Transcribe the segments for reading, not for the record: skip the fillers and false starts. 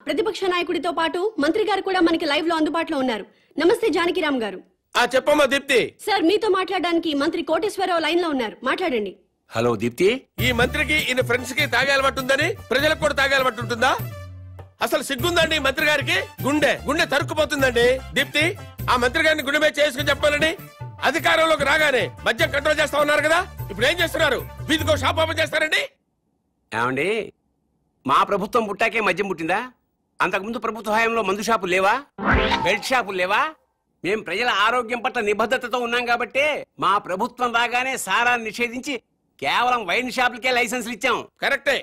ప్రతిపక్ష నాయకుడితో పాటు మంత్రి గారు కూడా మనకి లైవ్ లో అందుబాటులో ఉన్నారు. నమస్తే జానకిరామ్ గారు. చెప్పమ్మా దీప్తి. సార్ మీతో మాట్లాడడానికి మంత్రి కోటేశ్వరరావు లైన్ లో ఉన్నారు, మాట్లాడండి. హలో దీప్తి. ఈ మంత్రికి ఈయన ఫ్రెండ్స్ కి తాగే అలవాటు ఉందని ప్రజలకు కూడా తాగే అలవాటు ఉంటుందా? అసలు సిగ్గుందండి మంత్రి గారికి? గుండె గుండె తరుక్కుపోతుందండి. దీప్తి, ఆ మంత్రి గారిని గుండె మీద చేసుకుని చెప్పాలండి. అధికారంలోకి రాగానే మద్యం కంట్రోల్ చేస్తా ఉన్నారు కదా, ఇప్పుడు ఏం చేస్తున్నారు? వీధికో షాప్ ఓపెన్ చేస్తారండి. ఏమండి, మా ప్రభుత్వం పుట్టాకే మద్యం పుట్టిందా? అంతకుముందు ప్రభుత్వ హయాంలో మందు షాపులు లేవా? బెల్ట్ షాపులు లేవా? మేం ప్రజల ఆరోగ్యం పట్ల నిబద్ధతతో ఉన్నాం కాబట్టి మా ప్రభుత్వం రాగానే సారాన్ని నిషేధించి కేవలం వైన్ షాపులకే లైసెన్సులు ఇచ్చాం. కరెక్టే.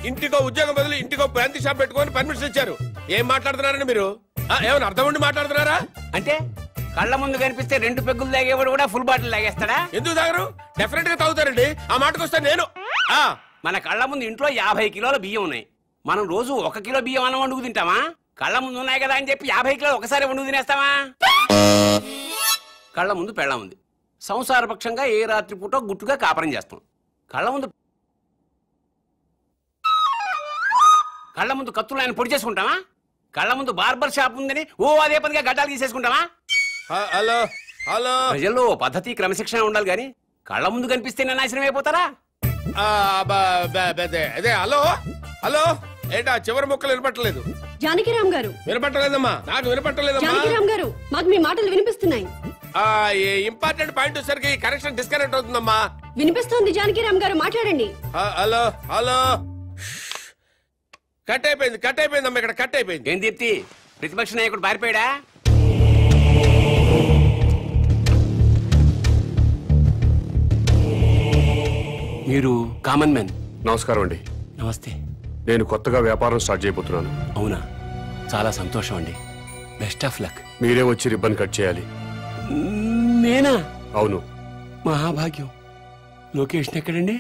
ఇంటికో ఉద్యోగం బదులు ఇంటికో బ్రాంతి షాప్ పెట్టుకొని పర్మిషన్ ఇచ్చారు. ఏం మాట్లాడుతున్నారండి మీరు? ఏమైనా అర్థం ఉండి మాట్లాడుతున్నారా? అంటే కళ్ళ ముందు కనిపిస్తే 2 పెగ్గులు తాగేవాడు కూడా ఫుల్ బాటిల్ తాగేస్తాడా? ఎందుకు తాగరు? డెఫినెట్ గా తాగుతారండి. ఆ మాటకు వస్తే నేను మన కళ్ళ ముందు ఇంట్లో 50 కిలోల బియ్యం ఉన్నాయి. మనం రోజు 1 కిలో బియ్యం అన్నం వండుకు తింటామా? కళ్ళ ముందు ఉన్నాయి కదా అని చెప్పి 50 కిలోలు ఒకసారి వండుకు తినేస్తామా? కళ్ళ ముందు పెళ్ళం ఉంది, సంసారపక్షంగా ఏ రాత్రి పూట గుట్టుగా కాపురం చేస్తాం. కళ్ళ ముందు కత్తులు ఆయన పొడి చేసుకుంటామా? కళ్ళ ముందు బార్బర్ షాప్ ఉందని అదే పనిగా గడ్డాలు తీసేసుకుంటామా? హలో హలో, ప్రజల్లో పద్ధతి క్రమశిక్షణ ఉండాలి గాని కళ్ళ ముందు కనిపిస్తే నాశనం అయిపోతారా? అదే హలో హలో, ఏంటా చివరి ముక్కలు వినపట్టలేదు? జానకిరామ్ గారు. వినపట్టలేదమ్మా, నాకు వినపట్టలేదమ్మా. జానకిరామ్ గారు, మాకు మీ మాటలు వినిపిస్తున్నాయి. ఇంపార్టెంట్ పాయింట్ వచ్చేసరికి కనెక్షన్ డిస్కనెక్ట్ అవుతుందమ్మా. వినిపిస్తోంది జానకిరామ్ గారు, మాట్లాడండి. హలో హలో, కట్ అయిపోయిందమ్మా, ఇక్కడ కట్ అయిపోయింది. ఏం దీప్తి, ప్రతిపక్ష నాయకుడు పారిపోయాడా? మీరు కామన్ మ్యాన్. నమస్కారం అండి. నమస్తే. నేను కొత్తగా వ్యాపారం స్టార్ట్ చేయబోతున్నాను. అవునా, చాలా సంతోషం అండి. Best of luck. మీరే వచ్చి రిబ్బన్ కట్ చేయాలి. నేనా? అవును. మహాభాగ్యం. లొకేషన్ ఎక్కడండి?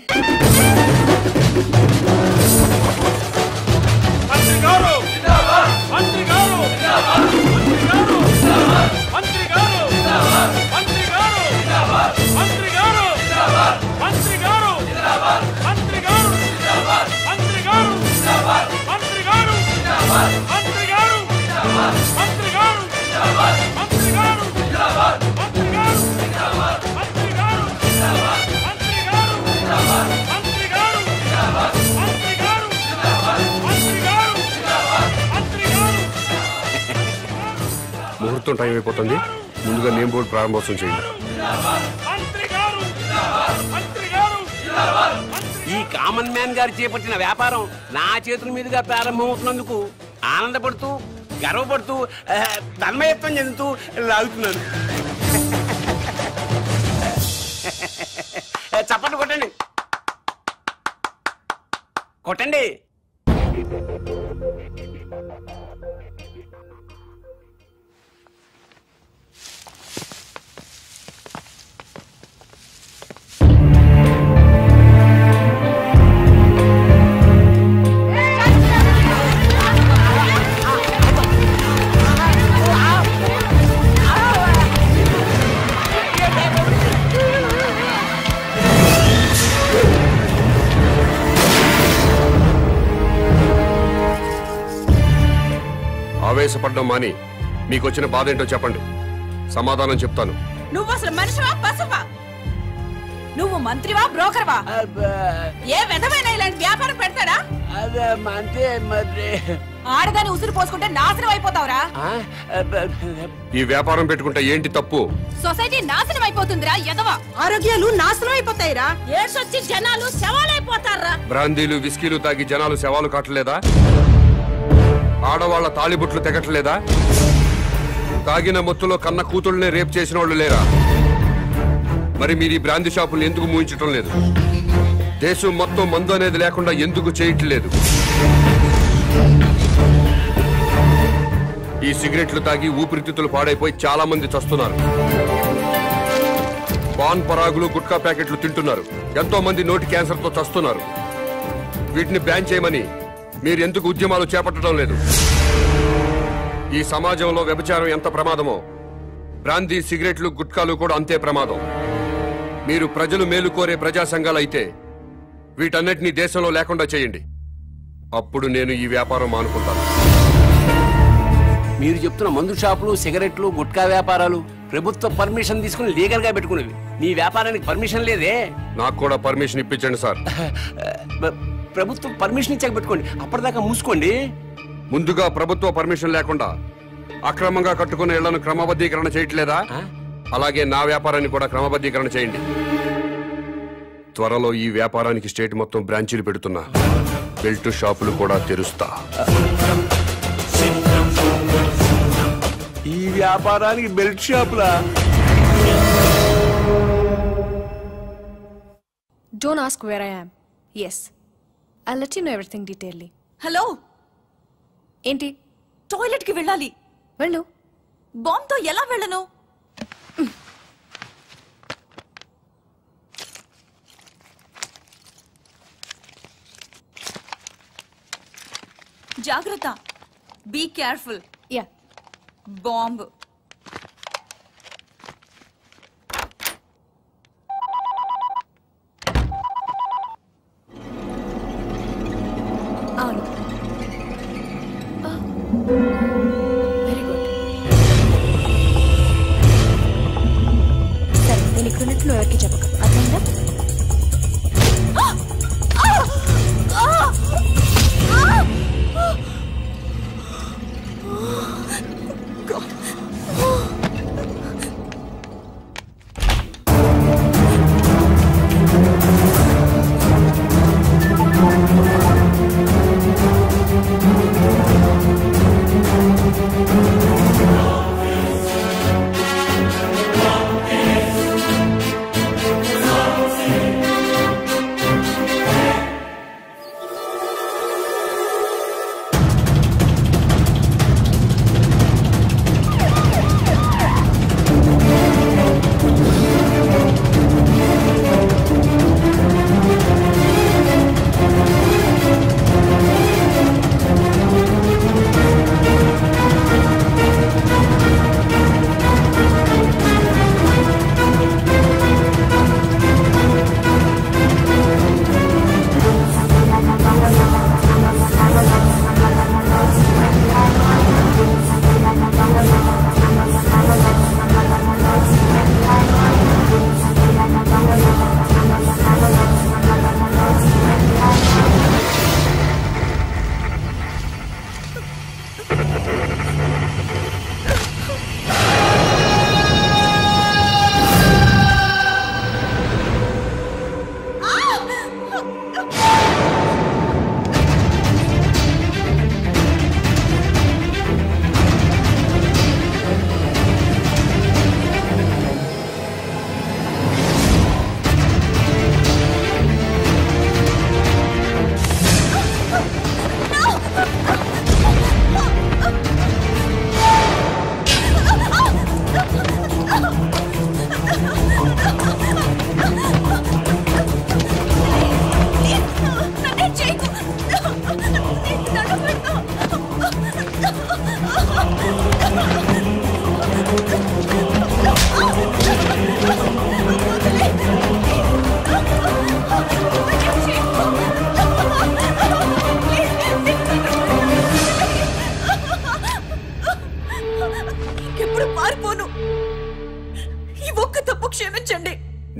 ముహూర్తం టైం అయిపోతుంది, ముందుగా నేమ్ బోర్డు ప్రారంభోత్సవం చేయండి. ఈ కామన్ మ్యాన్ గారు చేపట్టిన వ్యాపారం నా చేతుల మీదుగా ప్రారంభమవుతున్నందుకు ఆనందపడుతూ గర్వపడుతూ తన్మయత్వం చెందుతూ లాగుతున్నాను. చప్పట్లు కొట్టండి, కొట్టండి. ఆవేశపడ్డం మాని మీకు వచ్చిన బాధ ఏంటో చెప్పండి, సమాధానం చెప్తాను. నువ్వు అసలు మనిషివా పశువా? నువ్వు మంత్రివా బ్రోకర్వా? ఏ విధమైన ఇలాంటి వ్యాపారం పెడతాడా? ఆడదాన్ని ఉసురు పోసుకుంటే నాశనం అయిపోతావురా. ఈ వ్యాపారం పెట్టుకుంటే ఏంటి తప్పు? సొసైటీ నాశనం అయిపోతుందిరా ఎదవా. ఆరోగ్యాలు నాశనం అయిపోతాయిరా. ఏడ్సొచ్చి జనాలు శవాలైపోతారా. బ్రాందీలు విస్కీలు తాగి జనాలు శవాలు కాటలేదా? ఆడవాళ్ల తాళిబుట్లు తెగట్లేదా? తాగిన మొత్తులో కన్న కూతుళ్ళనే రేప్ చేసిన వాళ్ళు లేరా? మరి మీరు ఈ బ్రాందీ షాపులు ఎందుకు మూయించటం లేదు? దేశం మొత్తం మందు అనేది లేకుండా ఎందుకు చేయట్లేదు? ఈ సిగరెట్లు తాగి ఊపిరితిత్తులు పాడైపోయి చాలా మంది చస్తున్నారు. పాన్ పరాగులు గుట్కా ప్యాకెట్లు తింటున్నారు. ఎంతో మంది నోటి క్యాన్సర్ తో చస్తున్నారు. వీటిని బ్యాన్ చేయమని మీరు ఎందుకు ఉద్యమాలు చేపట్టడం లేదు? ఈ సమాజంలో వ్యభిచారం ఎంత ప్రమాదమో బ్రాందీ సిగరెట్లు గుట్కాలు కూడా అంతే ప్రమాదం. మీరు ప్రజలు మేలు కోరే ప్రజా సంఘాలు అయితే వీటన్నిటినీ దేశంలో లేకుండా చేయండి. అప్పుడు నేను ఈ వ్యాపారం మానుకుంటాను. మీరు చెప్తున్న మందు షాపులు, సిగరెట్లు, గుట్కా వ్యాపారాలు ప్రభుత్వ పర్మిషన్ తీసుకుని లీగల్ గా పెట్టుకునేవి. మీ వ్యాపారానికి పర్మిషన్ లేదే. నాకు కూడా పర్మిషన్ ఇప్పించండి సార్. ప్రభుత్వం పర్మిషన్ ఇచ్చాక పెట్టుకోండి, అప్పటిదాకా మూసుకోండి. ముందుగా ప్రభుత్వ పర్మిషన్ లేకుండా అక్రమంగా కట్టుకున్న ఇళ్లను క్రమబద్ధీకరణ చేయట్లేదా? అలాగే నా వ్యాపారాన్ని కూడా క్రమబద్ధీకరణ చేయండి. త్వరలో ఈ వ్యాపారానికి స్టేట్ మొత్తం బ్రాంచీలు పెడుతున్నా. బెల్ట్ షాపులు కూడా తెరుస్తా. ఈ వ్యాపారానికి belt షాపులా? Don't ask where I am. Yes, I'll let you know everything detailedly. హలో, ఏంటి? టాయిలెట్ కి వెళ్ళాలి. వెళ్ళు. బాంబ్ తో ఎలా వెళ్ళను? జాగ్రత్త. Be careful. యా. బాంబ్. అవును. Very good. సరే, నేను ఇక్కడ ఉన్నట్లు ఎవరికి చెప్పక, అర్థమైందా?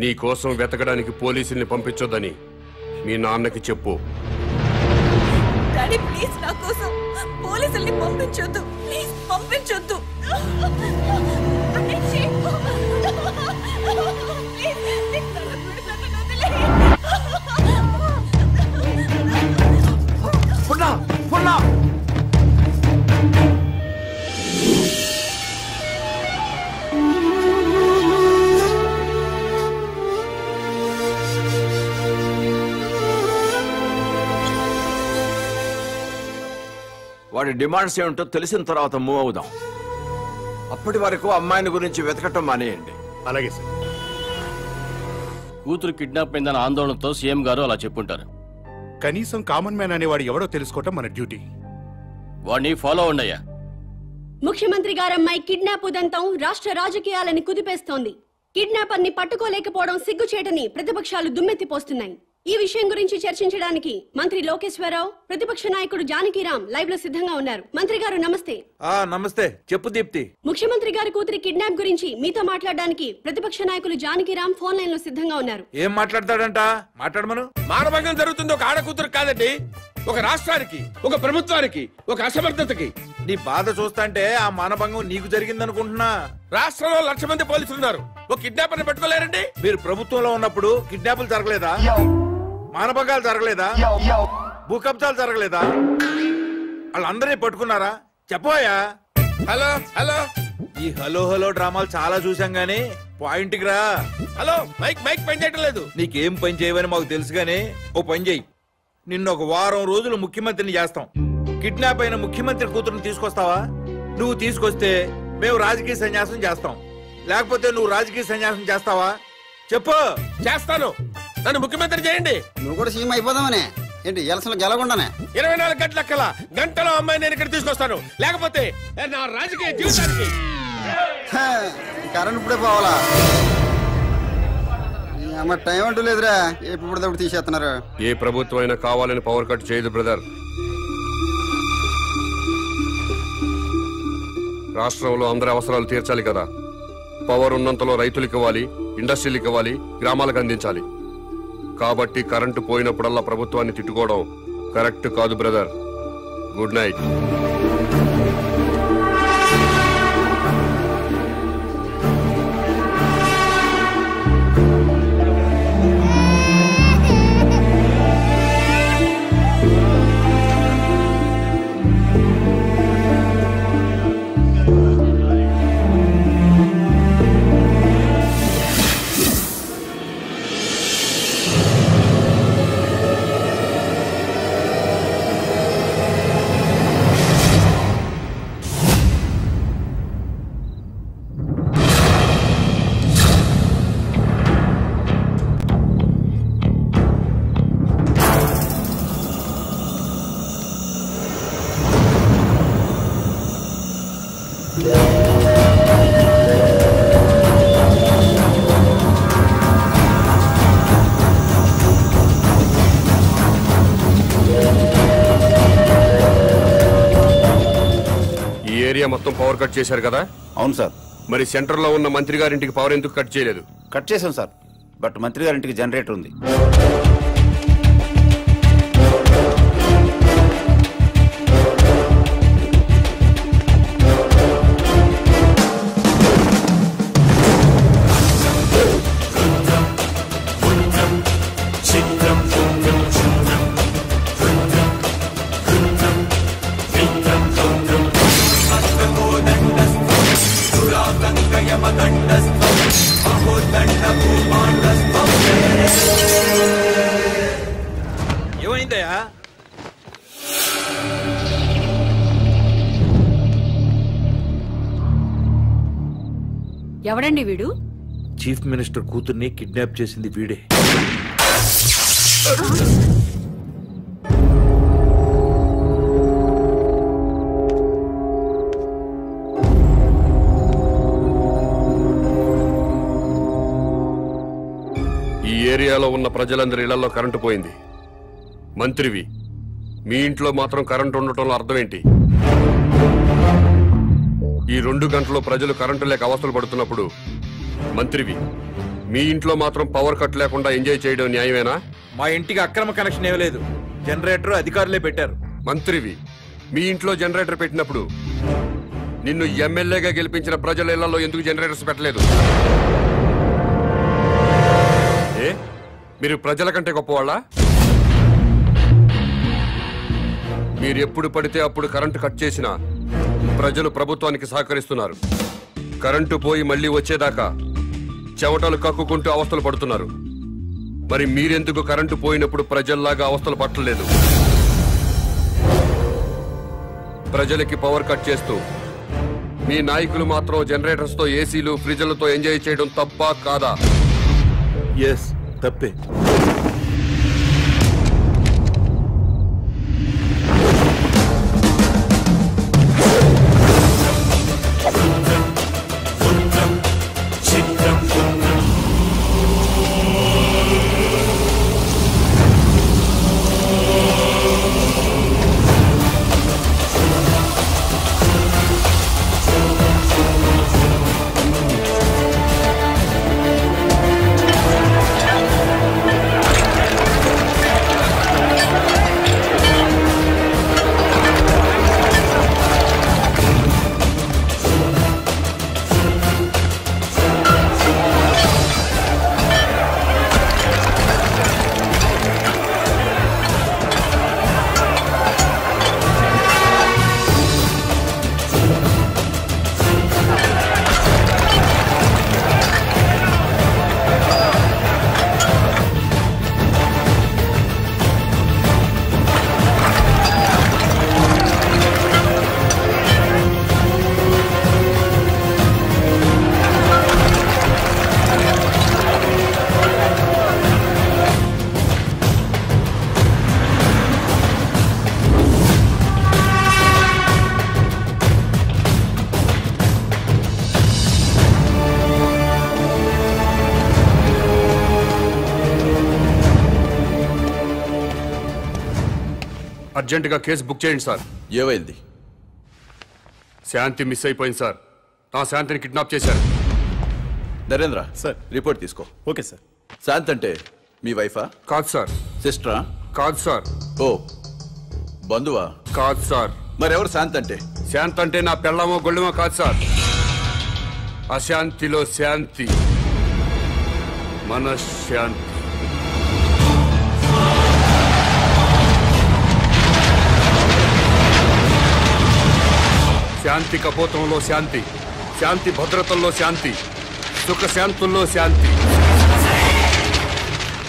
నీ కోసం వెతకడానికి పోలీసుల్ని పంపించొద్దని మీ నాన్నకి చెప్పు. డాడీ ప్లీజ్ నా కోసం పోలీసుల్ని పంపించొద్దు. ప్లీజ్ పంపించొద్దు. వాడి డిమాండ్స్ ఏమిటో తెలిసిన తర్వాత మూవ్ అవుదాం. అప్పటి వరకు అమ్మాయిని గురించి వెతకటం మానేయండి. అలాగే సార్. కూతురు కిడ్నాప్ అయిందన్న ఆందోళనతో సీఎం గారు అలా చెప్పుంటారు. కనీసం కామన్ మ్యాన్ అనేవాడు ఎవడో తెలుసుకోవటం మన డ్యూటీ. వాడిని ఫాలో అవ్వండియ్యా. ముఖ్యమంత్రి గారమ్మాయి కిడ్నాప్ ఉదంతం రాష్ట్ర రాజకీయాలని కుదిపేస్తోంది. కిడ్నాపర్ ని పట్టుకోలేకపోవడం సిగ్గుచేటని ప్రతిపక్షాలు దుమ్మెత్తిపోస్తున్నాయి. ఈ విషయం గురించి చర్చించడానికి మంత్రి లోకేశ్వరరావు, ప్రతిపక్ష నాయకుడు జానకిరామ్ లైవ్ లో సిద్ధంగా ఉన్నారు. మంత్రి గారు నమస్తే. నమస్తే. చెప్పు దీప్తి. ముఖ్యమంత్రి గారి కూతురి కిడ్నాప్ గురించి మీతో మాట్లాడడానికి ప్రతిపక్ష నాయకులు జానకిరామ్ ఫోన్ లైన్ లో సిద్ధంగా ఉన్నారు. ఏం మాట్లాడతాడంట? మాట్లాడమను. మానభంగం జరుగుతుంది ఒక ఆడ కూతురు కాదండి, ఒక రాష్ట్రానికి, ఒక ప్రభుత్వానికి, ఒక అసమర్థతకి. నీ బాధ చూస్తాంటే ఆ మానభంగం నీకు జరిగిందనుకుంటున్నా. రాష్ట్రంలో 1,00,000 మంది పోలీసులు ఉన్నారు, ఒక కిడ్నాపర్ ని పెట్టుకోలేరండి. మీరు ప్రభుత్వంలో ఉన్నప్పుడు కిడ్నాపులు జరగలేదా? మానభంగాలు జరగలేదా? భూకబ్జాలు జరగలేదా? వాళ్ళందరినీ పట్టుకున్నారా? చెప్పోయా. Hello hello. ఈ హలో హలో డ్రామాలు చాలా చూసాం గానీ పాయింట్ కి రా. హలో. మైక్ పని చేయటం లేదు. నీకేం పని చేయవని మాకు తెలుసు గానీ ఓ పని చెయ్యి. నిన్ను ఒక వారం రోజులు ముఖ్యమంత్రిని చేస్తాం. కిడ్నాప్ అయిన ముఖ్యమంత్రి కూతురుని తీసుకొస్తావా? నువ్వు తీసుకొస్తే మేము రాజకీయ సన్యాసం చేస్తాం, లేకపోతే నువ్వు రాజకీయ సన్యాసం చేస్తావా? చెప్పు. చేస్తాను. నన్ను ముఖ్యమంత్రి చేయండి. నువ్వు కూడా సీఎం అయిపోదామనే ఏంటి? ఎలసలు గెలగొండానే 24 గంటల కల్లా గంటలో అమ్మాయి నేను ఇక్కడ తీసుకొస్తాను, లేకపోతే నా రాజకీయ జీవితానికి. కరెంట్ ఇప్పుడే పోవాలా? అమ్మ టైం అంటూ లేదురా, ఎప్పుడు తీసేస్తున్నారు. ఏ ప్రభుత్వం అయినా కావాలని పవర్ కట్ చేయదు బ్రదర్. రాష్ట్రంలో అందరి అవసరాలు తీర్చాలి కదా. పవర్ ఉన్నంతలో రైతులకు ఇవ్వాలి, ఇండస్ట్రీలకు ఇవ్వాలి, గ్రామాలకు అందించాలి. కాబట్టి కరెంటు పోయినప్పుడల్లా ప్రభుత్వాన్ని తిట్టుకోవడం కరెక్ట్ కాదు బ్రదర్. Good night. మొత్తం పవర్ కట్ చేశారు కదా? అవును సార్. మరి సెంటర్ లో ఉన్న మంత్రి గారింటికి పవర్ ఎందుకు కట్ చేయలేదు? కట్ చేశాం సార్, బట్ మంత్రి గారింటికి జనరేటర్ ఉంది. ఏమైందయ్యా? ఎవడండి వీడు? చీఫ్ మినిస్టర్ కూతుర్ని కిడ్నాప్ చేసింది వీడే. ఈ ఏరియాలో ఉన్న ప్రజలందరి ఇళ్లలో కరెంటు పోయింది. మంత్రివి, మీ ఇంట్లో మాత్రం కరెంటు ఉండటంలో అర్థం ఏంటి? ఈ 2 గంటలు ప్రజలు కరెంటు లేక అవస్థలు పడుతున్నప్పుడు మంత్రివి, మీ ఇంట్లో మాత్రం పవర్ కట్ లేకుండా ఎంజాయ్ చేయడం న్యాయమేనా? మా ఇంటికి అక్రమ కనెక్షన్ ఇవ్వలేదు, జనరేటర్ అధికారులే పెట్టారు. మంత్రివి, మీ ఇంట్లో జనరేటర్ పెట్టినప్పుడు నిన్ను ఎమ్మెల్యేగా గెలిపించిన ప్రజల ఇళ్లలో ఎందుకు జనరేటర్స్ పెట్టలేదు? ఏ మీరు ప్రజల కంటే గొప్పవాళ్ళా? మీరు ఎప్పుడు పడితే అప్పుడు కరెంటు కట్ చేసినా ప్రజలు ప్రభుత్వానికి సహకరిస్తున్నారు. కరెంటు పోయి మళ్లీ వచ్చేదాకా చెమటలు కక్కుకుంటూ అవస్థలు పడుతున్నారు. మరి మీరెందుకు కరెంటు పోయినప్పుడు ప్రజల్లాగా అవస్థలు పట్టలేదు? ప్రజలకి పవర్ కట్ చేస్తూ మీ నాయకులు మాత్రం జనరేటర్స్ తో, ఏసీలు, ఫ్రిడ్జ్లతో ఎంజాయ్ చేయడం తప్పా కాదా? ఎస్, తప్పే. అర్జెంటుగా కేసు బుక్ చేయండి సార్. ఏమైంది? శాంతి మిస్ అయిపోయింది సార్. నా శాంతిని కిడ్నాప్ చేశారు. నరేంద్ర సార్ రిపోర్ట్ తీసుకో. Okay sir. శాంతి అంటే మీ వైఫా? కాదు సార్. సిస్టరా? కాదు సార్. ఓ బంధువా? కాదు సార్. మరెవరు శాంతి అంటే? శాంతి అంటే నా పెళ్ళమో గొళ్ళమో కాదు సార్. అశాంతిలో శాంతి, మనశ్శాంతి. శాంతి కపోతంలో శాంతి, శాంతి భద్రతల్లో శాంతి, సుఖశాంతుల్లో శాంతి.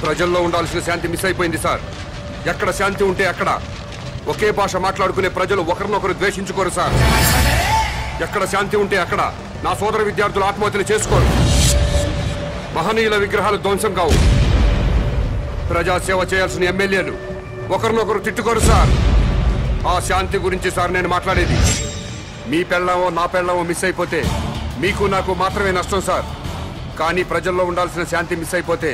ప్రజల్లో ఉండాల్సిన శాంతి మిస్ అయిపోయింది సార్. ఎక్కడ శాంతి ఉంటే అక్కడ ఒకే భాష మాట్లాడుకునే ప్రజలు ఒకరినొకరు ద్వేషించుకోరు సార్. ఎక్కడ శాంతి ఉంటే అక్కడ నా సోదర విద్యార్థులు ఆత్మహత్యలు చేసుకోరు. మహనీయుల విగ్రహాలు ధ్వంసం కావు. ప్రజాసేవ చేయాల్సిన ఎమ్మెల్యేలు ఒకరినొకరు తిట్టుకోరు సార్. ఆ శాంతి గురించి సార్ నేను మాట్లాడేది. మీ పెళ్ళామో నా పెళ్ళామో మిస్ అయిపోతే మీకు నాకు మాత్రమే నష్టం సార్. కానీ ప్రజల్లో ఉండాల్సిన శాంతి మిస్ అయిపోతే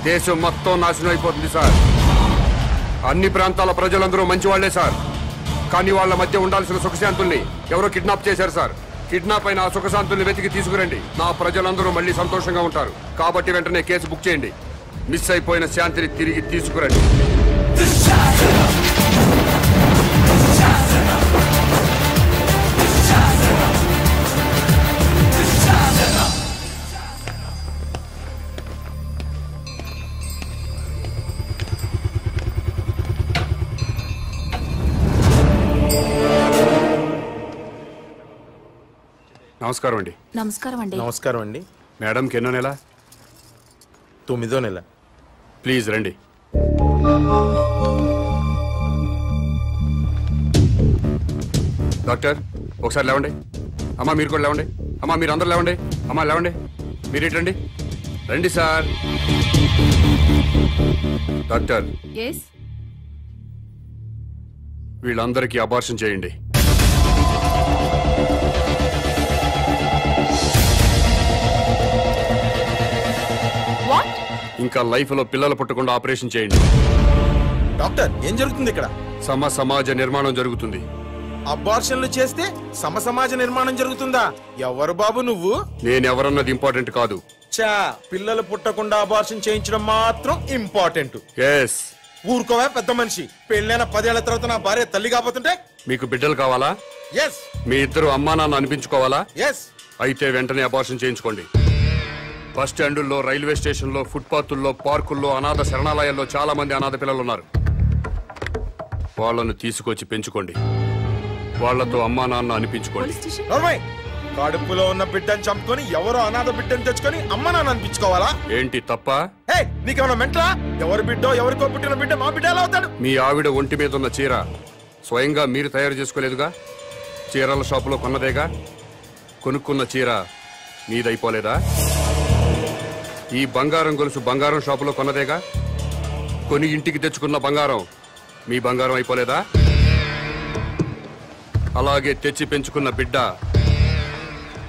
దేశం మొత్తం నాశనం అయిపోతుంది సార్. అన్ని ప్రాంతాల ప్రజలందరూ మంచివాళ్లే సార్. కానీ వాళ్ళ మధ్య ఉండాల్సిన సుఖశాంతుల్ని ఎవరో కిడ్నాప్ చేశారు సార్. కిడ్నాప్ అయిన ఆ సుఖశాంతుల్ని వెతికి తీసుకురండి. నా ప్రజలందరూ మళ్ళీ సంతోషంగా ఉంటారు. కాబట్టి వెంటనే కేసు బుక్ చేయండి. మిస్ అయిపోయిన శాంతిని తిరిగి తీసుకురండి. నమస్కారం అండి. నమస్కారం అండి. నమస్కారం అండి. మేడంకి ఎన్నో నెల? 9వ నెల. ప్లీజ్ రండి. డాక్టర్ ఒకసారి లేవండి. అమ్మా మీరు కూడా లేవండి. అమ్మా మీరు అందరు లేవండి. అమ్మా లేవండి. మీరేంటండి? రండి సార్. డాక్టర్ వీళ్ళందరికీ అబార్షన్ చేయండి. ఇంకా లైఫ్ లో పిల్లలు పుట్టకుండా ఆపరేషన్ చేయండి. డాక్టర్ ఏం జరుగుతుంది ఇక్కడ? సమాజ నిర్మాణం జరుగుతుంది. అబార్షన్లు చేస్తే సమాజ నిర్మాణం జరుగుతుందా? ఎవరు బాబు నువ్వు? నేనెవరన్నది ఇంపార్టెంట్ కాదు. చా పిల్లలు పుట్టకుండా అబార్షన్ చేయించడం మాత్రం ఇంపార్టెంట్. ఎస్. ఊరుకోవా పెద్ద మనిషి. పెళ్ళైన 10 ఏళ్ల తర్వాత నా భార్య తల్లి కాబోతుంటే? మీకు బిడ్డలు కావాలా? ఎస్. మీ ఇద్దరు అమ్మా నాన్న అనిపించుకోవాలా? ఎస్. అయితే వెంటనే అబార్షన్ చేయించుకోండి. బస్ స్టాండుల్లో, రైల్వే స్టేషన్లో, ఫుట్పాత్ల్లో, పార్కుల్లో, అనాథ శరణాలయాల్లో చాలా మంది అనాథ పిల్లలు ఉన్నారు. వాళ్ళను తీసుకొచ్చి పెంచుకోండి. వాళ్లతో అమ్మా నాన్న అనిపించుకోండి. కడుపులో ఉన్న బిడ్డను చంపుకొని ఎవరో అనాథ బిడ్డను తెచ్చుకొని అమ్మ నాన్న అనిపించుకోవాలా? ఏంటి తప్ప? నీకేమన్నా మెంట్లా? ఎవరి బిడ్డో ఎవరికో పుట్టిన బిడ్డ మా బిడ్డ ఎలా అవుతాడు? మీ ఆవిడ ఒంటి మీద ఉన్న చీర స్వయంగా మీరు తయారు చేసుకోలేదుగా? చీరల షాపులో కొన్నదేగా? కొనుక్కున్న చీర మీదైపోలేదా? ఈ బంగారం గొలుసు బంగారం షాపులో కొన్నదేగా? కొని ఇంటికి తెచ్చుకున్న బంగారం మీ బంగారం అయిపోలేదా? అలాగే తెచ్చి పెంచుకున్న బిడ్డ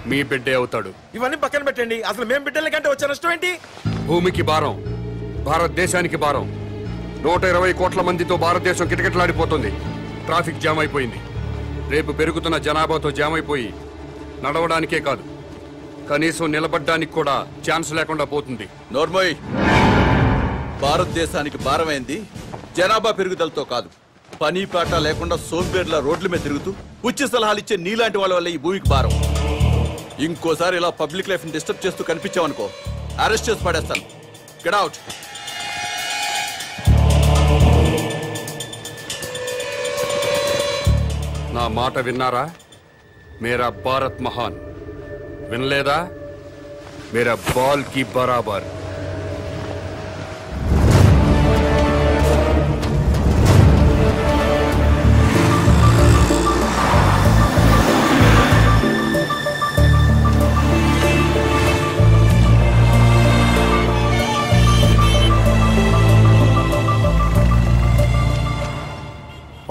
మీ బిడ్డే అవుతాడు. ఇవన్నీ పక్కన పెట్టండి. అసలు మేము బిడ్డల కంటే వచ్చే నష్టం ఏంటి? భూమికి భారం, భారతదేశానికి భారం. 120 కోట్ల మందితో భారతదేశం కిటకిటలాడిపోతుంది. ట్రాఫిక్ జామ్ అయిపోయింది. రేపు పెరుగుతున్న జనాభాతో జామ్ అయిపోయి నడవడానికే కాదు, కనీసం నిలబడ్డానికి కూడా ఛాన్స్ లేకుండా పోతుంది. నోర్మోయ్, భారతదేశానికి భారమైంది జనాభా పెరుగుదలతో కాదు, పని పాట లేకుండా సోంబేర్ల రోడ్ల మీద తిరుగుతూ ఉచిత సలహాలు ఇచ్చే నీలాంటి వాళ్ళ వల్ల ఈ భూమికి భారం. ఇంకోసారి ఇలా పబ్లిక్ లైఫ్ ని డిస్టర్బ్ చేస్తూ కనిపించామనుకో, అరెస్ట్ చేసి పడేస్తాను. Get out. నా మాట విన్నారా? మేరా భారత్ మహాన్. వినలేదా? మేరా బాల్ కి బరాబర్.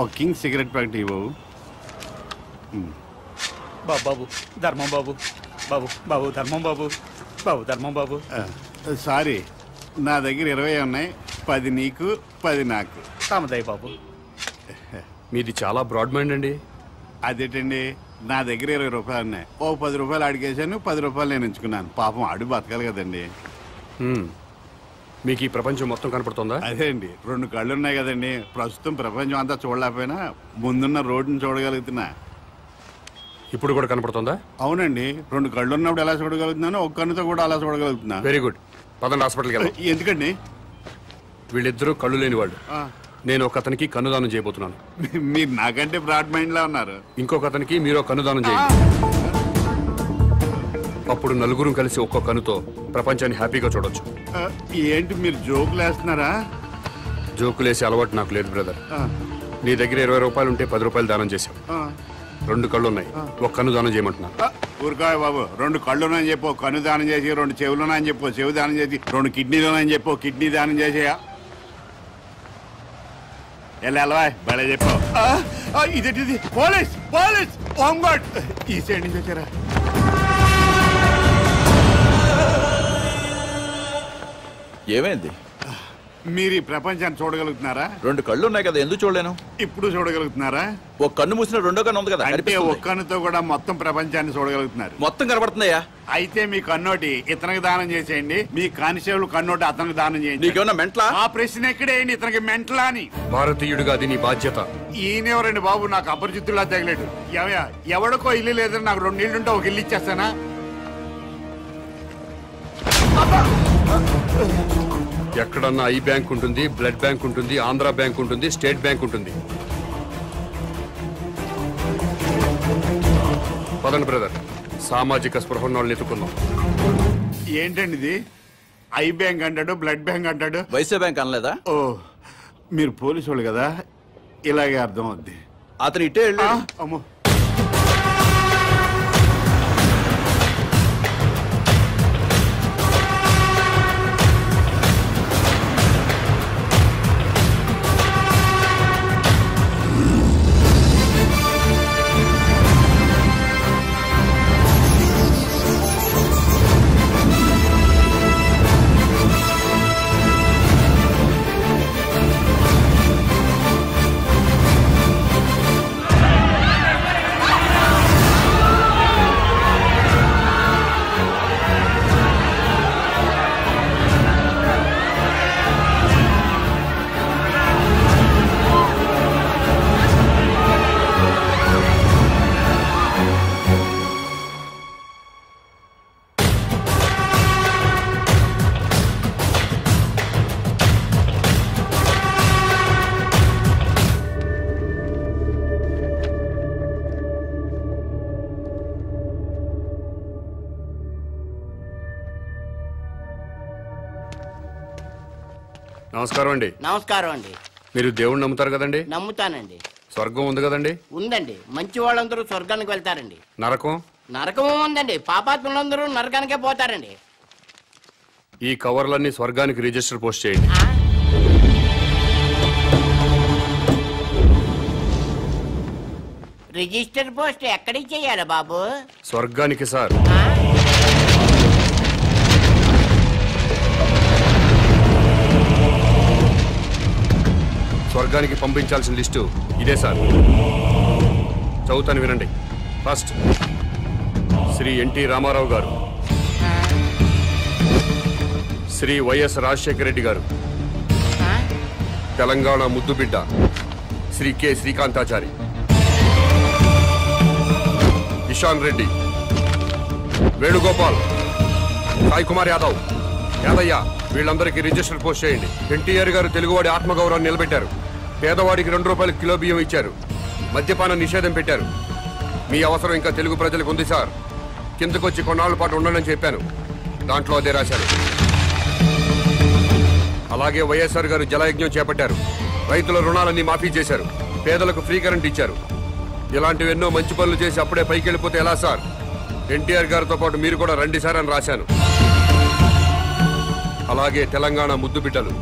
ఒక కింగ్ సిగరెట్ ప్యాకెట్ ఇవ్వవు. బాబు ధర్మం బాబు, బాబు బాబు ధర్మం బాబు, బాబు ధర్మం బాబు. సారీ, నా దగ్గర 20 ఉన్నాయి. 10 నీకు, 10 నాకు. కామదయ్య బాబు. మీది చాలా బ్రాడ్ మైండ్ అండి. అదేంటండి, నా దగ్గర 20 రూపాయలు ఉన్నాయి. ఓ 10 రూపాయలు అడిగేశాను, 10 రూపాయలు నేను ఎంచుకున్నాను. పాపం అడు బతకాలి కదండి. మీకు ఈ ప్రపంచం మొత్తం కనపడుతుందా? అదే అండి, 2 కళ్ళు ఉన్నాయి కదండి. ప్రస్తుతం ప్రపంచం అంతా చూడలేకపోయినా ముందున్న రోడ్డుని చూడగలుగుతున్నా. ఇప్పుడు కూడా కనపడుతుందా? అవునండి, 2 కళ్ళు ఉన్నప్పుడు ఎలా చూడగలుగుతున్నాను, ఒక కన్నుతో కూడా అలా చూడగలుగుతున్నా. Very good. పదండి హాస్పిటల్కి వెళ్దాం. ఎందుకండి? వీళ్ళిద్దరూ కళ్ళు లేని వాళ్ళు. నేను ఒక అతనికి కన్నుదానం చేయబోతున్నాను. మీరు నాకంటే బ్రాడ్ మైండ్ లా ఉన్నారు. ఇంకొక అతనికి మీరు కన్నుదానం చేయండి. అప్పుడు నలుగురు కలిసి ఒక్కో కన్నుతో ప్రపంచాన్ని హ్యాపీగా చూడొచ్చు. ఏంటి మీరు జోకులు వేస్తున్నారా? జోకులేసే అలవాటు నాకు లేదు బ్రదర్. నీ దగ్గర 20 రూపాయలు ఉంటే 10 రూపాయలు దానం చేశావు. 2 కళ్ళు ఉన్నాయి, ఒక కన్ను దానం చేయమంటున్నా. ఊరుకాయ బాబు, 2 కళ్ళున్నాయని చెప్పు కన్ను దానం చేసి, 2 చెవులున్నాయని చెప్పు చెవు దానం చేసి, 2 కిడ్నీలున్నాయని చెప్పు కిడ్నీ దానం చేసేయా. ఎలా బయట చెప్పు. ఇదేంటిది? పోలీస్ పోలీస్ హోంగార్డ్ ఈ సైడ్ నుంచి వచ్చారా? ఏమైంది? మీరు ఈ ప్రపంచాన్ని చూడగలుగుతున్నారా? 2 కళ్ళు ఉన్నాయి కదా, ఎందుకు చూడలేను? ఇప్పుడు చూడగలుగుతున్నారా? ఒక కన్ను మూసిన రెండో కన్ను ఉంది కదా, అంటే ఒక కన్నుతో కూడా మొత్తం ప్రపంచాన్ని చూడగలుగుతున్నారు. మొత్తం కనబడుతుందయ్యా. అయితే మీ కన్నోటి ఇతనికి దానం చేసేయండి, మీ కానిస్టేబుల్ కన్నోటి అతనికి దానం చేయండి. నీకేమన్నా మెంట్లా? ఆ ప్రశ్న ఎక్కడేయండి, ఇతనికి మెంట్లా అని. భారతీయుడిగా అది నీ బాధ్యత. ఈయనెవరండి బాబు, నాకు అపరిచితులా తగలేడు. ఎవడికో ఇల్లు లేదని నాకు 2 ఇళ్ళుంటే ఒక ఇల్లు ఇచ్చేస్తానా? ఎక్కడన్నా ఐ బ్యాంక్ ఉంటుంది, బ్లడ్ బ్యాంక్ ఉంటుంది, ఆంధ్ర బ్యాంక్ ఉంటుంది, స్టేట్ బ్యాంక్ ఉంటుంది. పదండి బ్రదర్, సామాజిక స్పృహ వాళ్ళని ఎత్తుకుందాం. ఏంటండి ఇది? ఐ బ్యాంక్ అంటాడు, బ్లడ్ బ్యాంక్ అంటాడు, వైసే బ్యాంక్ అనలేదా? ఓ మీరు పోలీసు వాళ్ళు కదా, ఇలాగే అర్థం అవుద్ది. అతను ఇటే అమ్మో. నమస్కారం అండి. నమస్కారం అండి. మీరు దేవుణ్ణి నమ్ముతారు కదండి? నమ్ముతానండి. స్వర్గం ఉంది కదండి? ఉందండి. మంచి వాళ్ళందరూ స్వర్గానికి వెళ్తారండి. నరకం? నరకం ఉందండి. పాపాత్ములందరూ నరకానికే పోతారండి. ఈ కవర్లన్నీ స్వర్గానికి రిజిస్టర్ పోస్ట్ చేయండి. రిజిస్టర్ పోస్ట్ ఎక్కడికి చేయాలి బాబు? స్వర్గానికి సార్. స్వర్గానికి పంపించాల్సిన లిస్టు ఇదే సార్. చదువుతాను వినండి. ఫస్ట్ శ్రీ ఎన్టీ రామారావు గారు, శ్రీ వైఎస్ రాజశేఖర రెడ్డి గారు, తెలంగాణ ముద్దుబిడ్డ శ్రీ కె శ్రీకాంతాచారి, ఇషాన్ రెడ్డి, వేణుగోపాల్, సాయి కుమార్ యాదవ్, యాదయ్య, వీళ్ళందరికీ రిజిస్టర్ పోస్ట్ చేయండి. ఎన్టీఆర్ గారు తెలుగువాడి ఆత్మగౌరవాన్ని నిలబెట్టారు. పేదవాడికి 2 రూపాయలు కిలో బియ్యం ఇచ్చారు. మద్యపాన నిషేధం పెట్టారు. మీ అవసరం ఇంకా తెలుగు ప్రజలకు ఉంది సార్. కిందకొచ్చి కొన్నాళ్ళ పాటు ఉండనని చెప్పాను, దాంట్లో అదే రాశాను. అలాగే వైఎస్ఆర్ గారు జలయజ్ఞం చేపట్టారు. రైతుల రుణాలన్నీ మాఫీ చేశారు. పేదలకు ఫ్రీ కరెంట్ ఇచ్చారు. ఇలాంటివి ఎన్నో మంచి పనులు చేసి అప్పుడే పైకి వెళ్ళిపోతే ఎలా సార్? ఎన్టీఆర్ గారితో పాటు మీరు కూడా రండి సార్ అని రాశాను. అలాగే తెలంగాణ ముద్దు బిడ్డలు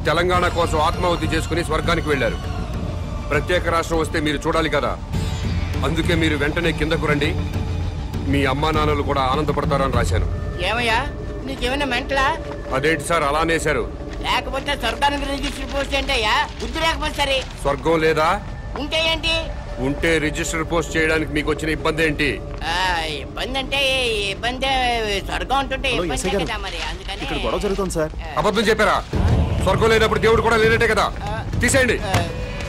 తెలంగాణ కోసం ఆత్మాహుతి చేసుకుని స్వర్గానికి వెళ్లారు. ప్రత్యేక రాష్ట్రం వస్తే మీరు చూడాలి కదా, అందుకే మీరు వెంటనే కిందకు రండి. మీ అమ్మా నాన్నలు కూడా ఆనందపడతారని రాశాను. ఏమయ్యా, నీకేమైనా మెంటలా? అదేంటి సార్ అలానేశారు? లేకపోతే స్వర్గానికి రిజిస్టర్ పోస్ట్ ఏంటయ్యా? బుద్ధి లేకపోతే సరే. స్వర్గం లేదా? ఉంటే ఏంటి? ఉంటే రిజిస్టర్ పోస్ట్ చేయడానికి మీకు వచ్చిన ఇబ్బంది ఏంటి? ఇబ్బంది అంటే ఇబ్బంది స్వర్గం ఉంటుంటే ఇబ్బంది కదా మరి, అందుకని ఇక్కడ గొడవ జరుగుతుంది సార్. అబద్ధం చెప్పారా? స్వర్గం లేనప్పుడు దేవుడు కూడా లేనట్టే కదా. తీసేయండి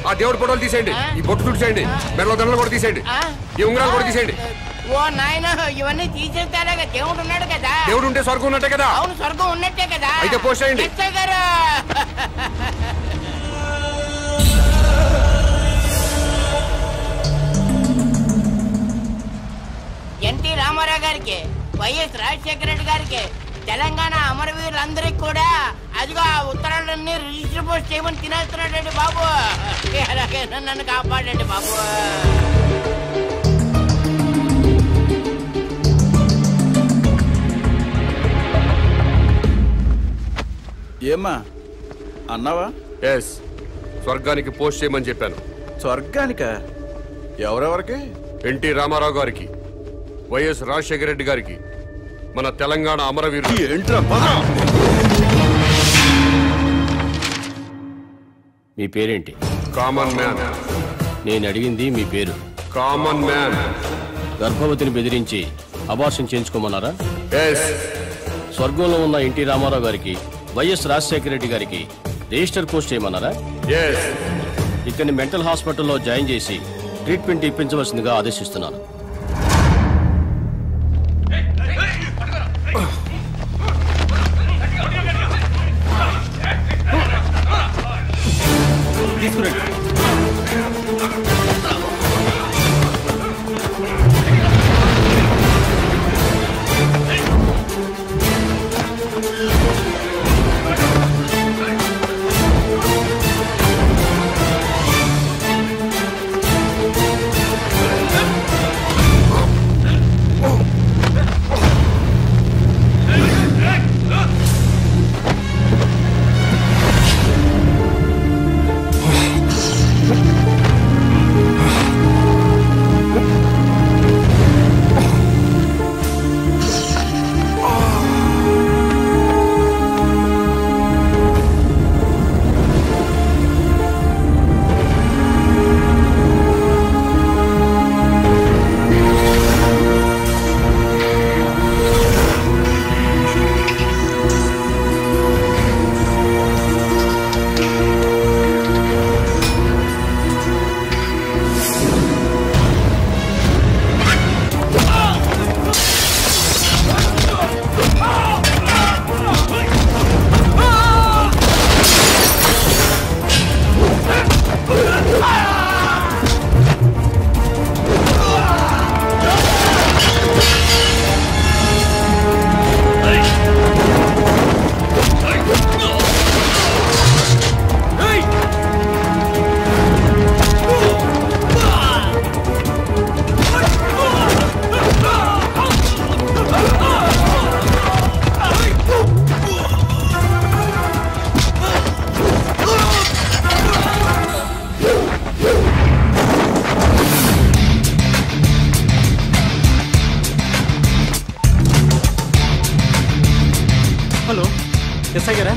ఆ దేవుడు ఫోటోలు, తీసేయండి ఈ బొట్టు తుడిచేయండి, మెడలో దండలు కూడా తీసేయండి, ఈ ఉంగరాలు కూడా తీసేయండి. ఓ నాయన, ఇవన్నీ తీసేస్తారా? దేవుడు ఉన్నాడు కదా. దేవుడు ఉంటే స్వర్గం ఉన్నట్టే కదా. అవును, స్వర్గం ఉన్నట్టే కదా. అయితే పోస్ట్ చేయండి. ఎన్టీ రామారావు గారికి, వైఎస్ రాజశేఖర రెడ్డి గారికి, తెలంగాణ అమరవీరులందరికీ కూడా అదిగో ఆ ఉత్తరాలన్నీ రిజిస్టర్ పోస్ట్ చేయమని తినేస్తున్నాడండి బాబు. అలాగే నన్ను కాపాడండి బాబు. ఏమ్మా అన్నావా? ఎస్, స్వర్గానికి పోస్ట్ చేయమని చెప్పాను. స్వర్గానిక? ఎవరెవరికి? ఎన్టీ రామారావు గారికి, వైఎస్ రాజశేఖర రెడ్డి గారికి, మన తెలంగాణ అమరవీరులు. ఏంట్రా? మీ పేరేంటి? Common man. నేను అడిగింది మీ పేరు. Common man. గర్భవతిని బెదిరించి అబార్షన్ చేయించుకోమన్నారా? ఎస్. స్వర్గంలో ఉన్న ఎన్టీ రామారావు గారికి, వైఎస్ రాజశేఖర రెడ్డి గారికి రిజిస్టర్ పోస్ట్ చేయమన్నారా? ఎస్. ఇక్కడిని మెంటల్ హాస్పిటల్లో జాయిన్ చేసి ట్రీట్మెంట్ ఇప్పించవలసిందిగా ఆదేశిస్తున్నాను. హలో, ఎస్ఐ గారా?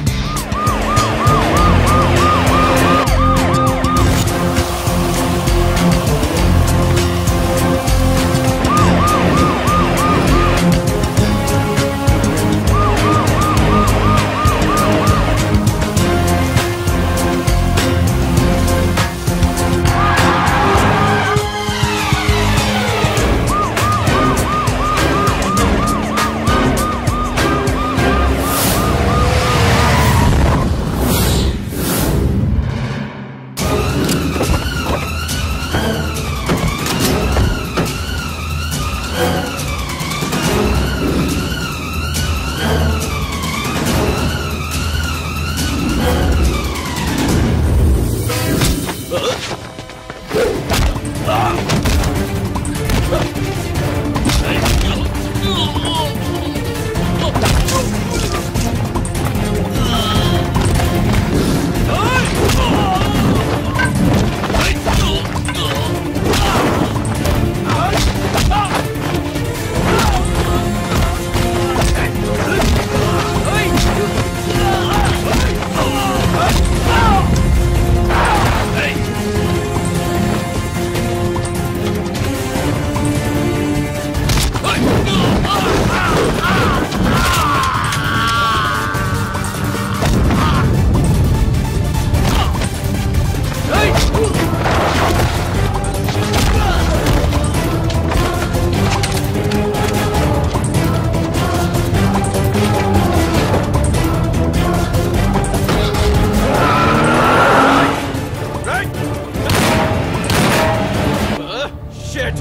Shit!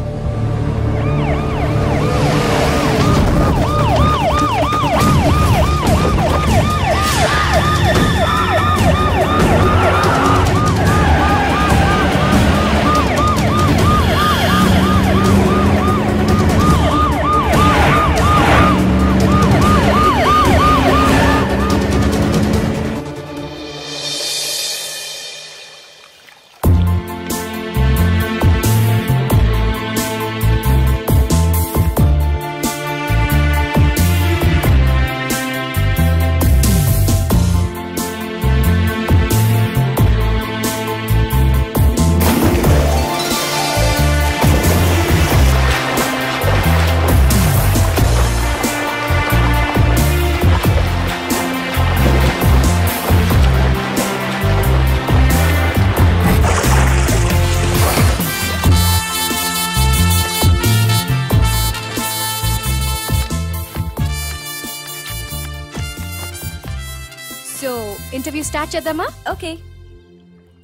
ఇంటర్వ్యూ స్టార్ట్ చేద్దామా? ఓకే.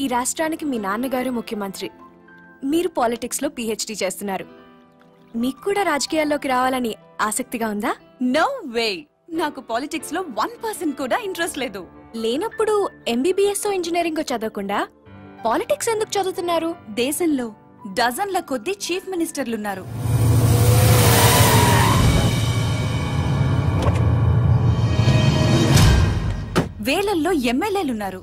ఈ రాష్ట్రానికి మీ నాన్నగారు ముఖ్యమంత్రి, మీరు పాలిటిక్స్ లో పిహెచ్డి చేస్తున్నారు. మీకు కూడా రాజకీయాల్లోకి రావాలని ఆసక్తిగా ఉందా? నో వే, నాకు పాలిటిక్స్ లో 1% కూడా ఇంట్రెస్ట్ లేదు. లేనప్పుడు ఎంబీబీఎస్ ఇంజనీరింగ్ చదవకుండా పాలిటిక్స్ ఎందుకు చదువుతున్నారు? దేశంలో డజన్ల కొద్దీ చీఫ్ మినిస్టర్లున్నారు. వేలల్లో ఎమ్మెల్యేలున్నారు.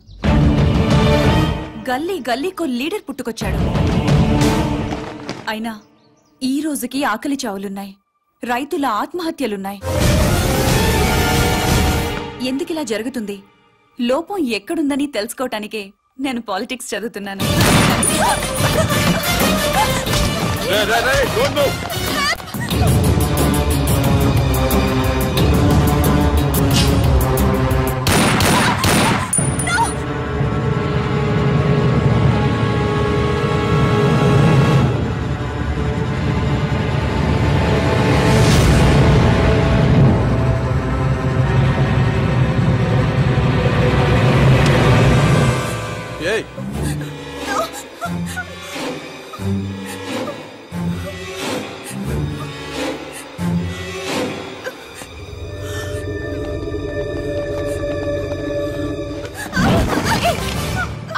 గల్లీ గల్లీకో లీడర్ పుట్టుకొచ్చాడు. అయినా ఈ రోజుకి ఆకలి చావులున్నాయి, రైతుల ఆత్మహత్యలున్నాయి. ఎందుకిలా జరుగుతుంది? లోపం ఎక్కడుందని తెలుసుకోవటానికే నేను పాలిటిక్స్ చదువుతున్నాను.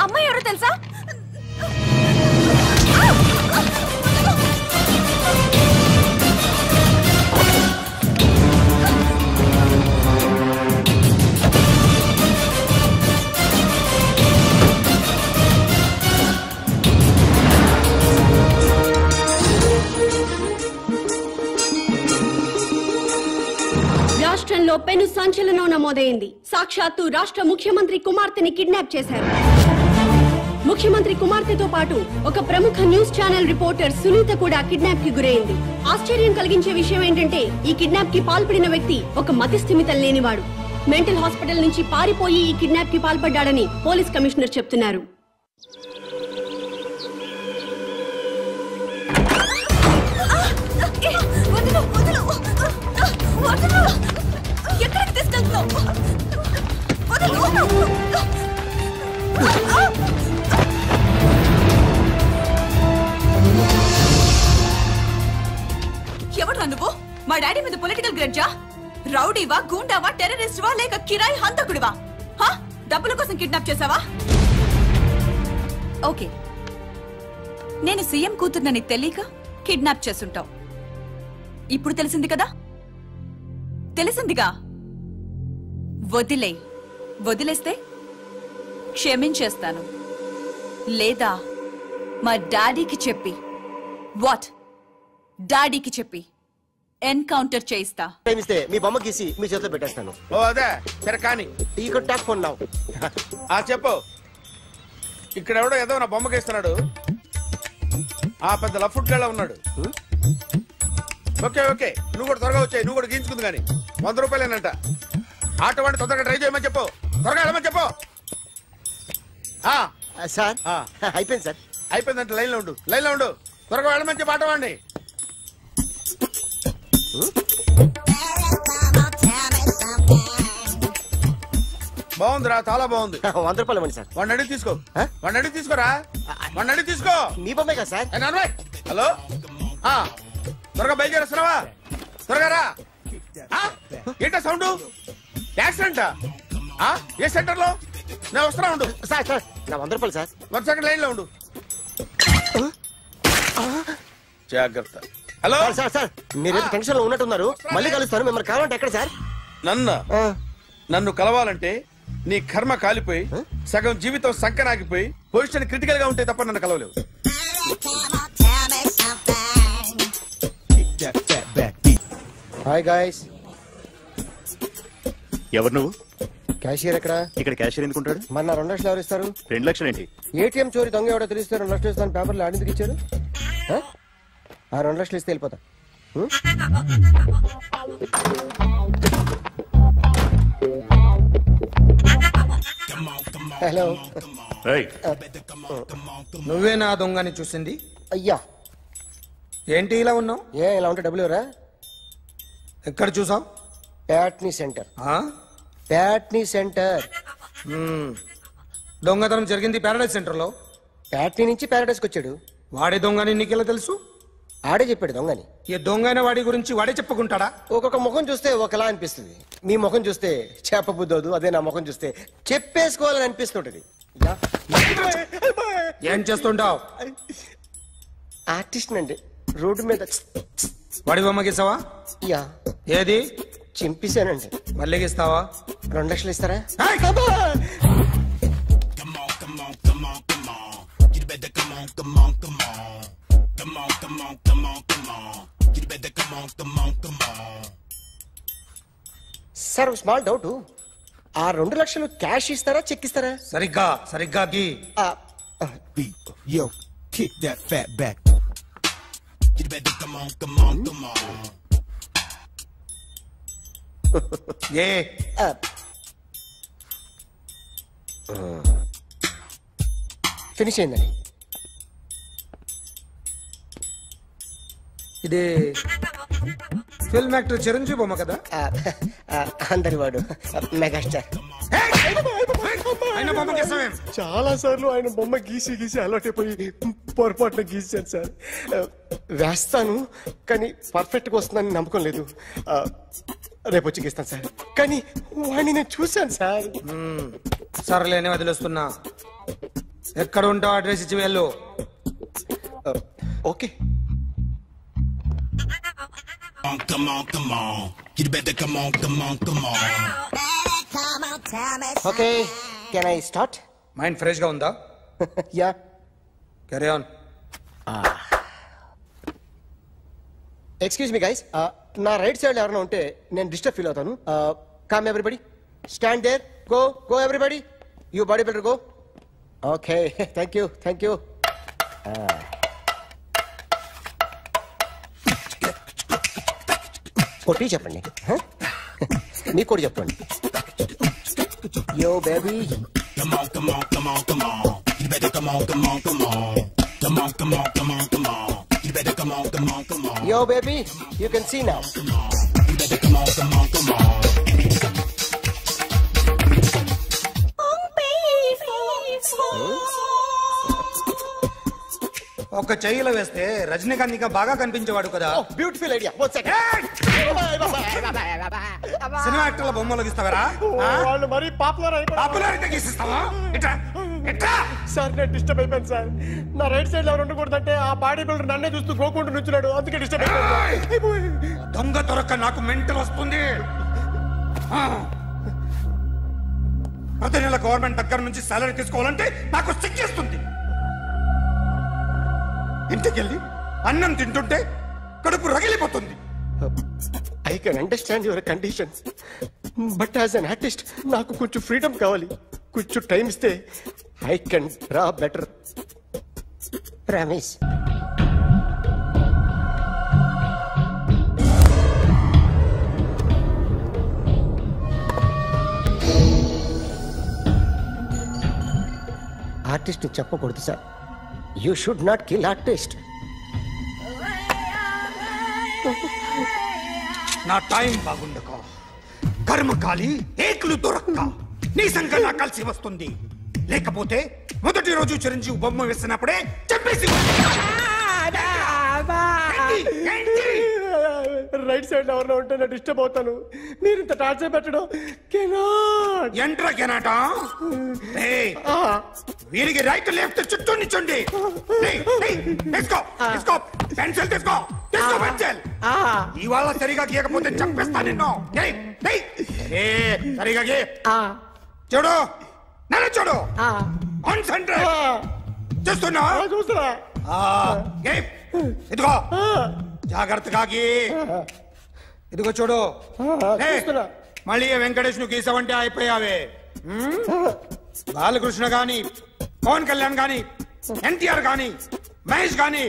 అమ్మాయి ఎవరో తెలుసా? రాష్ట్రంలో పెను సంచలనం నమోదైంది. సాక్షాత్తు రాష్ట్ర ముఖ్యమంత్రి కుమార్తెని కిడ్నాప్ చేశారు. ముఖ్యమంత్రి కుమార్తెతో పాటు ఒక ప్రముఖ న్యూస్ ఛానల్ రిపోర్టర్ సునీత కూడా కిడ్నాప్ కి గురైంది. ఆశ్చర్యం కలిగించే విషయం ఏంటంటే ఈ కిడ్నాప్ కి పాల్పడిన వ్యక్తి ఒక మతిస్థిమితం లేనివాడు. మెంటల్ హాస్పిటల్ నుంచి పారిపోయి ఈ కిడ్నాప్ కి పాల్పడ్డాడని పోలీస్ కమిషనర్ చెప్తున్నారు. ఎక్కడికి తీసుకెళ్తున్నావు? ఎవరు నువ్వు? మా డాడీ మీద పొలిటికల్ గ్రడ్జా? రౌడీవా, గూండావా, టెర్రరిస్టువా లేక కిరాయి హంతకుడివా? డబ్బుల కోసం కిడ్నాప్ చేసావా? ఓకే, నేను సీఎం కూతుర్నని తెలియక కిడ్నాప్ చేసుంటావు. ఇప్పుడు తెలిసింది కదా? తెలిసిందిగా. వదిలేస్తే క్షమించేస్తాను, లేదా మా డాడీకి చెప్పి డాడీకి చెప్పి ఎన్కౌంటర్ చేయిస్తా. మీ బొమ్మ గీసి మీ చేతిలో పెట్టేస్తాను. ఓ అదే సరే కానీ ఈ టాక్ ఫోన్ నావు. చెప్పు. ఇక్కడ ఎవడో ఏదో నా బొమ్మ గీస్తున్నాడు. ఆ పెద్ద లఫుట్ గళ్ళ ఉన్నాడు. ఓకే ఓకే, నువ్వు కూడా త్వరగా వచ్చాయి. నువ్వు కూడా గీంచుకుంది కానీ 100 రూపాయలేనంట. ఆటో వాడిని తొందరగా ట్రై చేయమని చెప్పు. త్వరగా వెళ్ళమని చెప్పు. సార్ అయిపోయింది సార్. అయిపోయిందంటే లైన్లో ఉండు, లైన్లో ఉండు. త్వరగా వెళ్ళమని చెప్పు ఆటో వాడిని. బాగుందిరా, చాలా బాగుంది. 100 రూపాయలు ఇవ్వండి సార్. వాడిని అడిగి తీసుకో. వాడిని అడిగి తీసుకోరా. వాడిని అడిగి తీసుకో. మీ బొమ్మే కదా సార్. హలో త్వరగా బయలుదేరేస్తున్నావా? త్వరగా రా. ఏంటా సౌండ్? యాక్సిడెంటా? ఏ సెంటర్ లో? నేను వస్తున్నా ఉండు. సార్ సార్ నా 100 రూపాయలు సార్. 1 సెకండ్ లైన్ లో ఉండు. జాగ్రత్త. హలో సార్ సార్ మీరేదో టెన్షన్ లో ఉన్నట్టున్నారు. మళ్ళీ కలుస్తాను. మిమ్మల్ని కావాలంటే ఎక్కడ సార్? నన్ను కలవాలంటే నీ కర్మ కాలిపోయి సగం జీవితం సంకనాగిపోయి పొజిషన్ క్రిటికల్ గా ఉంటే తప్ప నన్ను కలవలేవు. Hi guys. ఎవరు నువ్వు? క్యాషియర్ ఎక్కడ? ఇక్కడ క్యాషియర్ ఎందుకుంటాడు? మన 2 లక్షలు ఎవరు ఇస్తారు? 2 లక్షలు ఏంటి? ఏటీఎం చోరీ దొంగ ఎవడో తెలిస్తే 2 లక్షలు ఇస్తాను పేపర్లో ఆడిందుకు ఇచ్చారు. ఆ 2 లక్షలు ఇస్తే వెళ్ళిపోతా. హలో. నువ్వే నా దొంగని చూసింది? అయ్యా ఏంటి ఇలా ఉన్నావు? ఇలా ఉంటే డబ్బులు ఎవరా? ఎక్కడ చూసావు? ప్యాట్నీ సెంటర్. ప్యాట్నీ సెంటర్. దొంగతనం జరిగింది ప్యారడైజ్ సెంటర్ లో. ప్యాట్నీ నుంచి ప్యారడైజ్కి వచ్చాడు. వాడే దొంగని నీకెలా తెలుసు? ఆడే చెప్పాడు దొంగని. ఈ దొంగైన వాడి గురించి వాడే చెప్పుకుంటాడా? ఒక్కొక్క ముఖం చూస్తే ఒకలా అనిపిస్తుంది. మీ ముఖం చూస్తే చెప్పబుద్దోదు. అదే నా ముఖం చూస్తే చెప్పేసుకోవాలని అనిపిస్తుంటది. ఏం చేస్తుంటావు? ఆర్టిస్ట్ అండి. రోడ్డు మీద వాడి బొమ్మ గీసావా? యా. ఏది? చింపేశానండి. మళ్ళీ గీస్తావా? 2 లక్షలు ఇస్తారా? Sir small doubt. ఆ 2 లక్షలు క్యాష్ ఇస్తారా చెక్ ఇస్తారా? సరిగ్గా గీ. Yo, kick that fat back. You better come on. Finish అయిందండి. ఇది ఫిల్మ్ యాక్టర్ చిరంజీవి బొమ్మ కదా? అందరి వాడు మెగాస్టార్. ఆయన బొమ్మ గీసావే? చాలా సార్లు ఆయన బొమ్మ గీసి అలవాటైపోయి పొరపాటున గీసాను సార్. వేస్తాను కానీ పర్ఫెక్ట్ గా వస్తుందని నమ్మకం లేదు. రేపు వచ్చి గీస్తాను సార్. కానీ వాడిని నేను చూశాను సార్. సర్లేని వదిలేస్తున్నా. ఎక్కడ ఉంటావు అడ్రస్ ఇచ్చి వెళ్ళు. Okay. Come on. You better come on. Okay can I start? Mind fresh గా ఉందా? Yeah. Carry on. Excuse me guys. నా రైట్ సైడ్ ఎవరైనా ఉంటే నేను డిస్టర్బ్ ఫీల్ అవుతాను. Come everybody, stand there. Go everybody. You body builder go. Okay thank you. కొట్టి చెప్పండి. మీకు కూడా చెప్పండి. Yo baby. Come on. You better come on. Come on. You better come on. Yo baby, you can see now. You better come on. ఒక చెయ్యిలో వేస్తే రజనీకాంత్ ఇంకా బాగా కనిపించేవాడు కదా. Beautiful idea. One second. Cinema యాక్టర్ల బొమ్మలు గీస్తావరా? వాళ్ళు మరి పాపులారిటీ గీసిస్తావా? సార్ నేను డిస్టర్బ్ అయిపోయాను సార్. నా రైట్ సైడ్ ఎవరు ఉండకూడదంటే ఆ బాడీ బిల్డర్ నన్నే చూస్తూ గోకుంటూ నుంచున్నాడు. అందుకే డిస్టర్బ్ అయిపోయాను. దొంగ దొరక్క నాకు మెంటల్ వస్తుంది. ప్రతి నెల గవర్నమెంట్ దగ్గర నుంచి సాలరీ తీసుకోవాలంటే నాకు సిగ్గేస్తుంది. ఇంటికెళ్ళి అన్నం తింటుంటే కడుపు రగిలిపోతుంది. I can understand your conditions but as an artist నాకు కొంచెం ఫ్రీడమ్ కావాలి. కొంచెం టైం ఇస్తే I can draw better. Promise. Artist చెప్పకూడదు sir. You should not kill artist. నా టైం బాగుండక కర్మకాలి ఏకులు దొరక్క నీ సంఘం నాకు కలిసి వస్తుంది. లేకపోతే మొదటి రోజు చిరంజీవి బొమ్మ వేసినప్పుడే చెప్పేసి రైట్ సైడ్ ఎవరిలో ఉంటే నేను డిస్టర్బ్ అవుతాను. మీరు ఇంత టార్చర్ పెట్టడం కెనాట్. ఎంట్రా కెనాటా? వీరికి రైట్ లెఫ్ట్ చుట్టూ నిచ్చండి. తీసుకో తీసుకో పెన్సిల్ తీసుకో తీసుకో పెన్సిల్. ఇవాళ సరిగా గీయకపోతే చంపేస్తా నిన్ను. సరిగా గీ. చూడు నన్ను చూడు. కాన్సంట్రేట్ చూస్తున్నా చూస్తున్నా. ఇదిగో జాగ్రత్తగా గీ. ఇదిగో చూడు. మళ్ళీ వెంకటేష్ ను గీసావంటే అయిపోయావే. బాలకృష్ణ గాని పవన్ కళ్యాణ్ గాని ఎన్టీఆర్ గాని మహేష్ గాని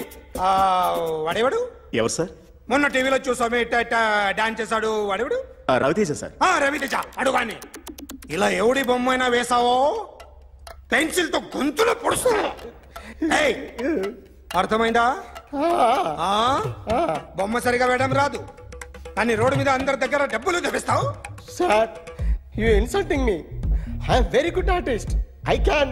వాడేవాడు ఎవరు సార్? మొన్న టీవీలో చూసామే డాన్స్ చేశాడు వాడేవాడు? రవితేజ సార్. రవితేజ అడుగాని. ఇలా ఎవడి బొమ్మైనా వేసావో పెన్సిల్ తో గొంతులో పొడుస్తా. అర్థమైందా? బొమ్మ సరిగా వేయడం రాదు కానీ రోడ్డు మీద అందరి దగ్గర డబ్బులు తెప్పిస్తావు. Sir you insulting me. I am very good artist. I can.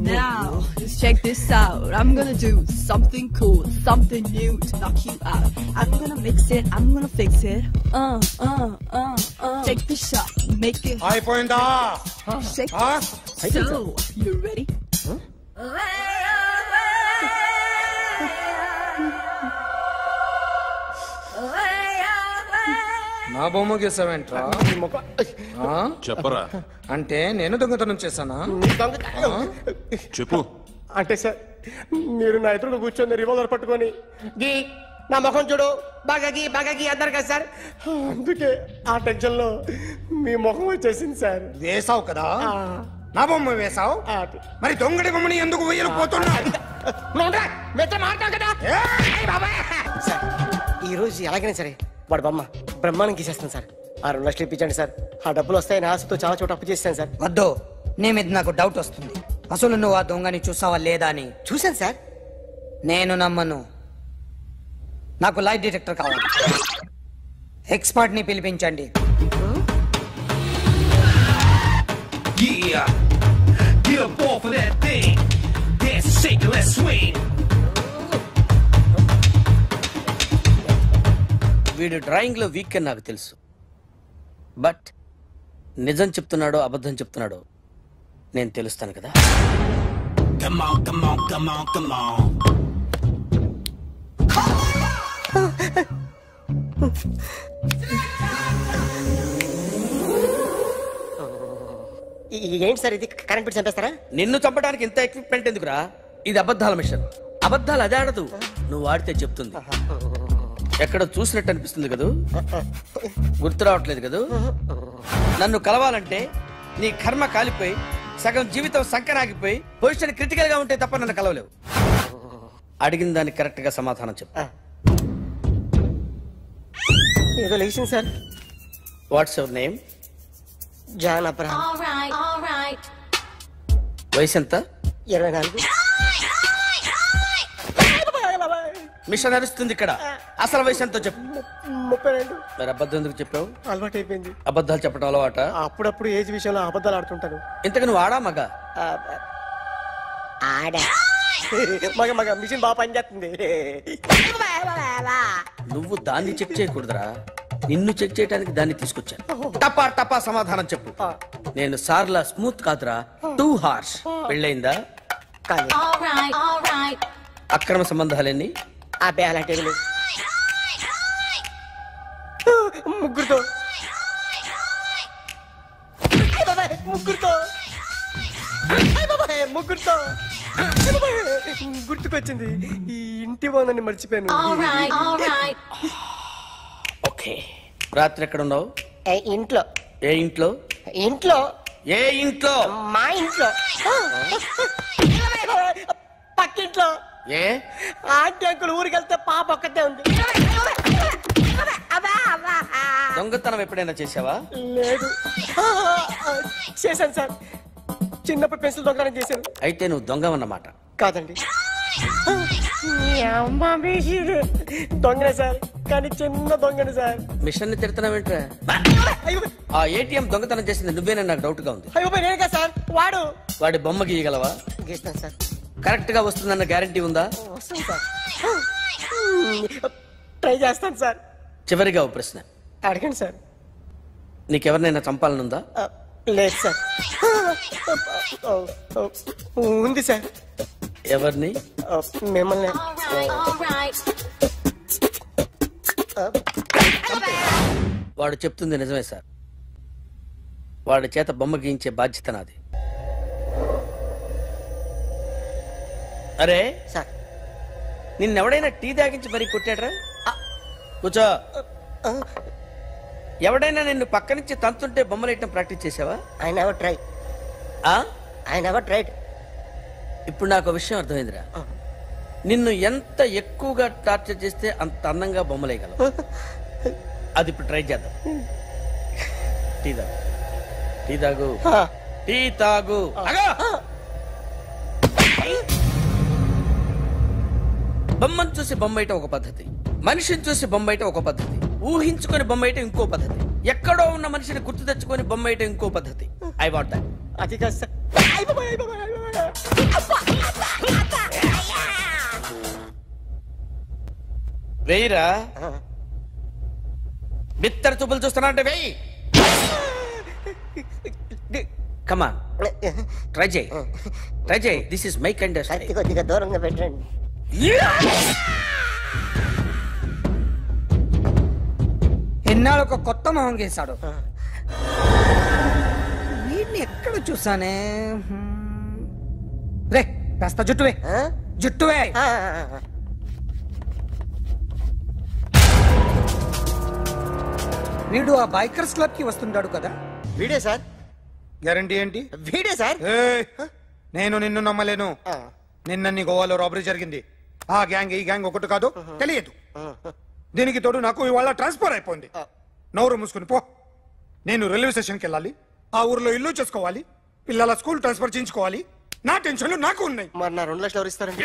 Now, just check this out. I'm gonna do something cool, something new to knock you out. I'm gonna mix it, I'm gonna fix it. Take the shot, make it. అయిపోయిందా? Shake it. So, you ready? నా బొమ్మ గీసావేంట్రా? చెప్పరా. అంటే నేను దొంగతనం చేశానా? చెప్పు. అంటే సార్ మీరు నా ఎదురుగా కూర్చొని రివాల్వర్ పట్టుకొని గీ నా ముఖం చూడు బాగా గీ అన్నారు కదా సార్. అందుకే ఆ టెన్షన్ లో మీ ముఖం వచ్చేసింది సార్. వేసావు కదా నా బొమ్మ వేసావు, మరి దొంగడి బొమ్మని ఎందుకు వేయలు పోతున్నా? ఈ రోజు ఎలాగైనా సరే వాడు బొమ్మ బ్రహ్మాండం గీసేస్తాను సార్. 2 లక్షలు ఇప్పించండి సార్. ఆ డబ్బులు వస్తాయని ఆశతో చాలా చోట అప్పు చేస్తాను సార్. వద్దు, నీ మీద నాకు డౌట్ వస్తుంది. అసలు నువ్వు ఆ దొంగని చూసావా లేదా అని. చూశాను సార్. నేను నమ్మను. నాకు లైట్ డిటెక్టర్ కావాలి. ఎక్స్పర్ట్ ని పిలిపించండి. Yeah, get up off of that thing. Dance and shake and let's swing. వీడు డ్రాయింగ్ లో వీక్ అని నాకు తెలుసు. బట్ నిజం చెప్తున్నాడో అబద్ధం చెప్తున్నాడో నేను తెలుస్తాను కదా. Come on, come on, come on, come on. ఏంటి సార్ ఇది? కరెంట్ బిల్ చంపేస్తారా? నిన్ను చంపడానికి ఇంత ఎక్విప్మెంట్ ఎందుకురా? ఇది అబద్ధాల మిషన్. అబద్ధాలు అదే ఆడదు, నువ్వు ఆడితే చెప్తుంది. ఎక్కడ చూసినట్టు అనిపిస్తుంది కదూ, గుర్తు రావట్లేదు కదూ. నన్ను కలవాలంటే నీ కర్మ కాలిపోయి సగం జీవితం సంకరాగిపోయి పొజిషన్ క్రిటికల్ గా ఉంటే తప్ప నన్ను కలవలేవు. అడిగిన దానికి కరెక్ట్ గా సమాధానం చెప్పు. ఏదో లేచింది sir. What's your name? John Abraham. వయసు ఎంత? 24. మిషన్ నడుస్తుంది ఇక్కడ. అసలు వయసు ఎంతో చెప్పు. 32. మరి అబద్ధం ఎందుకు చెప్పావు? అలవాటు అయిపోయింది. అబద్ధాలు చెప్పడం అలవాట? అప్పుడప్పుడు ఏజ్ విషయంలో అబద్ధాలు ఆడుతుంటాను. ఇంతకు నువ్వు ఆడా మగ? ఆడా. మగ మిషన్ బాగా పనిచేస్తుంది. నువ్వు దాన్ని చెక్ చేయకూడదురా, నిన్ను చెక్ చేయడానికి దాన్ని తీసుకొచ్చాను. టపా టపా సమాధానం చెప్పు. నేను సార్లా స్మూత్ కాదురా, టూ హార్ష్. పెళ్ళయిందా? అక్రమ సంబంధాలన్నీ? అబ్బే అలాంటి ముగ్గురుతో గుర్తుకొచ్చింది. ఈ ఇంటి బాగుందని మర్చిపోయాను. ఓకే. రాత్రి ఎక్కడ ఉన్నావు? ఇంట్లో. ఏ ఇంట్లో? ఇంట్లో. ఏ ఇంట్లో? మా ఇంట్లో. పక్కింట్లో. ఏ ఆంటీ అంకుల్ ఊరికి వెళ్తే పాప ఒక్కతే ఉంది. దొంగతనం ఎప్పుడైనా చేసావా? లేదు. చేశాను సార్. చిన్నప్పుడు పెన్సిల్ దొంగతనం చేశాను. అయితే నువ్వు దొంగవన్నమాట. కాదండి, దొంగనే సార్, కానీ చిన్న దొంగని సార్. మిషన్ ని తిడుతున్నావేంట్రా? ఆ ఏటీఎం దొంగతనం చేసింది నువ్వేనని నాకు డౌట్ గా ఉంది. నేనే సార్. వాడి బొమ్మ గీయగలవా? గీస్తాను సార్. కరెక్ట్ గా వస్తుందన్న గ్యారంటీ ఉందా? వస్తుంది సార్. ట్రై చేస్తాను సార్. చివరిగా ఓ ప్రశ్న అడగండి సార్. నీకెవరినైనా చంపాలనుందా? లేదు సార్. ఉంది సార్. ఎవరిని? మిమ్మల్ని. వాడు చెప్తుంది నిజమే సార్. వాడి చేత బొమ్మ గీయించే బాధ్యత నాది. అరే సార్, నిన్నెవడైనా టీ తాగించి మరీ కొట్టాడ్రా? కూర్చో. ఎవడైనా నిన్ను పక్క నుంచి తంతుంటే బొమ్మలేయటం ప్రాక్టీస్ చేసావా? I never try. I never tried. ఇప్పుడు నాకు విషయం అర్థమైందిరా. నిన్ను ఎంత ఎక్కువగా టార్చర్ చేస్తే అంత అందంగా బొమ్మలేయగలవు. అది ఇప్పుడు ట్రై చేద్దాం. టీ తాగు, టీ తాగు, టీ తాగు. బొమ్మను చూసి బొమ్మేయటం ఒక పద్ధతి, మనిషిని చూసి బొమ్మేయటం ఒక పద్ధతి, ఊహించుకొని బొమ్మేయటం ఇంకో పద్ధతి, ఎక్కడో ఉన్న మనిషిని గుర్తు తెచ్చుకొని బొమ్మేయటం ఇంకో పద్ధతి. I want that. అది కాదు సార్. వెయ్యిరా. బిత్తర చూపులు చూస్తున్నా అంటే వెయ్యి. కమాన్, ట్రై చేయి, ట్రై చేయి. This is my kind. కొద్దిగా దూరంగా పెట్టండి. ఎన్నాళ్ళు ఒక కొత్త మొహం గీశాడు. వీడిని ఎక్కడ చూసానే? రే కాస్త జుట్టువే, జుట్టువే. వీడు ఆ బైకర్స్ క్లబ్ కి వస్తుంటాడు కదా? వీడే సార్. గ్యారంటీ ఏంటి? వీడే సార్. నేను నిన్ను నమ్మలేను. నిన్న నీ గోవాలో రాబరీ జరిగింది. ఆ గ్యాంగ్ ఈ గ్యాంగ్ ఒకటి కాదు, తెలియదు. దీనికి తోడు నాకు ఇవాళ ట్రాన్స్ఫర్ అయిపోయింది. నోరు మూసుకుని పో. నేను రైల్వే స్టేషన్కి వెళ్ళాలి, ఆ ఊర్లో ఇల్లు చేసుకోవాలి, పిల్లల స్కూల్ ట్రాన్స్ఫర్ చేయించుకోవాలి. నా టెన్షన్లు నాకు ఉన్నాయి. మరి నా 2 లక్షలు ఎవరు ఇస్తారండి?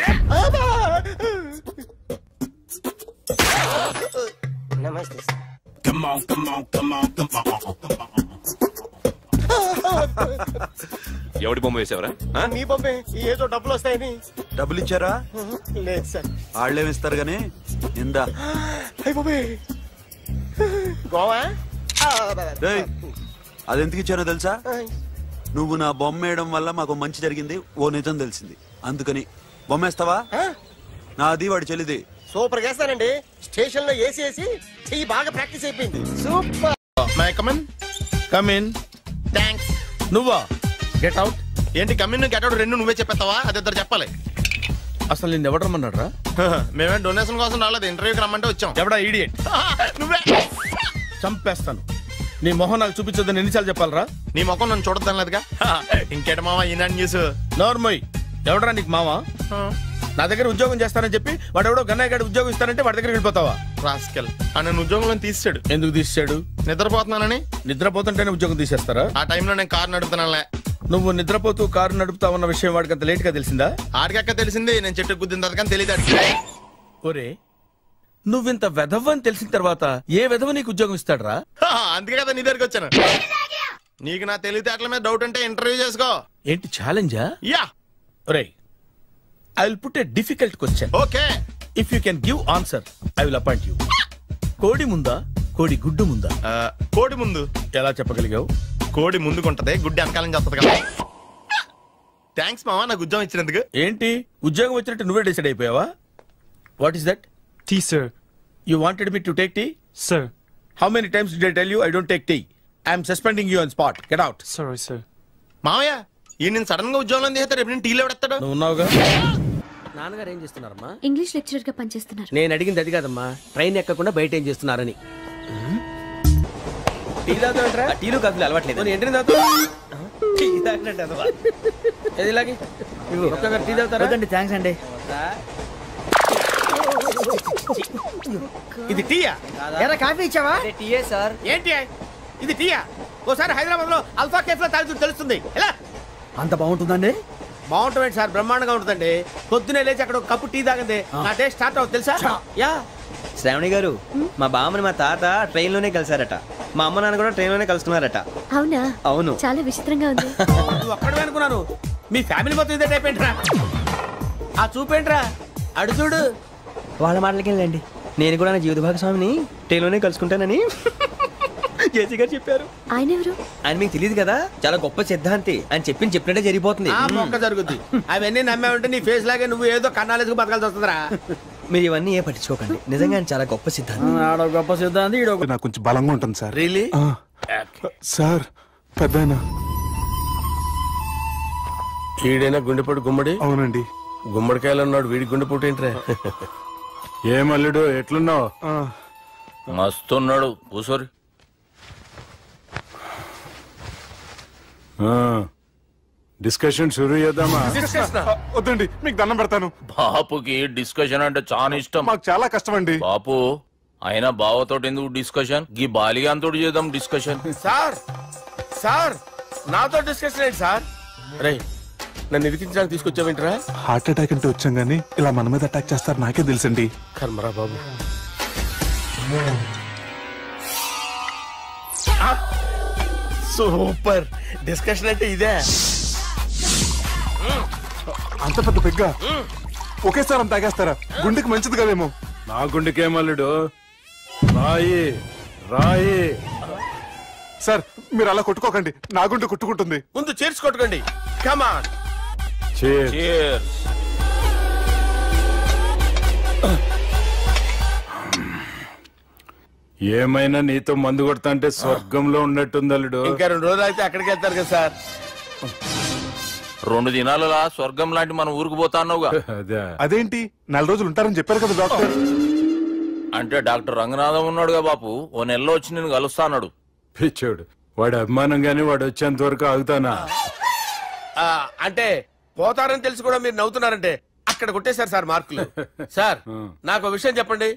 నమస్తే సార్. ఎవడి బొమ్మ వేసావరా? మీ బొమ్మే. ఏదో డబ్బులు వస్తాయని. డబ్బులు ఇచ్చారా? లేదు సార్. వాళ్ళేమి ఇస్తారు గానీ ఇందా. గోవా అది ఎందుకు ఇచ్చానో తెలుసా? నువ్వు నా బొమ్మ వేయడం వల్ల మాకు మంచి జరిగింది, ఓ నిజం తెలిసింది. అందుకని బొమ్మేస్తావా? నాది వాడి చెల్లిది. సూపర్ చేస్తానండి. స్టేషన్ లో ఏసీ వేసి చెయ్యి బాగా ప్రాక్టీస్ అయిపోయింది. Super. May come in. Come in. Thanks. నువ్వా? Get out. ఏంటి కమిన్ గెట్ అవుట్ రెండు నువ్వే చెప్పేస్తావా? అది ఇద్దరు చెప్పాలి. అసలు నేను ఎవరు రమ్మన్నాడు రా? మేమే డొనేషన్ కోసం రాలేదు, ఇంటర్వ్యూకి రమ్మంటే వచ్చాం. ఎవడా ఈడియట్? నువ్వే. చంపేస్తాను. నీ మొహం నాకు చూపించొద్దని ఎన్నిసార్లు చెప్పాలరా? నీ మొహం నన్ను చూడద్దాం లేదుగా. ఇంకేట మావా ఈనాడు న్యూస్. నోర్మోయ్. ఎవడరా నీకు మావా? నా దగ్గర ఉద్యోగం చేస్తానని చెప్పి వాడు ఎవడో గన్నయ్య గారి ఉద్యోగం ఇస్తానంటే వాడి దగ్గర వెళ్ళిపోతావా? రాస్కెల్. నన్ను ఉద్యోగంలో తీసాడు. ఎందుకు తీసాడు? నిద్రపోతున్నానని. నిద్రపోతుంటేనే ఉద్యోగం తీసేస్తారా? ఆ టైంలో నేను కారు నడుపుతున్నానులే. నువ్వు నిద్రపోతూ కారు నడుపుతా ఉన్న విషయం వాడికి అంత లేట్ గా తెలిసిందా? ఆడికక్క తెలిసింది, నేను చెట్టు గుద్దిన తర్వాత కానీ తెలియదు. ఒరే, నువ్వింత వెధవ్ అని తెలిసిన తర్వాత ఏ వెధవ నీకు ఉద్యోగం ఇస్తాడరా? అందుకే కదా నీ దగ్గరికి వచ్చాను. నీకు నా తెలివితేటల మీద డౌట్ అంటే ఇంటర్వ్యూ చేసుకో. ఏంటి ఛాలెంజా? యా. ఒరే, I will put a difficult question. Okay. If you can give answer, I will appoint you. కోడి ముందా, కోడి గుడ్డు ముందా? కోడి ముందు. ఎలా చెప్పగలిగావు? కోడి ముందుకుంటది, గుడ్డి వెనకాలం చేస్తుంది కదా. థ్యాంక్స్ మావా నాకు ఉద్యోగం ఇచ్చినందుకు. ఏంటి ఉద్యోగం వచ్చినట్టు నువ్వే డిసైడ్ అయిపోయావా? What is that? Tea sir. You wanted me to take tea? Sir. How many times did I tell you I don't take tea? I am suspending you on spot. Get out. Sorry, sir. మావయ్య ఈ నేను sudden గా ఉద్యోగంలో తీస్తాడు, రేపు నేను టీలో పెడతాడు. నువ్వు ఉన్నావుగా. నాన్నగారు ఏం చేస్తున్నారమ్మా? ఇంగ్లీష్ లెక్చరర్ గా పనిచేస్తున్నారు. నేను అడిగింది అది కాదమ్మా, ట్రైన్ ఎక్కకుండా బయట ఏం చేస్తున్నారని. టీ తాగుతాంట్రా? టీలు కాఫీలు అలవాట్లేదు. ఏంటి తాగుతావు? టీ తాగినట్టు అదవా. ఏది ఇలాగే ఒక్కగారు టీ తాగుతారా? థ్యాంక్స్ అండి. ఇది టీయా? కాఫీ ఇచ్చావా? టీయే సార్. ఏంటి ఇది టీయా? ఓసారి హైదరాబాద్ లో అల్ఫా కేఫ్ లో తాగుతూ తెలుస్తుంది. ఎలా అంత బాగుంటుందండి? బాగుంటుంది సార్, బ్రహ్మాండంగా ఉంటుందండి. పొద్దునే లేచి అక్కడ ఒక కప్పు టీ తాగింది నా డే స్టార్ట్ అవుతుంది తెలుసా? యా. శ్రావణి గారు, మా బామ్మని మా తాత ట్రైన్ లోనే కలిసారట, మా అమ్మ నాన్న కూడా ట్రైన్ లోనే కలుసుకున్నారట. అవునా? అవును. చాలా విచిత్రంగా ఉంది. నువ్వు ఒక్కడే అనుకున్నాను, మీ ఫ్యామిలీ మొత్తం ఇదే టైప్ ఏంట్రా? ఆ చూపేంట్రా, అడు చూడు. వాళ్ళ మాటలకి వెళ్ళండి. నేను కూడా నా జీవిత భాగస్వామిని ట్రైన్లోనే కలుసుకుంటానని జేసీ గారు చెప్పారు. ఆయన ఎవరు? ఆయన మీకు తెలియదు కదా, చాలా గొప్ప సిద్ధాంతి అని చెప్పినట్టే జరిగిపోతుంది. మొక్క జరుగుద్ది. అవన్నీ నమ్మే ఉంటే నీ ఫేస్ లాగే నువ్వు ఏదో కన్నాలేసుకు బతకాల్సి వస్తుందిరా. మీరు ఇవన్నీ ఏ పట్టించుకోకండి. నిజంగా ఆయన చాలా గొప్ప సిద్ధాంతి. గొప్ప సిద్ధాంతి నాకు కొంచెం బలంగా ఉంటుంది సార్. రియలీ సార్ పెద్దయినా ఈడైనా గుండెపోటు గుమ్మడి? అవునండి. గుమ్మడికాయలు అన్నాడు, వీడి గుండెపోటు ఏంట్రా? ఏమల్లుడు ఎట్లున్నావు? మస్తున్నాడు. కూసోరి. డిస్కషన్ షురూ చేద్దామా? వద్దండి, మీకు దండం పెడతాను. బాపుకి డిస్కషన్ అంటే చాలా ఇష్టం. మాకు చాలా కష్టం అండి. బాపు అయినా బావతోటి ఎందుకు డిస్కషన్? గీ బాలిగాంతోటి చేద్దాం డిస్కషన్. సార్ సార్ నాతో డిస్కషన్ ఏంటి సార్? రే నన్ను ఇరికించడానికి తీసుకొచ్చావేంట్రా? హార్ట్ అటాక్ అంటే వచ్చాం గానీ ఇలా మన మీద అటాక్ చేస్తారు నాకే తెలుసండి. కర్మరా బాబు. సూపర్ డిస్కషన్ అంటే ఇదే. అంత పెద్ద పెగ్గ ఒకేసారి అంత తాగేస్తారా? గుండెకి మంచిది కదేమో. నా గుండెకేమల్లుడు రాయి రాయి. సార్ మీరు అలా కొట్టుకోకండి, నా గుండె కొట్టుకుంటుంది. ముందు చేర్చి కొట్టుకోండి. కమాన్. ఏమైనా నీతో మందు కొడతా అంటే స్వర్గంలో ఉన్నట్టుంది అల్లుడు. ఇంకా 2 రోజులు అయితే అక్కడికి వెళ్తారు కదా సార్. 2 దినాలలా స్వర్గం లాంటి మన ఊరికి పోతాన్నావుగా. అదేంటి 4 రోజులు ఉంటారని చెప్పారు కదా డాక్టర్. అంటే డాక్టర్ రంగనాథం ఉన్నాడుగా బాపు, ఓ నెలలో వచ్చి నేను కలుస్తాన్నాడు. పిచ్చోడు, వాడి అభిమానంగానే వాడు వచ్చేంత వరకు ఆగుతానా? అంటే పోతారని తెలిసి కూడా మీరు నవ్వుతున్నారంటే అక్కడ కొట్టేశారు సార్ మార్కులు. సార్ నాకు విషయం చెప్పండి,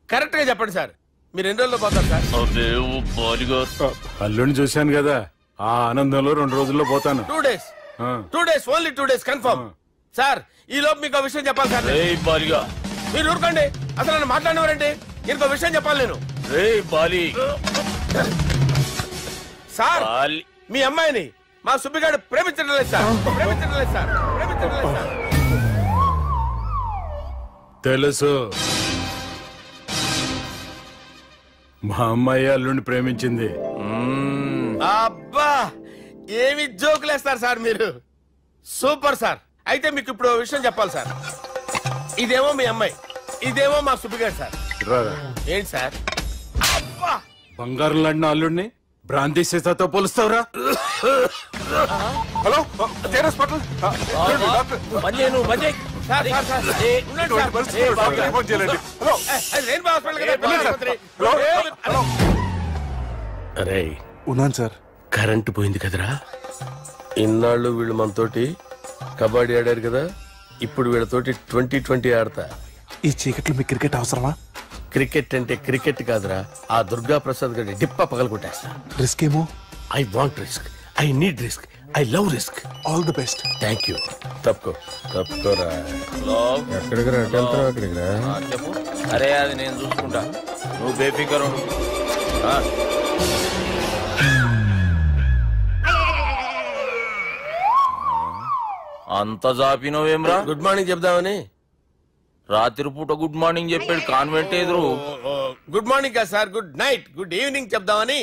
కరెక్ట్ గా చెప్పండి సార్. మీరు ఎన్ని రోజుల్లో పోతారు సార్? అల్లుడిని చూశాను కదా, ఆ ఆనందంలో 2 రోజుల్లో పోతాను. 2 days. 2 days, only 2 days confirm. Sir ఈ లోపు మీకు విషయం చెప్పాలి సార్. మీరు ఊరుకోండి, అసలు నన్ను మాట్లాడినవారండి. ఇంకో విషయం చెప్పాలి నేను. సార్ మీ అమ్మాయిని మా సుబ్బిగాడు ప్రేమించడం లేదు సార్. ప్రేమించడం లేదు సార్. ప్రేమించడం లేదు సార్. తెలుసు, మా అమ్మాయి అల్లుడిని ప్రేమించింది. అబ్బా ఏమి జోకులేస్తారు సార్ మీరు. Super sir. అయితే మీకు ఇప్పుడు విషయం చెప్పాలి సార్. ఇదేమో మీ అమ్మాయి, ఇదేమో మా సుబ్బిగాడు సార్. ఏంటి సార్? బంగారం లాంటి అల్లుడిని భ్రాంతి సీతతో పోలుస్తావురా? Hello hospital. అరే ఉన్నాను సార్. కరెంటు పోయింది కదరా. ఇన్నాళ్ళు వీళ్ళు మనతోటి కబడ్డీ ఆడారు కదా, ఇప్పుడు వీళ్ళతోటి 2020 ఆడతా. ఈ చీకట్లో మీకు క్రికెట్ అవసరమా? క్రికెట్ అంటే క్రికెట్ కాదురా, ఆ దుర్గా ప్రసాద్ గారి డిప్ప పగలగొట్టేస్తా. రిస్క్ ఏమో. I want risk, I need risk, I love risk. All the best. Thank you. తప్పుకోరా. ఎక్కడికి రా? అక్కడికి రా. చెప్పు. అరే అది నేను చూసుకుంటా, నువ్వు బేఫికర్ ఉండు. అంత జాపినవేమ్రా? గుడ్ మార్నింగ్ చెప్దామని. రాత్రి పూట గుడ్ మార్నింగ్ చెప్పాడు కాన్వెంట్ ఎదురు. గుడ్ మార్నింగ్ కదా sir, good night, good evening చెప్దామని.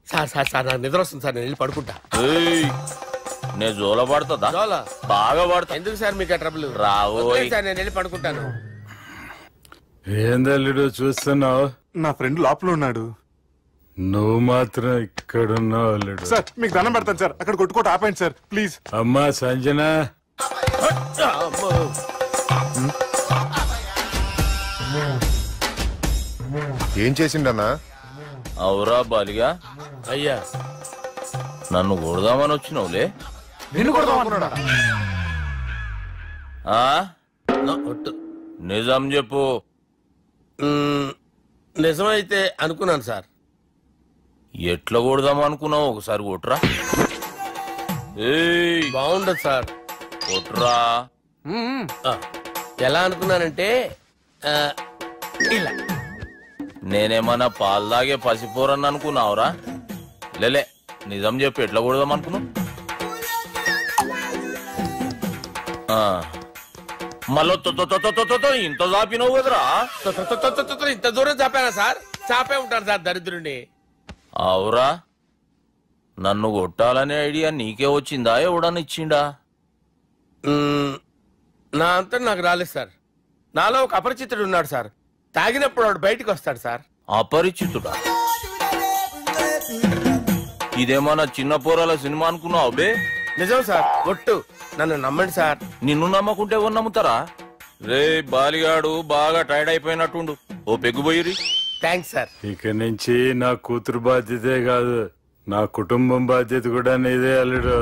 సార్ సార్ సార్ నాకు నిద్ర వస్తుంది సార్, నేను వెళ్ళి పడుకుంటా. నేను జోల పడుతుందా? జోలా బాగా పడతా. ఎందుకు సార్ మీకు ఆ ట్రబుల్? రావు సార్, నేను వెళ్ళి పడుకుంటాను. ఏందల్లుడు చూస్తున్నావు? నా ఫ్రెండ్ లోపల ఉన్నాడు. నువ్వు మాత్రం ఇక్కడున్నావు అల్లుడు. సార్ మీకు దండం పెడతాను సార్, అక్కడ కొట్టుకోట ఆపండి సార్ ప్లీజ్. అమ్మా సంజన, ఏం చేసిండన్నా? అవురా బాలిగా. అయ్యా నన్ను కొడదామని వచ్చినావులే. నిన్ను కొడదామన్నాడా? నిజం చెప్పు. నిజమైతే అనుకున్నాను సార్. ఎట్లా కొడదాం అనుకున్నావు? ఒకసారి కొట్రా. బాగుండదు సార్. కొట్రా. ఎలా అనుకున్నానంటే ఇలా. నేనేమన్నా పాలు తాగే పసిపోరని అనుకున్నావురా? లేలే, నిజం చెప్పు, ఎట్లా కొడదాం అనుకున్నావు? మళ్ళీ ఇంత చాపినవు కదరా? ఇంత దూరం చాపానా సార్? చాపే ఉంటాను సార్ దరిద్రుడిని. అవురా, నన్ను కొట్టాలనే ఐడియా నీకే వచ్చిందా? ఎవడన్నా ఇచ్చిండా? నా అంతా నాకు రాలేదు సార్. నాలో ఒక అపరిచితుడు ఉన్నాడు సార్. తాగినప్పుడు వాడు బయటికి వస్తాడు సార్. అపరిచితుడా? ఇదేమన్నా చిన్న పోరాల సినిమా అనుకున్నావు బే? నిజం సార్, ఒట్టు, నన్ను నమ్మండి సార్. నిన్ను నమ్మకుంటే ఎవరు నమ్ముతారా? రే బాలిగాడు బాగా టైర్డ్ అయిపోయినట్టుండు, ఓ పెగ్గుబోయిరి. Thanks sir. ఇక నుంచి నా కూతురు బాధ్యతే కాదు, నా కుటుంబం బాధ్యత కూడా నీదే అల్లుడు.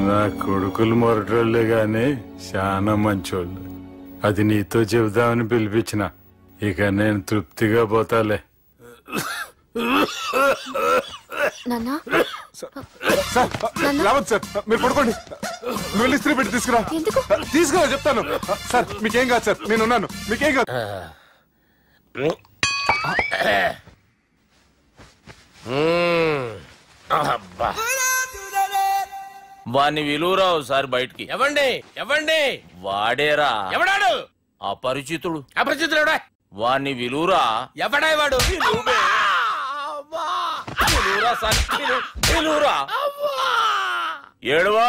నా కొడుకులు మొరటోళ్లే గాని చాలా మంచోళ్ళు. అది నీతో చెబుదామని పిలిపించిన. ఇక నేను తృప్తిగా పోతాలే. రావద్దు సార్, మీరు పడుకోండి. నువ్వు ఇస్త్రీ పెట్టి తీసుకురా. తీసుకురా చెప్తాను సార్. మీకేం కాదు సార్, నేనున్నాను. మీకేం కాదు. వాణ్ణి విలువరావు సార్ బయటికి. ఎవండి ఎవండి? వాడేరా. ఎవడాడు? అపరిచితుడు. అపరిచితుడు ఎవడా? వాణ్ణి విలువరా. ఎవడా వాడు? ఏడవా,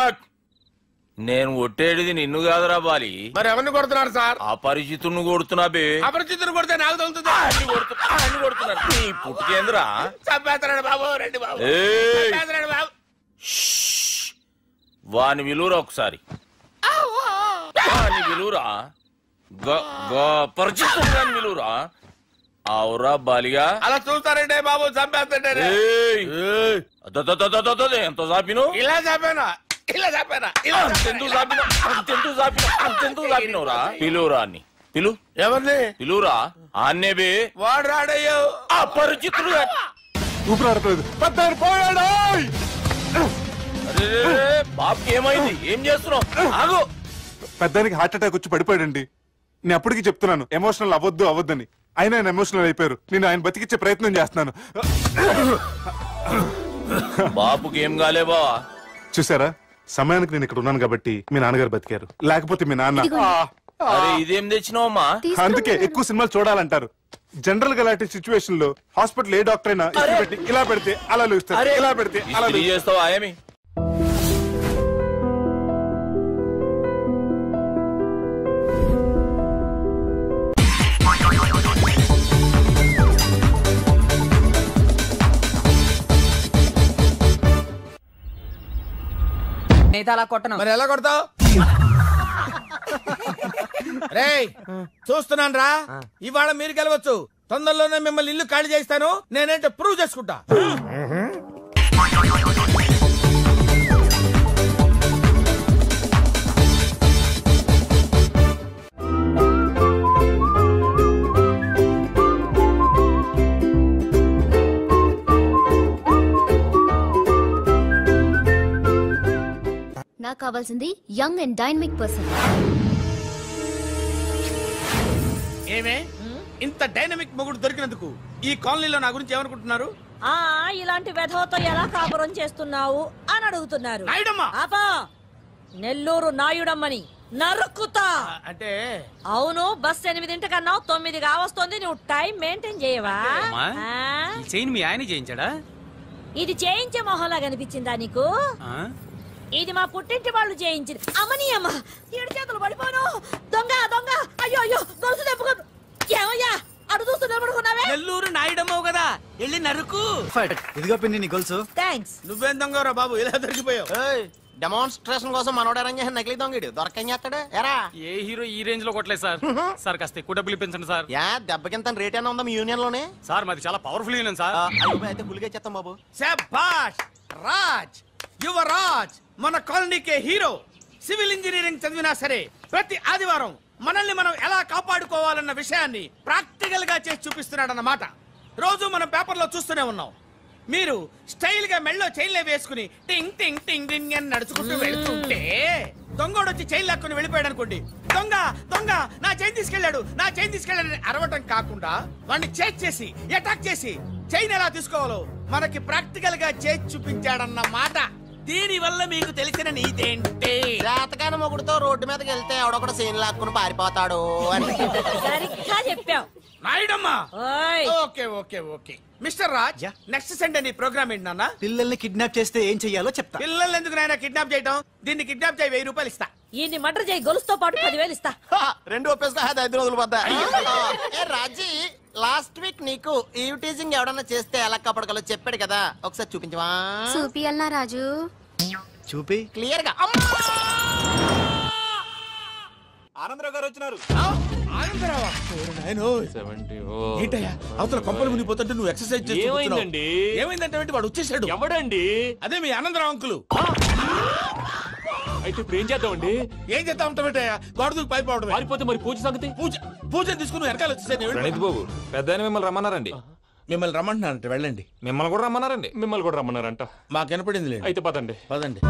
నేను కొట్టేది నిన్ను కాదురా బాలి. మరి ఎవరిని కొడుతున్నారు సార్? అపరిచితుడిని కొడుతున్నా బే. అపరిచితుడు కొడితే నాకు తగులుతుందా? అన్ని కొడుతున్నారు. నీ పుట్టుకేంద్రా? చంపేస్తున్నాడు బాబు, రండి బాబు. చంపేస్తున్నాడు బాబు. వాని విలువరా ఒకసారి. వాని విలువరా. పరిచితుడు విలువరా. అవురా బాలిగా. అలా చూస్తారంటే బాబు, చంపేస్తాడే. ఎంత చాపిను? ఇలా చాపానా? ఇలా చాపానా? అంతెందుకు చాపినా? అంతెందుకు చాపినా? అంతెందుకు చాపినవురా? పిలువురా అన్ని. పిలు. ఎవరిని? పిలువురా. ఆన్నే బే. వాడు రాడయ్యో. అపరిచితుడు. ఊపిరాడట్లేదు. పెద్దాయన పోయాడు. బాబుకి ఏమైంది? ఏం చేస్తున్నావు? ఆగు. పెద్దానికి హార్ట్ అటాక్ వచ్చి పడిపోయాడండి. నేను అప్పటికి చెప్తున్నాను ఎమోషనల్ అవ్వద్దు అవ్వద్దని. ఆయన ఎమోషనల్ అయిపోయారు. నేను ఆయన బతికిచ్చే ప్రయత్నం చేస్తున్నాను. బాబుకి ఏం కాలే బావా? చూసారా, సమయానికి నేను ఇక్కడ ఉన్నాను కాబట్టి మీ నాన్నగారు బతికారు. లేకపోతే మీ నాన్న. అరే ఇదేం తెచ్చినావమ్మా? అందుకే ఎక్కువ సినిమాలు చూడాలంటారు. జనరల్ గా అలాంటి సిచ్యువేషన్ లో హాస్పిటల్ ఏ డాక్టర్ అయినా పెట్టి ఇలా పెడితే అలా లూస్తారు, ఇలా పెడితే అలా చేస్తావా? ఏమి మరి ఎలా కొడతావు? రేయ్ చూస్తున్నాను రా, ఇవాళ మీరు గెలవచ్చు. తొందరలోనే మిమ్మల్ని ఇల్లు ఖాళీ చేస్తాను. నేనేంటో ప్రూవ్ చేసుకుంటా. నాకు కావాల్సింది యంగ్ అండ్ డైనమిక్ పర్సన్. ఏమే ఇంత డైనమిక్ మొగుడు దొరికినందుకు ఈ కాలనీలో నా గురించి ఏమనుకుంటున్నారు? ఇలాంటి వెధవతో ఎలా కాపురం చేస్తున్నావు అని అడుగుతున్నారు. నెల్లూరు నాయుడమ్మని నరుక్కుతా. అంటే అవును, బస్ 8 9 కావస్తుంది. నువ్వు టైం మెయింటైన్ చేయవా? మీ ఆయన చేయించాడా? ఇది చేయించే మొహంలా కనిపించిందా నీకు? ఇది మా పుట్టింటి వాళ్ళు చేయించింది. అమ్మని అమ్మ, 7 చేతులు పడిపోను. దొంగ దొంగ, అయ్యో అయ్యో, గొలుసు తెప్పుకో. ఏమయ్యా అడు చూస్తున్నా పడుకున్నావే? నెల్లూరు నాయుడమ్మవు కదా, వెళ్ళి నరుకు. ఇదిగో పిన్ని నీ గొలుసు. థ్యాంక్స్. నువ్వేం దొంగరా బాబు, ఇలా దొరికిపోయావు? డెమాన్స్ట్రేషన్ కోసం మనోడు అరేంజ్ చేసిన నకిలీ దొంగడు దొరకని చేస్తాడు. ఎరా ఏ హీరో ఈ రేంజ్ లో కొట్టలేదు సార్. సార్ కాస్త ఎక్కువ డబ్బులు ఇప్పించండి సార్. యా దెబ్బకింత రేట్ అయినా ఉందా మీ యూనియన్ లోనే? సార్ మాది చాలా పవర్ఫుల్ యూనియన్ సార్. అయితే గులిగా చేస్తాం బాబు. శభాష్ రాజ్, యువరాజ్, మన కాలనీకే హీరో. సివిల్ ఇంజనీరింగ్ చదివినా సరే ప్రతి ఆదివారం మనల్ని మనం ఎలా కాపాడుకోవాలన్న విషయాన్ని ప్రాక్టికల్ గా చేసి చూపిస్తున్నాడన్నమాట. రోజు మనం పేపర్లో చూస్తూనే ఉన్నాం. మీరు స్టైల్ గా మెళ్ళో చైన్లే వేసుకుని టింగ్ టింగ్ టింగ్ టింగ్ అని నడుచుకుంటూ వెళ్తుంటే దొంగోడు వచ్చి చైన్ లాక్కుని వెళ్ళిపోయాడు అనుకోండి. దొంగ దొంగ నా చైన్ తీసుకెళ్లాడు, నా చైన్ తీసుకెళ్లాడని అరవటం కాకుండా వాడిని చేజ్ చేసి అటాక్ చేసి చైన్ ఎలా తీసుకోవాలో మనకి ప్రాక్టికల్ గా చేసి చూపించాడన్న మాట. దీని వల్ల మీకు తెలిసిన నీతేంటి? జాతకాన మొగుడుతో రోడ్డు మీదకి వెళ్తే ఎవడొకడు సీన్ లాక్కుని పారిపోతాడు అని. సరిగ్గా చెప్పావు నాయుడమ్మా. Okay okay okay mister Raj, next Sunday నీ ప్రోగ్రామ్ ఏంటి నాన్న? పిల్లల్ని కిడ్నాప్ చేస్తే ఏం చెయ్యాలో చెప్తా. పిల్లల్ని ఎందుకు నాయన కిడ్నాప్ చేయటం? దీన్ని కిడ్నాప్ చేయి, 1000 రూపాయలు ఇస్తా. ఈ మటర్ చేయి, గొలుసుతో పాటు 10,000 ఇస్తా. రెండు ఒప్పేసుకో, 5 రోజులు పడ్డా. రాజీ, లాస్ట్ వీక్ నీకు ఈవ్ టీజింగ్ ఎవడన్నా చేస్తే ఎలా కాపాడగలో చెప్పాడు కదా, ఒకసారి చూపించవా? చూపియల్నా రాజు? చూపి క్లియర్ గా. ఆనందరావు గారు వచ్చినారు. ఏంటయ్యా అవతల కొంపలు మునిగిపోతుంటే నువ్వు ఎక్సర్సైజ్ ఏమైందండి? ఏమైందంటే వాడు వచ్చేసాడు. ఎవడండి? అదే మీ ఆనందరావు అంకులు. అయితే ఇప్పుడు ఏం చేద్దామండి? ఏం చేద్దాం ఉంటావేటయ్యా? గొడవకు పైపోవడం. పారిపోతే మరి పూజ సంగతి? పూజ తీసుకుని వెనకాల వచ్చేసాను. ప్రణీత్ బాబు, పెద్ద మిమ్మల్ని రమ్మన్నారండి. మిమ్మల్ని రమ్మంటున్నారంట, వెళ్ళండి. మిమ్మల్ని కూడా రమ్మన్నారండి. మిమ్మల్ని కూడా రమ్మన్నారంట. మాకు వినపడింది. అయితే పదండి. పదండి.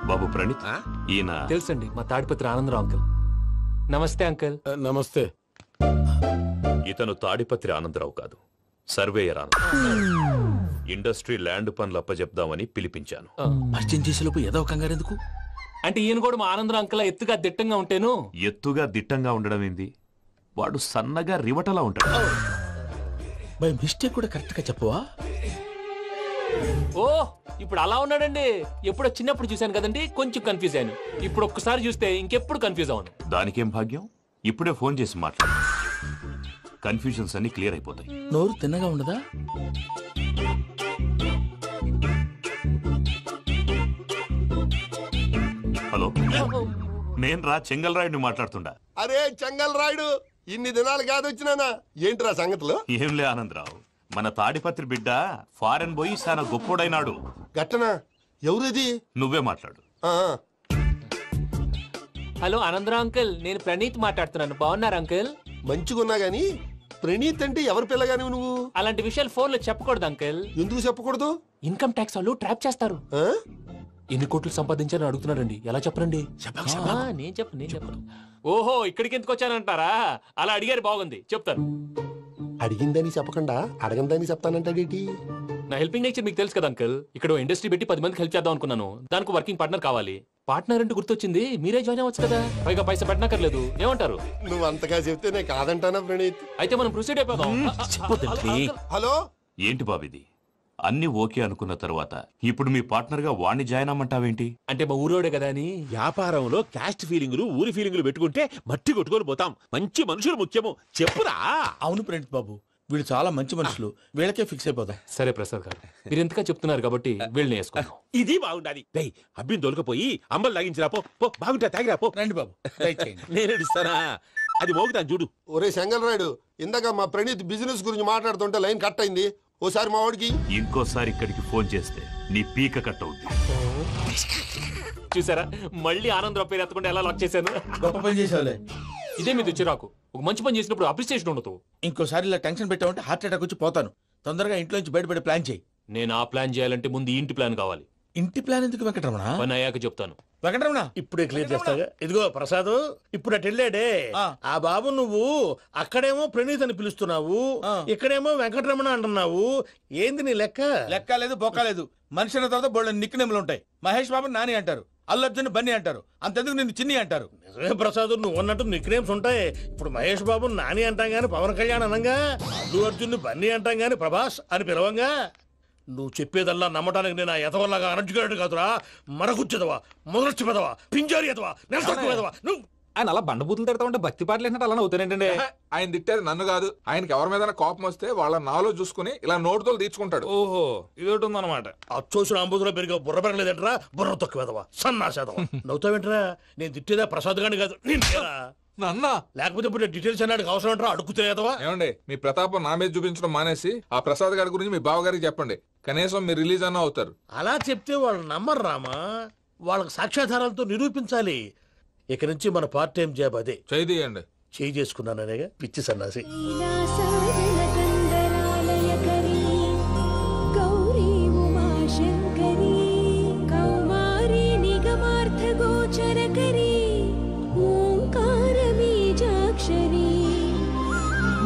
బాబు ప్రణీత్, ఈయన తెలుసండి, మా తాడిపత్రి ఆనందరావు అంకుల్. నమస్తే అంకుల్. నమస్తే. ఇతను తాడిపత్రి ఆనందరావు కాదు, సర్వేయర్ ఆనందరావు. ఇండస్ట్రీ ల్యాండ్ పనులు అప్పచెప్దామని పిలిపించాను. పరిచయం చేసేలోపు ఏదో కంగారు ఎందుకు? అంటే ఈయన కూడా మా ఆనందరావు అంకుల్ ఎత్తుగా దిట్టంగా ఉంటాను. ఎత్తుగా దిట్టంగా ఉండడం ఏంది? వాడు సన్నగా రివటలా ఉంటాడు. బై మిస్టేక్ కూడా కరెక్ట్ గా చెప్పవా? ఓ, ఇప్పుడు అలా ఉన్నాడండి. ఎప్పుడో చిన్నప్పుడు చూశాను కదండి, కొంచెం కన్ఫ్యూజ్ అయ్యాను. ఇప్పుడు ఒక్కసారి చూస్తే ఇంకెప్పుడు కన్ఫ్యూజ్ అవ్వను. దానికేం భాగ్యం, ఇప్పుడే ఫోన్ చేసి మాట్లాడు. కన్ఫ్యూజన్స్ అన్ని క్లియర్ అయిపోతాయి. నోరు తిన్నగా ఉండదా? హలో, నేను రా చెంగల్ రాయుడిని మాట్లాడుతుండా. అరే చెంగల్ రాయుడు, ఇన్ని దినాలు కాదు వచ్చినానా? ఏంట్రా సంగతులు? ఏంలే ఆనందరావు, మన తాడిపత్రి బిడ్డ ఫారెన్ పోయి చాలా గొప్పోడైనాడు. గట్టనా? ఎవరిది? నువ్వే మాట్లాడు. హలో ఆనందరావు అంకుల్, నేను ప్రణీత్ మాట్లాడుతున్నాను. బాగున్నారు అంకుల్? మంచిగున్నా గాని ప్రణీత్ అంటే ఎవరి పిల్లగాని నువ్వు? అలాంటి విషయాలు ఫోన్ లో చెప్పకూడదు అంకుల్. ఎందుకు చెప్పకూడదు? ఇన్కమ్ ట్యాక్స్ వాళ్ళు ట్రాప్ చేస్తారు. ఎన్ని కోట్లు సంపాదించాలని అడుగుతున్నారండి. ఎలా చెప్పరండి? నేను చెప్పను. ఓహో, ఇక్కడికి ఎందుకు వచ్చానంటారా? అలా అడిగారు, బాగుంది, చెప్తాను. అడిగిందని చెప్పకుండా అడగందని చెప్తానంటాడేటి? నా హెల్పింగ్ నేచర్ మీకు తెలుసు కదా అంకుల్. ఇక్కడ ఇండస్ట్రీ పెట్టి 10 మందికి హెల్ప్ చేద్దాం అనుకున్నాను. దానికి వర్కింగ్ పార్ట్నర్ కావాలి. పార్ట్నర్ అంటే గుర్తొచ్చింది, మీరే జాయిన్ అవ్వచ్చు కదా. పైగా పైసా పెట్టనక్కర్లేదు. ఏమంటారు? నువ్వు అంతగా చెప్తే నేను కాదంటానా ప్రణీత్? అయితే మనం ప్రొసీడ్ అయిపోదాం. హలో, ఏంటి బాబిది? అన్ని ఓకే అనుకున్న తర్వాత ఇప్పుడు మీ పార్ట్నర్ గా వాణ్ణి జాయిన్ అమ్మంటావేంటి? అంటే మా ఊరోడే కదా అని. వ్యాపారంలో క్యాస్ట్ ఫీలింగులు, ఊరి ఫీలింగులు పెట్టుకుంటే మట్టి కొట్టుకొని పోతాం. మంచి మనుషులు ముఖ్యము. చెప్పురా. అవును ప్రణీత్ బాబు, వీళ్ళు చాలా మంచి మనుషులు. వీళ్ళకే ఫిక్స్ అయిపోతాం. సరే ప్రసాద్ గారు, మీరు ఎంతగా చెప్తున్నారు కాబట్టి వీళ్ళని వేసుకుంటాం. ఇది బాగుండాలి. అబ్బిని దొలకపోయి అంబలు లాగించిరా పో. బాగుంటా, తాగిరా పో. రండి బాబు, నేను ఇస్తానా? అది మోగుతాను చూడు. ఒరే చెంగల్ రాయుడు, ఇందాక మా ప్రణీత్ బిజినెస్ గురించి మాట్లాడుతుంటే లైన్ కట్ అయింది. ఓసారి మా వాడికి ఇంకోసారి ఇక్కడికి ఫోన్ చేస్తే నీ పీక కట్ అవుతుంది. చూసారా, మళ్ళీ ఆనందరావు పేరు ఎత్తకుండా ఎలా లాక్ చేశాను. గొప్ప పని చేసావులే. ఇదే మీద చిరాకు. ఒక మంచి పని చేసినప్పుడు అప్రిసియేషన్ ఉండదు. ఇంకోసారి ఇలా టెన్షన్ పెట్టామంటే హార్ట్ అటాక్ వచ్చి పోతాను. తొందరగా ఇంట్లో నుంచి బయటపడే ప్లాన్ చేయి. నేను ఆ ప్లాన్ చేయాలంటే ముందు ఇంటి ప్లాన్ కావాలి. ఇంటి ప్లాన్ ఎందుకు వెంకటరమణ? పని అయ్యాక చెప్తాను. వెంకటరమణ ఇప్పుడే క్లియర్ చేస్తాగా. ఇదిగో ప్రసాద్, ఇప్పుడు అటు వెళ్ళాడే ఆ బాబు, నువ్వు అక్కడేమో ప్రణీత్ అని పిలుస్తున్నావు, ఇక్కడేమో వెంకటరమణ అంటున్నావు. ఏంది నీ లెక్క? లెక్క లేదు, బొక్క లేదు. మనిషి అన్న తర్వాత బోళ్ళ నిక్నెములు ఉంటాయి. మహేష్ బాబు నాని అంటారు, అల్లు అర్జున్ బన్నీ అంటారు, అంతెందుకు నిన్ను చిన్ని అంటారు. నిజమే ప్రసాద్, నువ్వు అన్నట్టు నిక్నేమ్స్ ఉంటాయి. ఇప్పుడు మహేష్ బాబు నాని అంటాం గాని పవన్ కళ్యాణ్ అనంగా, అల్లు అర్జున్ బన్నీ అంటాం గాని ప్రభాస్ అని పిలవంగా. నువ్వు చెప్పేదల్లా నమ్మటానికి నేను ఎతవల్లాగా అనర్జుకేటెడ్ కాదురా. మరగుచ్చదవా, మొదలచ్చి పెదవా, పింజారి ఎదవా, నెలసొక్కుదవా. నువ్వు ఆయన అలా బండబూతులు తిడతా ఉంటే భక్తి పాటలు ఏంటంటే అలా అవుతానంటే. ఆయన తిట్టేది నన్ను కాదు, ఆయనకి ఎవరి మీద కోపం వస్తే వాళ్ళ నాలో చూసుకుని ఇలా నోటుతో తీర్చుకుంటాడు. ఓహో, ఇదొకటి ఉందన్నమాట. అచ్చోసిన అంబుధులో పెరిగే బుర్ర పెరగలేదంటరా, బుర్ర తొక్కువేదవా, సన్నాసేదవా. నవ్వుతావేంటరా? నేను తిట్టేదా ప్రసాద్ గాని కాదు, నన్న. లేకపోతే ఇప్పుడు డీటెయిల్స్ అన్నాడు అవసరం అంటారా? అడుగుతాయేదవా. ఏమండి, మీ ప్రతాపం నా మీద చూపించడం మానేసి ఆ ప్రసాద్ గారి గురించి మీ బావగారికి చెప్పండి. కనీసం మీరు రిలీజ్ అన్న అవుతారు. అలా చెప్తే వాళ్ళు నమ్మరు రామా. వాళ్ళకి సాక్ష్యాధారాలతో నిరూపించాలి. ఇక నుంచి మన పార్ట్ టైం జాబ్ అదే. చేయండి. చేయి చేసుకున్నాననేగా పిచ్చి సన్నాసి.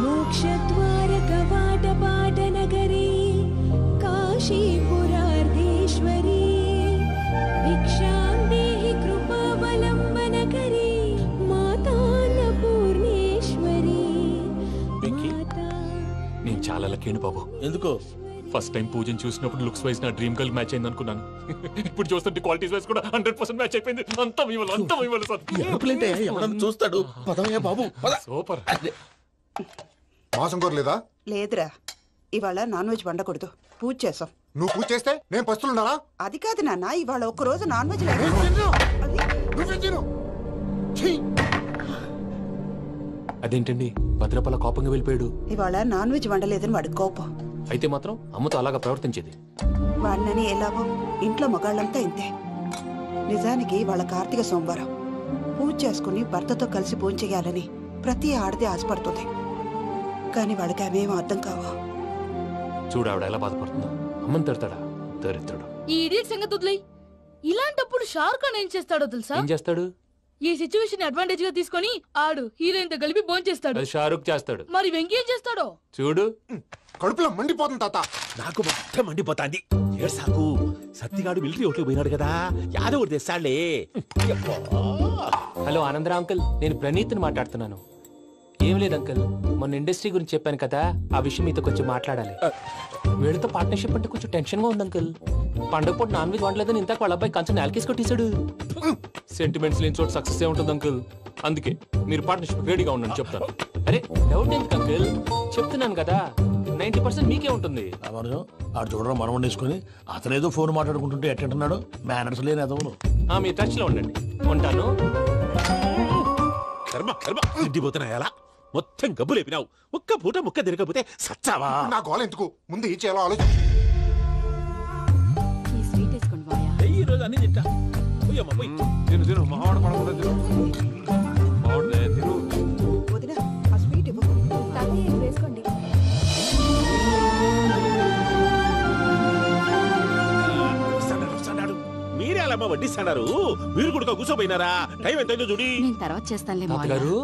మోక్షద్వార కవాట పాట నగరీ కా నాకేంటి బాబు ఎందుకు ఫస్ట్ టైం పూజను చూసినప్పుడు లుక్స్ వైజ్ నా డ్రీమ్ గర్ల్ మ్యాచ్ అయింది అనుకున్నాను. ఇప్పుడు చూస్తుంటే క్వాలిటీస్ వైజ్ కూడా 100% మ్యాచ్ అయిపోయింది. అంతా ఇవ్వాలి సార్. ఎవడన్నా చూస్తాడు. పదవయ్యా బాబు సూపర్. మాసం కోరలేదా? లేదురా, ఇవాళ నాన్ వెజ్ వండకూడదు, పూజ చేసాం. నువ్వు పూజ చేస్తే నేను పస్తులున్నానా? అది కాదు నాన్న, ఇవాళ ఒక్కరోజు నాన్ వెజ్ అదేంటండి భద్రపల కోపంగా వెళ్ళిపోయాడు? ఇవాళ నాన్ వెజ్ వండలేదని వాడి కోపం. అయితే మాత్రం అమ్మతో అలాగా ప్రవర్తించేది. వాడినని ఎలాగో ఇంట్లో మగాళ్ళంతా ఇంతే. నిజానికి వాళ్ళ కార్తీక సోమవారం పూజ చేసుకుని భర్తతో కలిసి పూజ చేయాలని ప్రతి ఆడది ఆశపడుతుంది. కానీ వాడికి అవేం అర్థం కావు. చూడు ఆవిడ ఎలా బాధపడుతుందో. అమ్మని తిడతాడా? దరిద్రుడు. ఈ ఇడియట్ సంగతి వదిలేయ్. ఇలాంటప్పుడు షారుఖ్ ఖాన్ ఏం చేస్తాడో తెలుసా? ఏం చేస్తాడు? ఈ సిచ్యువేషన్ అడ్వాంటేజ్ గా తీసుకొని ఆడు హీరోయిన్ తో కలిపి బోన్ చేస్తాడు. అది షారుఖ్ చేస్తాడు. మరి వెంకీ ఏం చేస్తాడో చూడు. కడుపులో మండిపోతుంది తాత. నాకు మొత్తం మండిపోతాంది. సాకు సత్తిగాడు మిలిటరీ ఓట్లు పోయినాడు కదా, యాదవ్ తెస్తాడులే. హలో ఆనందరా అంకుల్, నేను ప్రణీత్ని మాట్లాడుతున్నాను. ఏం లేదు అంకుల్, మొన్న ఇండస్ట్రీ గురించి చెప్పాను కదా, ఆ విషయం మీతో కొంచెం మాట్లాడాలి. వీళ్ళతో పార్ట్నర్షిప్ అంటే కొంచెం టెన్షన్ గా ఉంది అంకుల్. పండుగ పూట నాన్ వెజ్ వండలేదని ఇంతకు వాళ్ళ అబ్బాయి కంచెం నేలకేసి కొట్టేశాడు. సెంటిమెంట్స్ లేని చోట సక్సెస్ ఏ ఉంటుంది అంకుల్. అందుకే మీరు పార్ట్నర్షిప్ రెడీగా ఉండండి చెప్తాను. అరే డౌట్ ఎందుకు అంకుల్, చెప్తున్నాను కదా 90% మీకే ఉంటుంది. ఆడు చూడడం మనం వండేసుకొని అతనేదో ఫోన్ మాట్లాడుకుంటుంటే ఎట్టంటున్నాడు. మేనర్స్ లేని అదవును. మీ టచ్ లో ఉండండి. ఉంటాను. కర్మ కర్మ తిండిపోతున్నాయలా మొత్తం గబ్బు లేపినావు. ఒక్క పూట ముక్క తిరగకపోతే సచ్చావా? నా గోల ఎందుకు, ముందు ఈ చేయాలో ఆలోచన. ఈ రోజు అన్ని తింటా. తిను తిను, మావాడు పడకుండా తిను. వదినా, ఆ స్వీట్ ఇవ్వు. వేసుకోండి. మీరే అలా వడ్డిస్తున్నారు. మీరు కూడా కూర్చోపోయినారా? టైం ఎంతైందో చూడి. నేను తర్వాత చేస్తానులే గారు.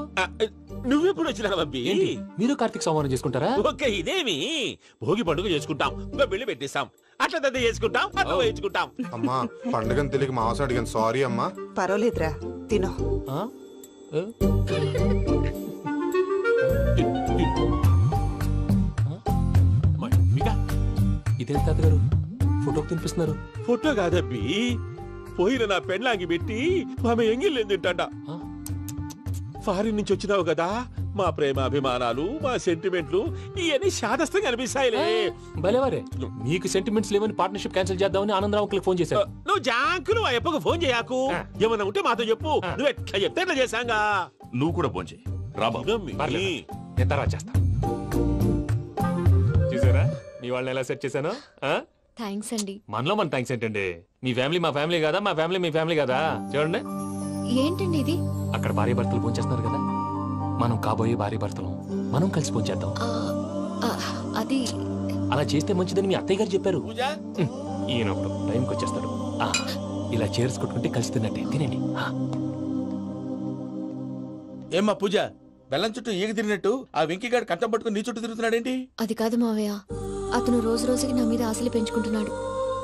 నువ్వెప్పుడు వచ్చినా బంబి? మీరు కార్తీక సంహారం చేసుకుంటారా? ఓకే, ఇదేమి భోగి పండుగ చేసుకుంటాం, ఇంకా పెళ్లి పెట్టేస్తాం, అట్లా దద్ద చేసుకుంటాం, అట్లా వేయించుకుంటాం. అమ్మా పండుగని తెలియక మాంసం అడిగాను, సారీ అమ్మా. పర్వాలేదురా, తినో. ఇదే తాతగారు ఫోటోకి తినిపిస్తున్నారు. ఫోటో కాదబ్బి, పోయిన నా పెళ్ళాంగి పెట్టి ఆమె ఎంగిల్లేం తింటాడ. ఫారిన్ నుంచి వచ్చినావు కదా, మా ప్రేమ అభిమానాలు, మా సెంటిమెంట్లు ఇవన్నీ శాదస్తంగా అనిపిస్తాయిలే. భలేవారే, మీకు సెంటిమెంట్స్ లేవని పార్ట్నర్షిప్ క్యాన్సిల్ చేద్దామని ఆనందరావు అంకుల్ ఫోన్ చేశారు. నువ్వు జాంకులు ఆ ఎప్పకు ఫోన్ చేయకు. ఏమన్నా ఉంటే మాతో చెప్పు. నువ్వు ఎట్లా చెప్తే ఎట్లా చేశాంగా. నువ్వు కూడా ఫోన్ చేయి. నేను తర్వాత చేస్తా. చూసారా మీ వాళ్ళని ఎలా సెట్ చేశాను? థ్యాంక్స్ అండి. మనలో మన థ్యాంక్స్ ఏంటండి? మీ ఫ్యామిలీ మా ఫ్యామిలీ కదా, మా ఫ్యామిలీ మీ ఫ్యామిలీ కదా. చూడండి, ఏంటండి ఇది? అక్కడ భార్య భర్తలు పోంచేస్తున్నారు కదా, మనం కాబోయే భార్య భర్తలు మనం కలిసి పోంచేద్దాం. అది అలా చేస్తే మంచిదని మీ అత్తయ్య గారు చెప్పారు. ఈయనప్పుడు టైంకి వచ్చేస్తాడు. ఇలా చేర్స్ కొట్టుకుంటే కలిసి తిన్నట్టే. తినండి. ఏమ్మా పూజ, బెల్లం చుట్టూ ఈగ తిరిగినట్టు ఆ వెంకీగాడు కట్టం పట్టుకుని నీ చుట్టూ తిరుగుతున్నాడేంటి? అది కాదు మావయ్య, అతను రోజు రోజుకి నా మీద ఆశలు పెంచుకుంటున్నాడు.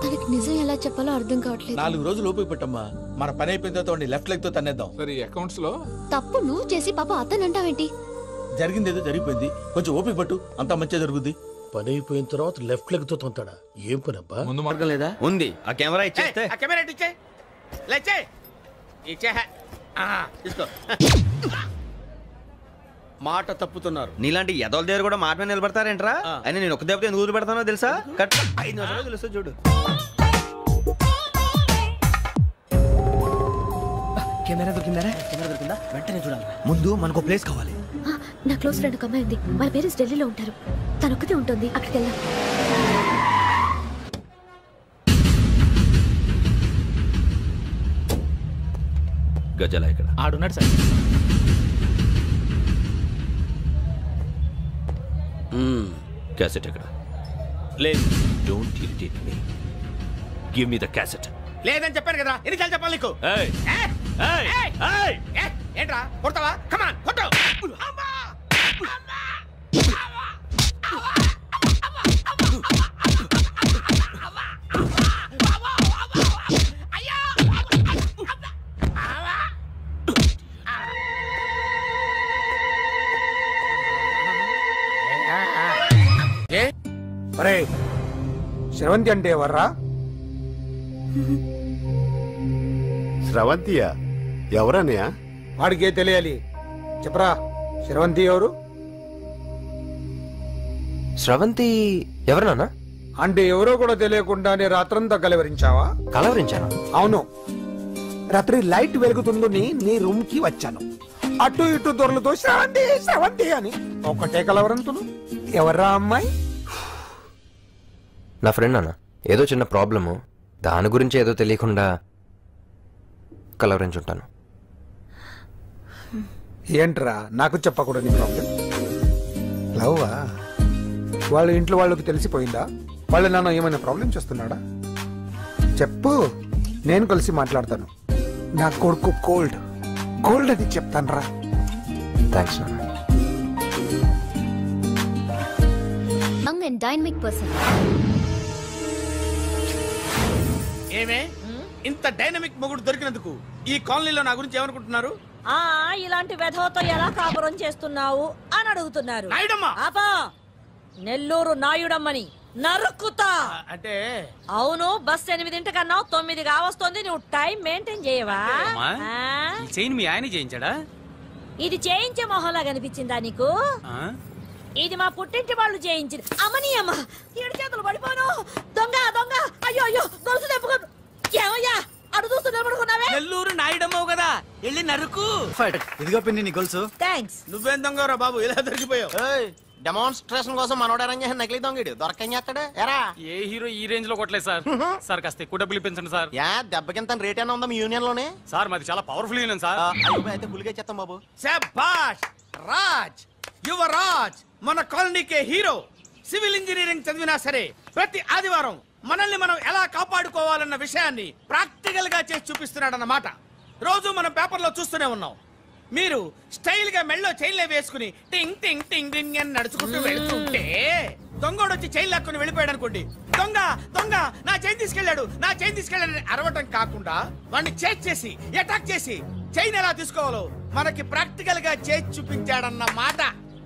తనకి నిజం ఎలా చెప్పాలో అర్థం కావట్లేదు. 4 రోజులు ఓపిక పెట్టమ్మా, మన పని అయిపోయిన తర్వాత లెఫ్ట్ లెగ్ తో తన్నేద్దాం. సరే అకౌంట్స్ లో తప్పు నువ్వు చేసి పాప అతను అంటావేంటి? జరిగింది ఏదో జరిగిపోయింది, కొంచెం ఓపిక పట్టు, అంతా మంచిగా జరుగుద్ది. పని అయిపోయిన తర్వాత లెఫ్ట్ లెగ్ తో తొంతాడా? ఏం పని అబ్బా? ముందు మార్గం లేదా? ఉంది. ఆ కెమెరా ఇచ్చేస్తే. ఆ కెమెరా ఇచ్చే లేచే ఇచ్చే తీసుకో. మాట తప్పుతున్నారు. నీలాంటి ఎదల దగ్గర కూడా మాట మీద నిలబడతారేంట్రా? అని నేను ఒక దెబ్బతో ఎందుకు ఊరు పెడతానో తెలుసా? కట్ 5 నిమిషాలు తెలుసు చూడు. కెమెరా దొరికిందా? కెమెరా దొరికిందా? వెంటనే చూడాలి. ముందు మనకు ప్లేస్ కావాలి. నా క్లోజ్ ఫ్రెండ్ ఒక అమ్మాయి ఉంది, వాళ్ళ పేరెంట్స్ ఢిల్లీలో ఉంటారు. తను ఒక్కతే ఉంటుంది, అక్కడికి వెళ్దాం. గజల ఇక్కడ ఆడున్నాడు సార్. క్యాసెట్ ఎక్కడ? లేదు. Don't irritate me. Give me the cassette. లేదని చెప్పాను కదా, ఎన్నిసార్లు చెప్పాలి నీకు? ఏయ్ ఏయ్ ఏంట్రా కొడతావా? కమాన్ కొట్టు. అరే శ్రవంతి అంటే ఎవర్రా? స్రవంతియా? ఎవరన్నయ్య? వాడికే తెలియాలి. చెప్పరా, శ్రవంతి ఎవరు? స్రవంతి ఎవరు నాన్న? అంటే ఎవరో కూడా తెలియకుండానే రాత్రంతా కలవరించావా? కలవరించాను. అవును, రాత్రి లైట్ వెలుగుతుందని నీ రూమ్ కి వచ్చాను. అటు ఇటు దొరలతో శ్రవంతి శ్రవంతి అని ఒకటే కలవరంతులు. ఎవర్రా అమ్మాయి? నా ఫ్రెండ్ నాన్న. ఏదో చిన్న ప్రాబ్లము, దాని గురించి ఏదో తెలియకుండా కలవరించుంటాను. ఏంట్రా నాకు చెప్పకూడదు ప్రాబ్లం? లవ్వా? వాళ్ళ ఇంట్లో వాళ్ళకి తెలిసిపోయిందా? వాళ్ళ నాన్న ఏమైనా ప్రాబ్లం చేస్తున్నాడా? చెప్పు, నేను కలిసి మాట్లాడతాను. నా కొడుకు కోల్డ్ కోల్డ్ అని చెప్తాను రా. థ్యాంక్స్ నాన్న. Young and dynamic person. ఏమే ఇంత డైనమిక్ మొగుడు దొరికినందుకు ఈ కాలనీలో నా గురించి ఏమనుకుంటున్నారు? ఇలాంటి వెధవతో ఎలా కాపురం చేస్తున్నావు అని అడుగుతున్నారు. ఆపా, నెల్లూరు నాయుడమ్మని నరుక్కుతా. అంటే అవును, బస్ 8 కన్నా 9 కావస్తుంది. నువ్వు టైం మెయింటైన్ చేయవా? చైన్ మీ ఆయన చేయించాడా? ఇది చేయించే మొహంలా కనిపించిందా నీకు? ఇది మా పుట్టింటి వాళ్ళు చేయించింది. అమ్మని అమ్మ, 7 చేతులు పడిపోను. దొంగ దొంగ, అయ్యో అయ్యో, గొలుసు తెప్పుకో. ఏమయ్యా అడు చూస్తూ నిలబడుకున్నావే? నెల్లూరు నాయుడమ్మవు కదా, వెళ్ళి నరుకు. ఇదిగో పిన్ని నీ గొలుసు. థ్యాంక్స్. నువ్వేం దొంగరా బాబు, ఇలా దొరికిపోయావు? డెమాన్స్ట్రేషన్ కోసం మనోడు అరేంజ్ చేసిన నకిలీ దొంగడు దొరకం చేస్తాడు. ఎరా ఏ హీరో ఈ రేంజ్ లో కొట్టలేదు సార్. సార్ కాస్త ఎక్కువ డబ్బులు ఇప్పించండి సార్. యా దెబ్బకింత రేట్ అయినా ఉందా మీ యూనియన్ లోనే? సార్ మాది చాలా పవర్ఫుల్ యూనియన్ సార్. అయితే ఫుల్గా చేస్తాం బాబు. శభాష్ రాజ్, యువరాజ్ మన కాలనీకే హీరో. సివిల్ ఇంజనీరింగ్ చదివినా సరే ప్రతి ఆదివారం మనల్ని మనం ఎలా కాపాడుకోవాలన్న విషయాన్ని ప్రాక్టికల్ గా చేసి చూపిస్తున్నాడన్నమాట. రోజు మనం పేపర్లో చూస్తూనే ఉన్నాం. మీరు స్టైల్ గా మెళ్ళో చైన్లే వేసుకుని టింగ్ టింగ్ టింగ్ టింగ్ అని నడుచుకుంటూ వెళ్తుంటే దొంగోడు వచ్చి చైన్ లాక్కుని వెళ్ళిపోయాడు అనుకోండి. దొంగ దొంగ నా చైన్ తీసుకెళ్లాడు, నా చైన్ తీసుకెళ్లాడని అరవటం కాకుండా వాడిని చేజ్ చేసి అటాక్ చేసి చైన్ ఎలా తీసుకోవాలో మనకి ప్రాక్టికల్ గా చేసి చూపించాడన్నమాట.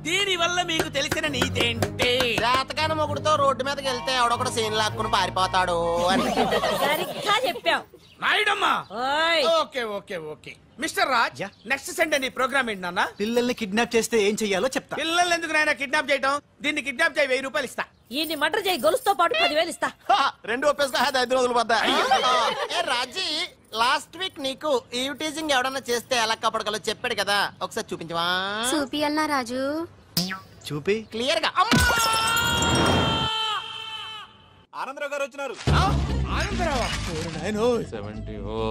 దీని వల్ల మీకు తెలిసిన నీతేంటే, జాతకాన మొగుడుతో రోడ్డు మీదకి వెళ్తే ఎవడొకడు సీన్ లాక్కుని పారిపోతాడు అని. సరిగ్గా చెప్పావు నాయుడమ్మా. Okay okay okay mister Raj, next Sunday నీ ప్రోగ్రామ్ ఏంటి నాన్న? పిల్లల్ని కిడ్నాప్ చేస్తే ఏం చెయ్యాలో చెప్తా. పిల్లల్ని ఎందుకు నాయన కిడ్నాప్ చేయటం? దీన్ని కిడ్నాప్ చేయి, 1000 రూపాయలు ఇస్తా. ఈ మర్డర్ చేయి, గొలుసుతో పాటు 10,000 ఇస్తా. రెండు ఒప్పేసుకో, 5 రోజులు పడ్డా. రాజీ, లాస్ట్ వీక్ నీకు ఈవ్ టీజింగ్ ఎవడన్నా చేస్తే ఎలా కాపాడగలో చెప్పాడు కదా, ఒకసారి చూపించవా? చూపియల్నా రాజు? చూపి క్లియర్ గా. ఆనందరావు గారు వచ్చినారు.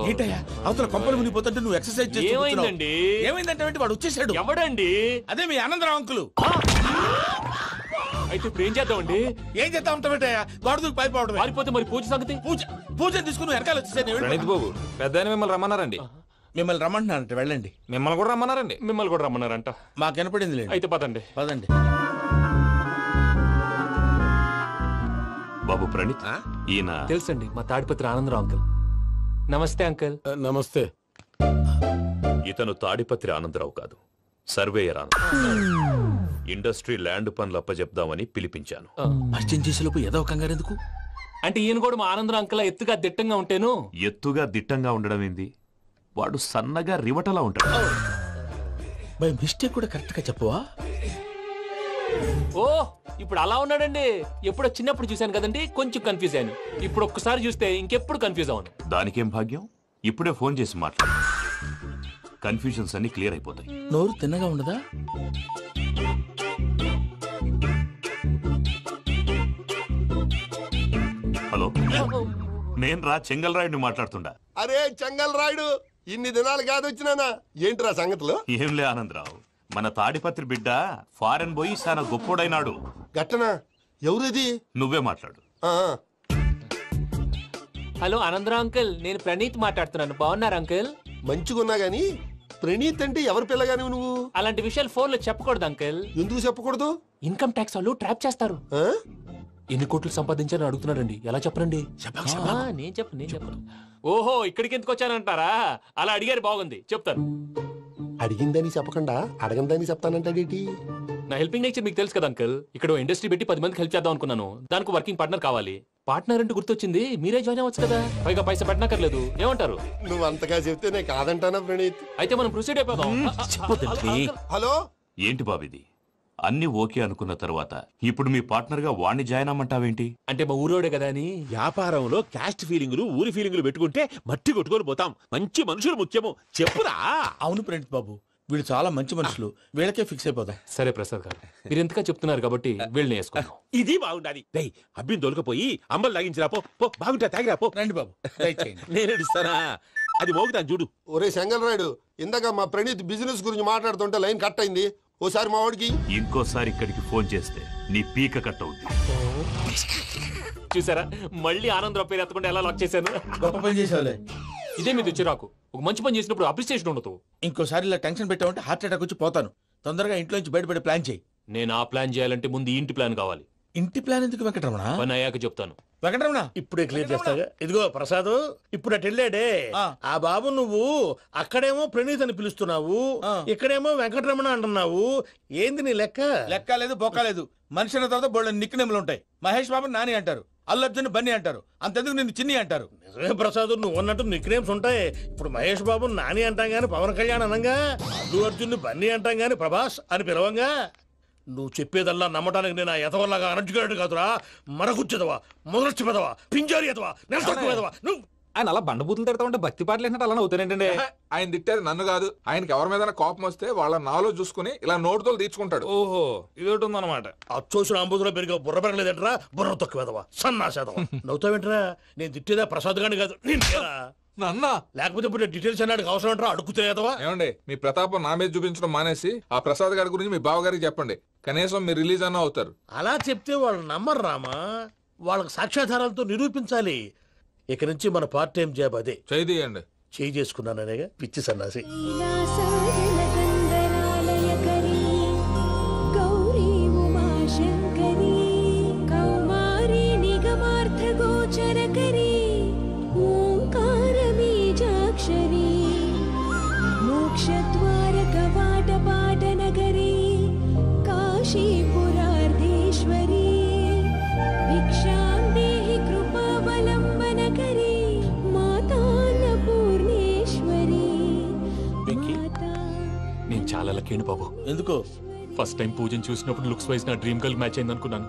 ఏంటయ్యా అవతల కొంపలు మునిగిపోతుంటే నువ్వు ఎక్సర్సైజ్ చేస్తూ ఏమైందండి? ఏమైందంటే వాడు వచ్చేసాడు. ఎవడండి? అదే మీ ఆనందరావు అంకులు. అయితే ఇప్పుడు ఏం చేద్దామండి? ఏం చేద్దాం ఉంటావేటయ్యా, వాడు పైపోవడం. పారిపోతే మరి పూజ సంగతి? పూజ తీసుకుని వెనకాల వచ్చేసాను. ప్రణీత్ బాబు, పెద్ద మిమ్మల్ని రమ్మన్నారండి. మిమ్మల్ని రమ్మంటున్నారంట, వెళ్ళండి. మిమ్మల్ని కూడా రమ్మన్నారండి. మిమ్మల్ని కూడా రమ్మన్నారంట. మాకు వినపడింది. అయితే పదండి పదండి. బాబు ప్రణీత్, ఈయన తెలుసండి, మా తాడిపత్రి ఆనందరావు అంకుల్. నమస్తే అంకుల్. నమస్తే. ఇతను తాడిపత్రి ఆనందరావు కాదు, సర్వేయర్ ఆనందరావు. ఇండస్ట్రీ ల్యాండ్ పనులు అప్పచెప్దామని పిలిపించాను. పరిచయం చేసేలోపు ఏదో కంగారు ఎందుకు? అంటే ఈయన కూడా మా ఆనందరావు అంకుల్ ఎత్తుగా దిట్టంగా ఉంటాను. ఎత్తుగా దిట్టంగా ఉండడం ఏంది, వాడు సన్నగా రివటలా ఉంటాడు. బై మిస్టేక్ కూడా కరెక్ట్ గా చెప్పవా? ఓ ఇప్పుడు అలా ఉన్నాడండి. ఎప్పుడో చిన్నప్పుడు చూశాను కదండి, కొంచెం కన్ఫ్యూజ్ అయ్యాను. ఇప్పుడు ఒక్కసారి చూస్తే ఇంకెప్పుడు కన్ఫ్యూజ్ అవ్వను. దానికేం భాగ్యం, ఇప్పుడే ఫోన్ చేసి మాట్లాడు, కన్ఫ్యూజన్స్ అన్ని క్లియర్ అయిపోతాయి. నోరు తిన్నగా ఉండదా? హలో, నేను రా చెంగల్ రాయుడిని మాట్లాడుతుండా. అరే చెంగల్ రాయుడు, ఇన్ని దినాలు కాదు వచ్చినానా? ఏంట్రా సంగతులు? ఏంలే ఆనందరావు, మన తాడిపత్రి బిడ్డ ఫారెన్ పోయి చాలా గొప్పోడైనాడు. గట్టనా? ఎవరిది? నువ్వే మాట్లాడు. హలో ఆనందరావు అంకుల్, నేను ప్రణీత్ మాట్లాడుతున్నాను. బాగున్నారు అంకుల్? మంచిగున్నా గాని ప్రణీత్ అంటే ఎవరి పిల్లగాని నువ్వు? అలాంటి విషయాలు ఫోన్ లో చెప్పకూడదు అంకుల్. ఎందుకు చెప్పకూడదు? ఇన్కమ్ ట్యాక్స్ వాళ్ళు ట్రాప్ చేస్తారు. ఎన్ని కోట్లు సంపాదించాలని అడుగుతున్నారండి, ఎలా చెప్పరండి? నేను చెప్పను. ఓహో, ఇక్కడికి ఎందుకు వచ్చానంటారా? అలా అడిగారు, బాగుంది, చెప్తాను. అడిగిందని చెప్పకుండా అడగందని చెప్తానంటాడేటి? నా హెల్పింగ్ నేచర్ మీకు తెలుసు కదా అంకల్. ఇక్కడ ఇండస్ట్రీ పెట్టి 10 మందికి హెల్ప్ చేద్దాం అనుకున్నాను. దానికి వర్కింగ్ పార్ట్నర్ కావాలి. పార్ట్నర్ అంటే గుర్తొచ్చింది, మీరే జాయిన్ అవ్వచ్చు కదా, పైగా పైసా పెట్టనక్కర్లేదు. ఏమంటారు? నువ్వు అంతగా చెప్తే నేను కాదంటానా ప్రణీత్? అయితే మనం ప్రొసీడ్ అయిపోదాం. హలో, ఏంటి బాబిది? అన్ని ఓకే అనుకున్న తర్వాత ఇప్పుడు మీ పార్ట్నర్ గా వాణ్ణి జాయిన్ అమ్మంటావేంటి? అంటే మా ఊరోడే కదా అని. వ్యాపారంలో క్యాస్ట్ ఫీలింగులు ఊరి ఫీలింగులు పెట్టుకుంటే మట్టి కొట్టుకొని పోతాం. మంచి మనుషులు ముఖ్యము. చెప్పురా. అవును ప్రణీత్ బాబు, వీళ్ళు చాలా మంచి మనుషులు, వీళ్ళకే ఫిక్స్ అయిపోదాం. సరే ప్రసాద్ గారు, మీరు ఎంతగా చెప్తున్నారు కాబట్టి వీళ్ళని వేసుకుందాం. ఇది బాగుండాలి. అబ్బిని దొలకపోయి అంబలు లాగించిరా పో. బాగుంటా తాగిరా పో. రండి బాబు, నేను ఇస్తానా? అది మోగుతాను చూడు. ఒరే చెంగల్ రాయుడు, ఇందాక మా ప్రణీత్ బిజినెస్ గురించి మాట్లాడుతుంటే లైన్ కట్ అయింది. ఓసారి మా వాడికి ఇంకోసారి ఇక్కడికి ఫోన్ చేస్తే నీ పీక కట్ అవుద్ది. చూసారా, మళ్ళీ ఆనందరావు పేరు ఎత్తకుండా ఎలా లాక్ చేశాను. గొప్ప పని చేసేవాళ్ళే. ఇదే మీద చిరాకు. ఒక మంచి పని చేసినప్పుడు అప్రిసియేషన్ ఉండదు. ఇంకోసారి ఇలా టెన్షన్ పెట్టామంటే హార్ట్ అటాక్ వచ్చి పోతాను. తొందరగా ఇంట్లో నుంచి బయటపడే ప్లాన్ చేయి. నేను ఆ ప్లాన్ చేయాలంటే ముందు ఈ ఇంటి ప్లాన్ కావాలి. ఇంటి ప్లాన్ ఎందుకు వెంకటరమణ? పని అయ్యాక చెప్తాను. వెంకటరమణ ఇప్పుడే క్లియర్ చేస్తాగా. ఇదిగో ప్రసాద్, ఇప్పుడు అటు వెళ్ళాడే ఆ బాబు, నువ్వు అక్కడేమో ప్రణీత్ అని పిలుస్తున్నావు, ఇక్కడేమో వెంకటరమణ అంటున్నావు. ఏంది నీ లెక్క? లెక్క లేదు, బొక్క లేదు. మనిషి అన్న తర్వాత బోళ్ళ నిక్నెములు ఉంటాయి. మహేష్ బాబు నాని అంటారు, అల్లు అర్జున్ బన్నీ అంటారు, అంతెందుకు నిన్ను చిన్ని అంటారు. నిజమే ప్రసాద్, నువ్వు అన్నట్టు నిక్నేమ్స్ ఉంటాయి. ఇప్పుడు మహేష్ బాబు నాని అంటాం గాని పవన్ కళ్యాణ్ అనంగా, అల్లు అర్జున్ బన్నీ అంటాం గాని ప్రభాస్ అని పిలవంగా. నువ్వు చెప్పేదల్లా నమ్మటానికి నేను ఎతవల్లాగా అనర్జుకేటెడ్ కాదురా. మరగుచ్చదవా, మొదలచ్చి పెదవా, పింజారి ఎదవా, నెలసొక్కుదవా నువ్వు. ఆయన అలా బండబూతులు తిడతా ఉంటే భక్తి పాటలు ఏంటంటే అలా అవుతానంటే. ఆయన తిట్టేది నన్ను కాదు, ఆయనకి ఎవరి మీద కోపం వస్తే వాళ్ళ నాలో చూసుకుని ఇలా నోటుతో తీర్చుకుంటాడు. ఓహో, ఇదొకటి ఉందన్నమాట. అచ్చోసిన అంబుధులో పెరిగే బుర్ర పెరగలేదంటరా, బుర్ర తొక్కువేదవా, సన్నాసేదవా. నవ్వుతావేంటరా? నేను తిట్టేదా ప్రసాద్ గాని కాదు, నన్న. లేకపోతే ఇప్పుడు డీటెయిల్స్ అన్నాడు అవసరం అంటారా? అడుగుతాయేదవా. ఏమండి, మీ ప్రతాపం నా మీద చూపించడం మానేసి ఆ ప్రసాద్ గారి గురించి మీ బావగారికి చెప్పండి. కనీసం మీరు రిలీజ్ అన్న అవుతారు. అలా చెప్తే వాళ్ళు నమ్మరు రామా. వాళ్ళకి సాక్ష్యాధారాలతో నిరూపించాలి. ఇక నుంచి మన పార్ట్ టైం జాబ్ అదే. చేయండి. చేయి చేసుకున్నాననేగా పిచ్చి సన్నాసి. నేను చాలా లక్కీ బాబు. ఎందుకు? ఫస్ట్ టైం పూజను చూసినప్పుడు లుక్స్ వైజ్ నా డ్రీమ్ గర్ల్ మ్యాచ్ అయింది అనుకున్నాను.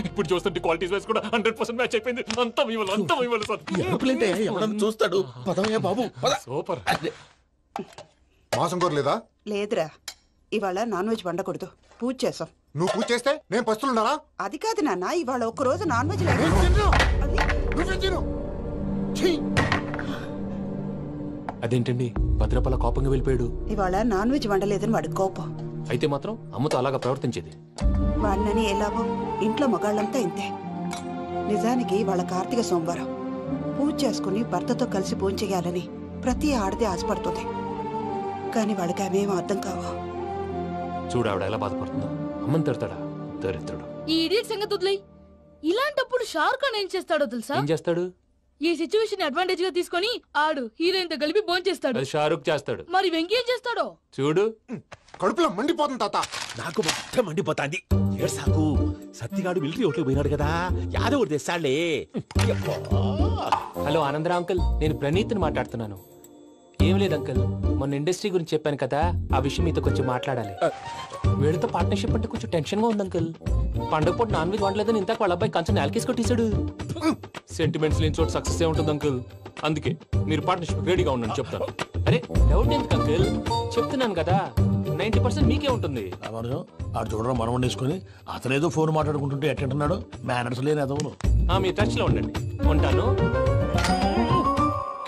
ఇప్పుడు చూస్తుంటే క్వాలిటీస్ వైజ్ కూడా 100% మ్యాచ్ అయిపోయింది. అంతా ఎవడన్నా చూస్తాడు. పదవయ్యా బాబు, సూపర్. మాసం కోరలేదా? లేదురా, ఇవాళ నాన్ వెజ్ వండకూడదు, పూజ చేసాం. నువ్వు పూజ చేస్తే నేను పస్తులున్నారా? అది కాదు నాన్న, ఇవాళ ఒక్కరోజు నాన్ వెజ్ అదేంటండి భద్రపల కోపంగా వెళ్ళిపోయాడు? ఇవాళ నాన్ వెజ్ వండలేదని వాడి కోపం. అయితే మాత్రం అమ్మతో అలాగా ప్రవర్తించేది. వాడినని ఎలాగో ఇంట్లో మగాళ్ళంతా ఇంతే. నిజానికి వాళ్ళ కార్తీక సోమవారం పూజ చేసుకుని భర్తతో కలిసి పూజ చేయాలని ప్రతి ఆడది ఆశపడుతుంది. కానీ వాళ్ళకి అవేమో అర్థం కావు. చూడు ఆవిడ ఎలా బాధపడుతుందో. అమ్మని తిడతాడా దరిద్రుడు. ఈ ఇడియట్ సంగతి వదిలేయ్. ఇలాంటప్పుడు షారుఖ్ ఖాన్ ఏం చేస్తాడో తెలుసా? ఏం చేస్తాడు? ఈ సిచ్యువేషన్ అడ్వాంటేజ్ గా తీసుకొని ఆడు హీరోయిన్ తో కలిపి బోన్ చేస్తాడు. అది షారుఖ్ చేస్తాడు. మరి వెంకీ ఏం చేస్తాడో చూడు. కడుపులో మండిపోతుంది తాత. నాకు మొత్తం మండిపోతాంది. సాకు సత్తిగాడు మిలిటరీ ఓట్లు పోయినాడు కదా, యాదవ్ తెస్తాడులే. హలో ఆనందరావు అంకుల్, నేను ప్రణీత్ని మాట్లాడుతున్నాను. ఏం లేదు అంకుల్, మొన్న ఇండస్ట్రీ గురించి చెప్పాను కదా, ఆ విషయం మీతో కొంచెం మాట్లాడాలి. వీళ్ళతో పార్ట్నర్షిప్ అంటే కొంచెం టెన్షన్ గా ఉంది అంకుల్. పండుగ పూట నాన్ వెజ్ వండలేదని ఇంతకు వాళ్ళ అబ్బాయి కంచెం నేలకేసి కొట్టేశాడు. సెంటిమెంట్స్ లేని చోట సక్సెస్ ఏ ఉంటుంది అంకుల్. అందుకే మీరు పార్ట్నర్షిప్ రెడీగా ఉండండి చెప్తాను. అరే డౌట్ ఎందుకు అంకుల్, చెప్తున్నాను కదా 90% మీకే ఉంటుంది. ఆడు చూడడం మనం వండేసుకొని అతనేదో ఫోన్ మాట్లాడుకుంటుంటే ఎట్టంటున్నాడు. మేనర్స్ లేని అదవును. మీ టచ్ లో ఉండండి. ఉంటాను.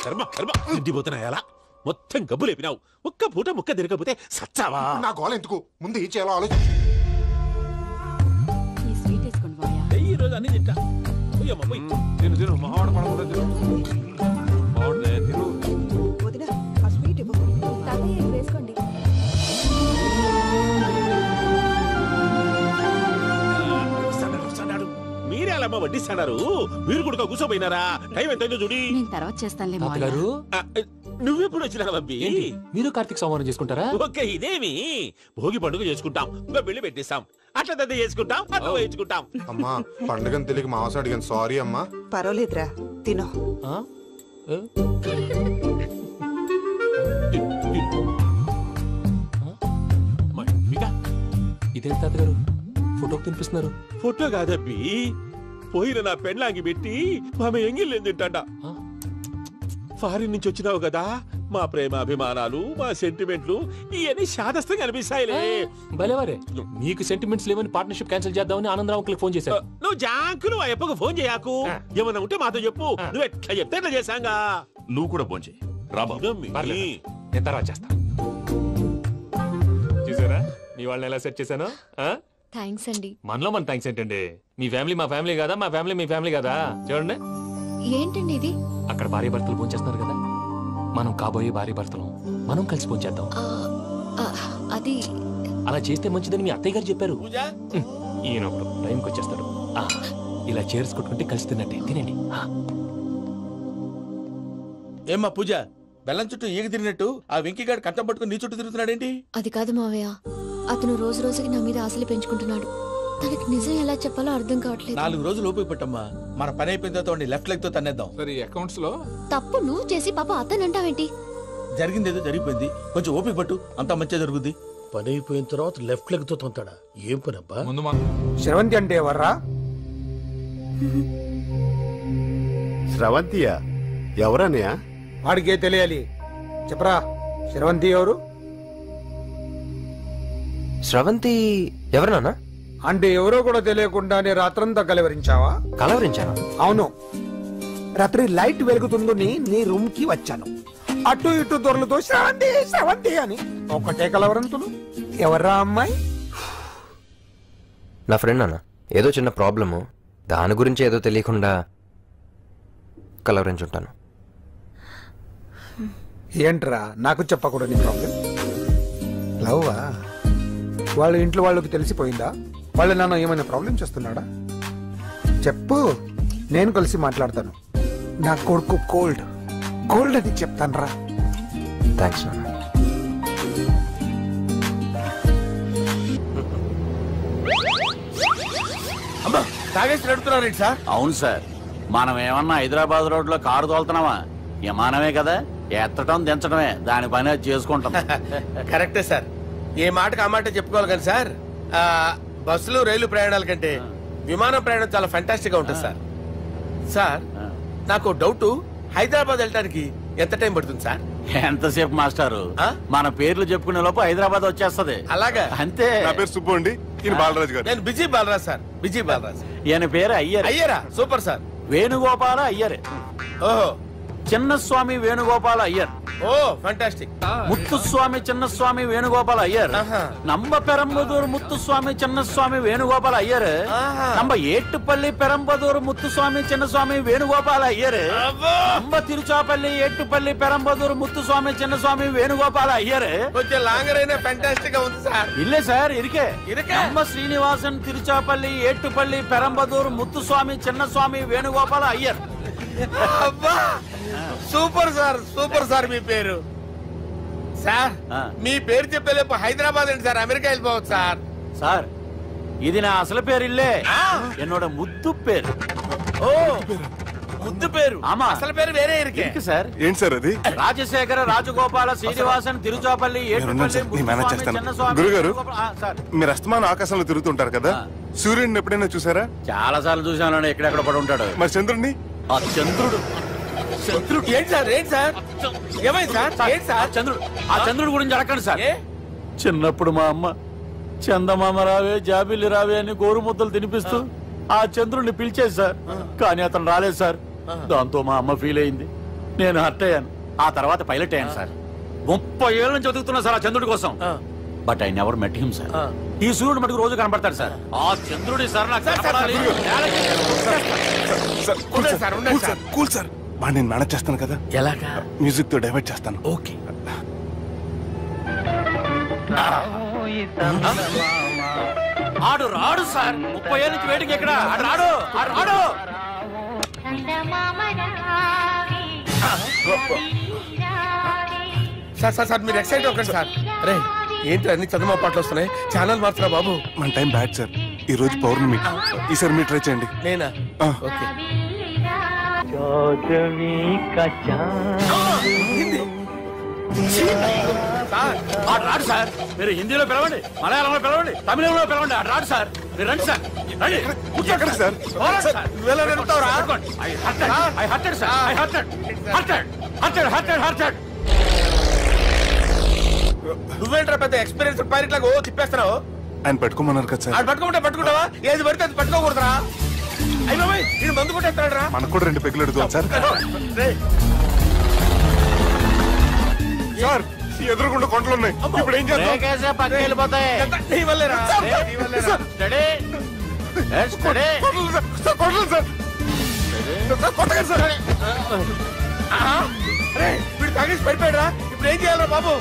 కర్మ కర్మ తిండిపోతున్నాయలా మొత్తం గబ్బు లేపినావు. ఒక్క పూట ముక్క తిరగకపోతే సచ్చావా? నా గోల ఎందుకు, ముందు ఈ చేయాలో ఆలోచించు. ఈ రోజు అన్ని తింటా. తిను తిను, మావాడు పడకుండా తిను. వదినా, ఆ స్వీట్ ఇవ్వు. వేసుకోండి. మీరే అలా వడ్డిస్తాడారు. మీరు కూడా కూర్చోపోయినారా? టైం ఎంతైందో చూడి. నేను తర్వాత చేస్తానులే తాతగారు. నువ్వెప్పుడు వచ్చినావు అబ్బి? మీరు కార్తీక్ సంహారం చేసుకుంటారా? ఓకే, ఇదేమి భోగి పండుగ చేసుకుంటాం, ఇంకా పెళ్లి పెట్టేస్తాం, అట్లా దద్ద చేసుకుంటాం, అట్లా వేయించుకుంటాం. అమ్మా పండుగని తెలియక మాంస అడిగాను, సారీ అమ్మా. పర్వాలేదురా, తినో. ఇదే తాతగారు ఫోటోకి తినిపిస్తున్నారు? ఫోటో కాదబ్బి, పోయిన నా పెళ్ళాంగి పెట్టి ఆమె ఎంగిల్లేం తింటాడ. ఫారిన్ నుంచి వచ్చినావు కదా, మా ప్రేమ అభిమానాలు, మా సెంటిమెంట్లు ఇవన్నీ శాదస్తంగా అనిపిస్తాయిలే. భలేవారే, మీకు సెంటిమెంట్స్ లేవని పార్ట్నర్షిప్ క్యాన్సిల్ చేద్దామని ఆనందరావు అంకుల్ ఫోన్ చేశారు. నువ్వు జాంకులు ఆ ఎప్పకు ఫోన్ చేయకు, ఏమన్నా ఉంటే మాతో చెప్పు. నువ్వు ఎట్లా చెప్తే ఎట్లా చేశాంగా. నువ్వు కూడా ఫోన్ చేయి రాబా. నేను తర్వాత చేస్తా. చూసారా మీ వాళ్ళని ఎలా సెట్ చేశాను? థ్యాంక్స్ అండి. మనలో మన థ్యాంక్స్ ఏంటండి? మీ ఫ్యామిలీ మా ఫ్యామిలీ కదా, మా ఫ్యామిలీ మీ ఫ్యామిలీ కదా. చూడండి, ఏంటండి ఇది? అక్కడ భార్య భర్తలు భోంచేస్తున్నారు కదా, మనం కాబోయే భార్య భర్తలు మనం కలిసి భోంచేద్దాం. అది అలా చేస్తే మంచిదని మీ అత్తయ్య గారు చెప్పారు. ఈయన ఒకడు టైంకి వచ్చేస్తాడు. ఇలా చేర్స్ కొట్టుకుంటే కలిసి తిన్నట్టే. తినండి. ఏమ్మా పూజ, బెల్లం చుట్టూ ఈగ తిరిగినట్టు ఆ వెంకీగాడు కట్టం పట్టుకుని నీ చుట్టూ తిరుగుతున్నాడేంటి? అది కాదు మావయ్య, అతను రోజు రోజుకి నా మీద ఆశలు పెంచుకుంటున్నాడు. తనకి నిజం ఎలా చెప్పాలో అర్థం కావట్లేదు. 4 రోజులు ఓపిక పట్టమ్మా, మన పని అయిపోయిన తర్వాత లెఫ్ట్ లెగ్ తో తన్నేద్దాం. సరే అకౌంట్స్ లో తప్పు నువ్వు చేసి పాప అతను అంటావేంటి? జరిగింది ఏదో జరిగిపోయింది, కొంచెం ఓపిక పట్టు, అంతా మంచిగా జరుగుద్ది. పని అయిపోయిన తర్వాత లెఫ్ట్ లెగ్ తో తొంతాడా? ఏం పని అబ్బా? శ్రవంతి అంటే ఎవర్రా? శ్రవంతియా? ఎవరన్నయ్యా? వాడికే తెలియాలి, చెప్పరా. శ్రవంతి ఎవరు? శ్రవంతి ఎవరు నాన్న? అంటే ఎవరో కూడా తెలియకుండానే రాత్రంతా కలవరించావా? కలవరించాను. అవును, రాత్రి లైట్ వెలుగుతుందని నీ రూమ్ కి వచ్చాను. అటు ఇటు దొరలతో శ్రవంతి శ్రవంతి అని ఒకటే కలవరంతులు. ఎవర్రా అమ్మాయి? నా ఫ్రెండ్ అన్న, ఏదో చిన్న ప్రాబ్లము, దాని గురించి ఏదో తెలియకుండా కలవరించుంటాను. ఏంట్రా నాకు చెప్పకూడదు నీ ప్రాబ్లం? లవ్వా? వాళ్ళ ఇంట్లో వాళ్ళకి తెలిసిపోయిందా? వాళ్ళ నాన్న ఏమైనా ప్రాబ్లం చేస్తున్నాడా? చెప్పు, నేను కలిసి మాట్లాడతాను. నా కొడుకు కోల్డ్ కోల్డ్ అని చెప్తాను రా. థ్యాంక్స్ నాన్న. అమ్మా తాగేసి నడుపుతున్నారేంటి సార్? అవును సార్, మనం ఏమన్నా హైదరాబాద్ రోడ్ లో కారు తోలుతున్నామా? విమానమే కదా, ఎత్తడం దించడమే, దాని పని అది చేసుకుంటాం. కరెక్టే సార్, ఏ మాటకు ఆ మాట చెప్పుకోవాలి కానీ సార్, బస్సులు రైలు ప్రయాణాల కంటే విమానం ప్రయాణం చాలా ఫెంటాస్టిక్ గా ఉంటుంది సార్. సార్ నాకు డౌట్, హైదరాబాద్ వెళ్ళడానికి ఎంత టైం పడుతుంది సార్? ఎంతసేపు మాస్టారు, మన పేర్లు చెప్పుకునే లోపు హైదరాబాద్ వచ్చేస్తది. అలాగా? అంతే. నా పేరు సుబ్బు అండి, ఈయన బాలరాజు గారు. నేను busy Balaraj sir, busy Balaraj. ఈయన పేరు అయ్యర్. అయ్యరా? Super sir. వేణుగోపాల అయ్యర్. ఓహో, చిన్నస్వామి వేణుగోపాల అయ్యర్. Oh fantastic. ముత్తుస్వామి చిన్నస్వామి వేణుగోపాల అయ్యర్. நம்ம பெரம்பதூர் முத்துசுவாமி சின்னசுவாமி வேணுகோபால ஐயர். நம்ம ஏட்டுப்பள்ளி பெரம்பதூர் முத்துசுவாமி சின்னசுவாமி வேணுகோபால ஐயர். நம்ம திருச்சாப்பள்ளி ஏட்டுப்பள்ளி பெரம்பதூர் முத்துசுவாமி சின்னசுவாமி வேணுகோபால ஐயர். కొంచెం లాంగర్ అయినా ఫంటాస్టిక్ గా ఉంది సార్. இல்ல சார், இருக்கே. நம்ம ஸ்ரீனிவாசன் திருச்சாப்பள்ளி ஏட்டுப்பள்ளி பெரம்பதூர் முத்துசுவாமி சின்னசுவாమి వేణుగోపాల ஐயர். అబ్బా సూపర్ సార్, సూపర్ సార్. మీ పేరు సార్, మీ పేరు చెప్పేలేపు హైదరాబాద్ అండి సార్, అమెరికా వెళ్ళిపోవచ్చు సార్. సార్ ఇది నా అసలు పేరు ఇల్లే, என்னோட ముద్దు పేరు. ఓ ముద్దు పేరు? ఆమా, అసలు పేరు వేరే ఇరుకే సార్. ఏంటి సార్ అది? రాజశేఖర రాజగోపాల శ్రీనివాసన్ తిరుచాపల్లి గురుగారు, మీరు అస్తమాన ఆకాశంలో తిరుగుతుంటారు కదా, సూర్యుడిని ఎప్పుడైనా చూసారా? చాలా సార్లు చూసాను, ఎక్కడెక్కడ పడి ఉంటాడు. మరి చంద్రుడిని? ఆ చంద్రుడు. చంద్రుడు ఏంటి సార్? ఏంటి సార్? ఏమైంది సార్? ఏంటి సార్? చంద్రుడు. ఆ చంద్రుడు గురించి అడగండి సార్. చిన్నప్పుడు మా అమ్మ చందమామ రావే జాబిల్లి రావే అని గోరు ముద్దలు తినిపిస్తూ ఆ చంద్రుడిని పిలిచేది సార్, కానీ అతను రాలేదు సార్. దాంతో మా అమ్మ ఫీల్ అయింది, నేను హర్ట్ అయ్యాను. ఆ తర్వాత పైలట్ అయ్యాను సార్. 30 ఏళ్ళ నుంచి చదువుతున్నా సార్ ఆ చంద్రుడి కోసం. But I never met him sir. ఈ సూర్యుడు మటుకు రోజు కనబడతాడు సార్. ఆ చంద్రుడి సార్ నాకు కూల్ సార్, బాగా నేను మేనేజ్ చేస్తాను కదా. ఎలాగా? మ్యూజిక్ తో డైవర్ట్ చేస్తాను. ఓకే. ఆడు రాడు సార్, 30 ఏళ్ళ నుంచి వేటికి ఎక్కడ ఆడు రాడు. ఆడు రాడు. సార్ సార్ సార్ మీరు ఎక్సైట్ అవ్వకండి సార్. అరే ఏంటి అన్ని చందమా పాటలు వస్తున్నాయి, ఛానల్ మారుతున్నా బాబు. మన టైం బ్యాడ్ సార్, ఈ రోజు పౌర్ణమి. ఈసారి మీరు ట్రై చేయండి. నేనా? ఓకే. రాడు సార్, మీరు హిందీలో పిలవండి, మలయాళంలో పిలవండి, తమిళంలో పిలవండి, రాడు సార్. మీరు రండి సార్, రండి. ఎక్కడ సార్? నువ్వేంట్రా పెద్ద ఎక్స్పీరియన్స్ పైరెట్ లాగా ఓ తిప్పేస్తున్నావు? ఆయన పట్టుకోమన్నారు కదా సార్. అది పట్టుకుంటే పట్టుకుంటావా? ఏది పడితే అది పట్టుకోకూడదురా. అయ్యి బాబాయ్ నేను మందు కొట్టేస్తాడు రా. మనకు కూడా 2 పెగ్గులు ఎడుతాం సార్. సార్ ఎదురుకుండా కొండలు ఉన్నాయి, ఇప్పుడు ఏం చేస్తాం? పక్కకి వెళ్ళిపోతాయి. నీ వల్లేరా? వీడు తాగేసి పడిపోయాడు రా. ఇప్పుడు ఏం చేయాలరా బాబు?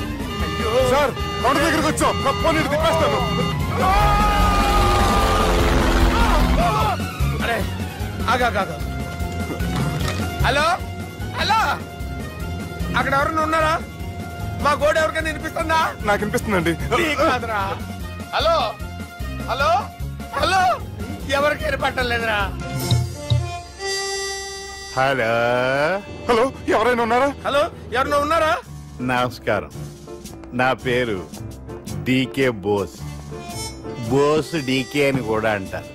సార్ కొండ దగ్గరికి వచ్చాం, పోనీ తిప్పేస్తాను. అరే ఆగా. హలో హలో, అక్కడ ఎవరన్నా ఉన్నారా? మా గోడ ఎవరికైనా వినిపిస్తుందా? నాకు వినిపిస్తుందండి. కాదురా. హలో హలో హలో, ఎవరికి వినపట్టలేదురా. హలో హలో, ఎవరైనా ఉన్నారా? హలో ఎవరైనా ఉన్నారా? నమస్కారం, నా పేరు డీకే బోస్. బోస్ డీకే అని కూడా అంటారు.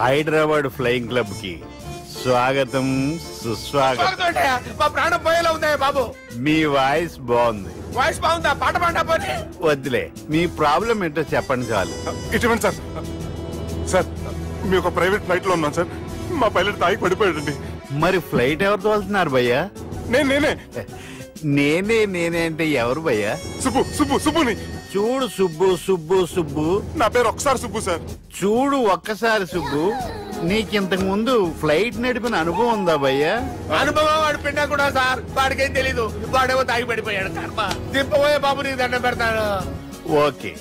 హైదరాబాద్ ఫ్లయింగ్ క్లబ్ కి స్వాగతం సుస్వాగతం. మా ప్రాణం పోయేలా ఉందా బాబు? మీ వాయిస్ బాగుంది. వాయిస్ బాగుందా? పాట పాడా పోనీ. వద్దులే, మీ ప్రాబ్లం ఏంటో చెప్పండి చాలు. ఇటువంటి సార్, సార్ మీ ఒక ప్రైవేట్ ఫ్లైట్ లో ఉన్నాం సార్. మా పైలట్ తాగి పడిపోయాడండి. మరి ఫ్లైట్ ఎవరు తోలుతున్నారు భయ్యా? నేనే నేనే అంటే ఎవరు భయ్యా? సుబ్బుని. చూడు సుబ్బు, నా పేరు ఒకసారి సుబ్బు సార్. చూడు ఒక్కసారి సుబ్బు, నీకింతకు ముందు ఫ్లైట్ నడిపిన అనుభవం ఉందా భయ్యా? అనుభవం వాడు పిండా కూడా సార్, వాడికేం తెలీదు. వాడేమో తాగి పడిపోయాడు. కర్మ దింపబోయే బాబు నీకు దండం పెడతాడు. ఓకే,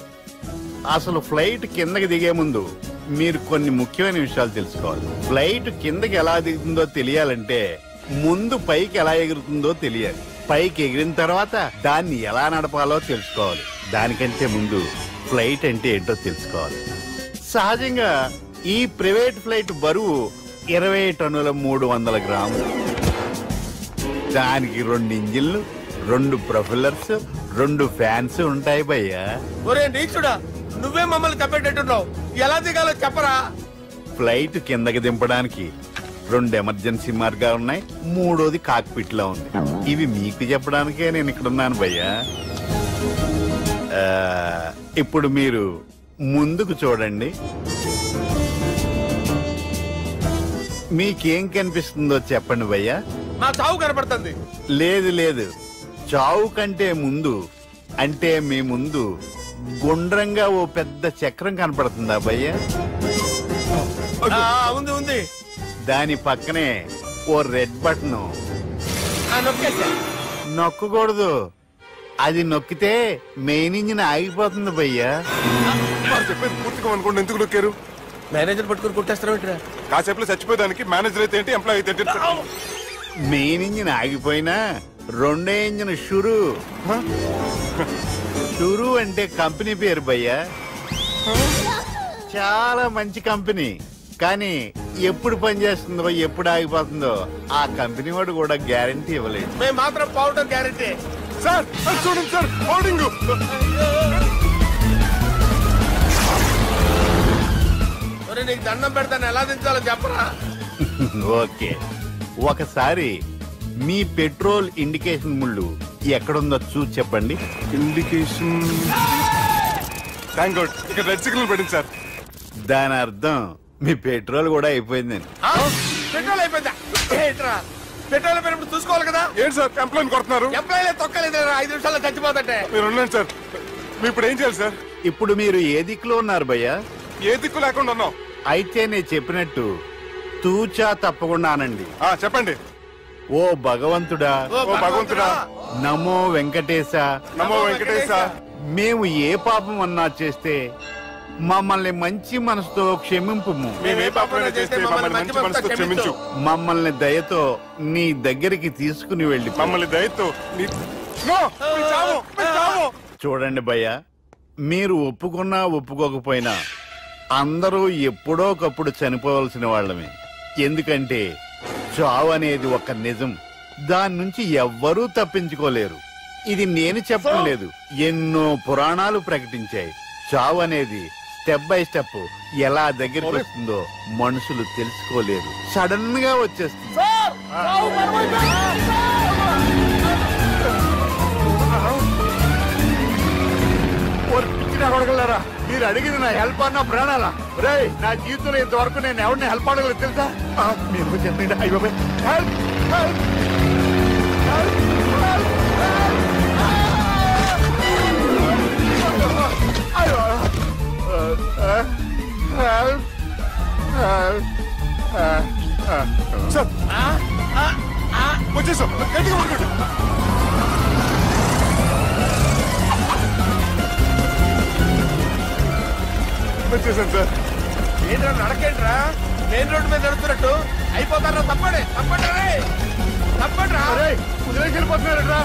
అసలు ఫ్లైట్ కిందకి దిగే ముందు మీరు కొన్ని ముఖ్యమైన విషయాలు తెలుసుకోవాలి. ఫ్లైట్ కిందకి ఎలా దిగుతుందో తెలియాలంటే ముందు పైకి ఎలా ఎగురుతుందో తెలియాలి. పైకి ఎగిరిన తర్వాత దాన్ని ఎలా నడపాలో తెలుసుకోవాలి. దానికంటే ముందు ఫ్లైట్ అంటే ఏంటో తెలుసుకోవాలి. సహజంగా ఈ ప్రైవేట్ ఫ్లైట్ బరువు 20 టన్నుల 300 గ్రాములు. దానికి 2 ఇంజిన్లు, 2 ప్రొఫెల్లర్స్, 2 ఫ్యాన్స్ ఉంటాయి భయ్యా. ఒరే నీచుడా, నువ్వే మమ్మల్ని తప్పేటట్టున్నావు. ఎలా దిగాలో చెప్పరా? ఫ్లైట్ కిందకి దింపడానికి 2 ఎమర్జెన్సీ మార్గాలు ఉన్నాయి, 3వది కాక్పిట్ లో ఉంది. ఇవి మీకు చెప్పడానికే నేను ఇక్కడ ఉన్నాను భయ్యా. ఇప్పుడు మీరు ముందుకు చూడండి. మీకేం కనిపిస్తుందో చెప్పండి భయ్యా. మా చావు కనపడుతుంది. లేదు, చావు కంటే ముందు అంటే మీ ముందు గుండ్రంగా ఓ పెద్ద చక్రం కనపడుతుందా భయ్యా? ఉంది. దాని పక్కనే ఓ రెడ్ బటన్. నొక్కకూడదు, అది నొక్కితే మెయిన్ ఇంజిన్ ఆగిపోతుంది భయ్యా. చెప్పేది పూర్తిగా అనుకోండి. ఎందుకు నొక్కారు? మేనేజర్ పట్టుకుని కుట్టేస్తారా? కాసేపులో చచ్చిపోయేదానికి మేనేజర్ అయితే ఏంటి, ఎంప్లాయ్ అయితే ఏంటి? మెయిన్ ఇంజిన్ ఆగిపోయినా 2వ ఇంజిన్ షురు. షురు అంటే కంపెనీ పేరు భయ్యా. చాలా మంచి కంపెనీ, కానీ ఎప్పుడు పనిచేస్తుందో ఎప్పుడు ఆగిపోతుందో ఆ కంపెనీ వాడు కూడా గ్యారంటీ ఇవ్వలేదు. మేము మాత్రం పౌడర్ గ్యారంటీ. సార్ చూడండి సార్, పౌడింగ్. నీకు దండం పెడతాను, ఎలా దించాలో చెప్పరా? ఓకే, ఒకసారి మీ పెట్రోల్ ఇండికేషన్ ముళ్ళు ఎక్కడుందో చూసి చెప్పండి. ఇండికేషన్ థ్యాంక్ గాడ్, ఇక్కడ రెడ్ సిగ్నల్ పడింది సార్. దాని అర్థం మీ పెట్రోల్ కూడా అయిపోయిందని. పెట్రోల్ అయిపోయిందా? పెట్రోల్ అయిపోయినప్పుడు చూసుకోవాలి కదా. ఏంటి సార్ ఎంప్లాయ్ కొడుతున్నారు? ఎంప్లాయ్ తొక్కలేదు, 5 నిమిషాల్లో చచ్చిపోతుంటే. మీరు ఉండండి సార్. మీరు ఇప్పుడు ఏం చేయాలి సార్? ఇప్పుడు మీరు ఏ దిక్కులో ఉన్నారు భయ్యా? ఏ దిక్కు లేకుండా ఉన్నాం. అయితే నేను చెప్పినట్టు తూచా తప్పకుండా అనండి. చెప్పండి. ఓ భగవంతుడా, నమో వెంకటేశ, నమో వెంకటేశ. మేము ఏ పాపం అన్నా చేస్తే మమ్మల్ని మంచి మనసుతో క్షమింపు. క్షమించు. మమ్మల్ని దయతో నీ దగ్గరికి తీసుకుని వెళ్ళి మమ్మల్ని దయతో చూడండి భయ్య, మీరు ఒప్పుకున్నా ఒప్పుకోకపోయినా అందరూ ఎప్పుడో ఒకప్పుడు చనిపోవలసిన వాళ్ళమే. ఎందుకంటే చావు అనేది ఒక నిజం, దాని నుంచి ఎవ్వరూ తప్పించుకోలేరు. ఇది నేను చెప్పడం లేదు, ఎన్నో పురాణాలు ప్రకటించాయి. చావు అనేది స్టెప్ బై స్టెప్ ఎలా దగ్గరికి వస్తుందో మనుషులు తెలుసుకోలేరు, సడన్ గా వచ్చేస్తుంది. అడగలరా మీరు అడిగింది నా హెల్ప్ అన్న ప్రాణాలా? రే, నా జీవితంలో ఇంతవరకు నేను ఎవరిని హెల్ప్ అడగలేదు తెలుసా? మీరు చెప్పండి. అయ్యో హెల్ప్ హెల్ప్ వచ్చేసాం. గట్టిగా పట్టుకోండి. వచ్చేసాను సార్. ఏంట్రా నడకేంట్రా? మెయిన్ రోడ్డు మీద నడుస్తున్నట్టు అయిపోతారా? తప్పండి తప్పండి రే, తప్పండి రా. వదిలేసి వెళ్ళిపోతున్నారా?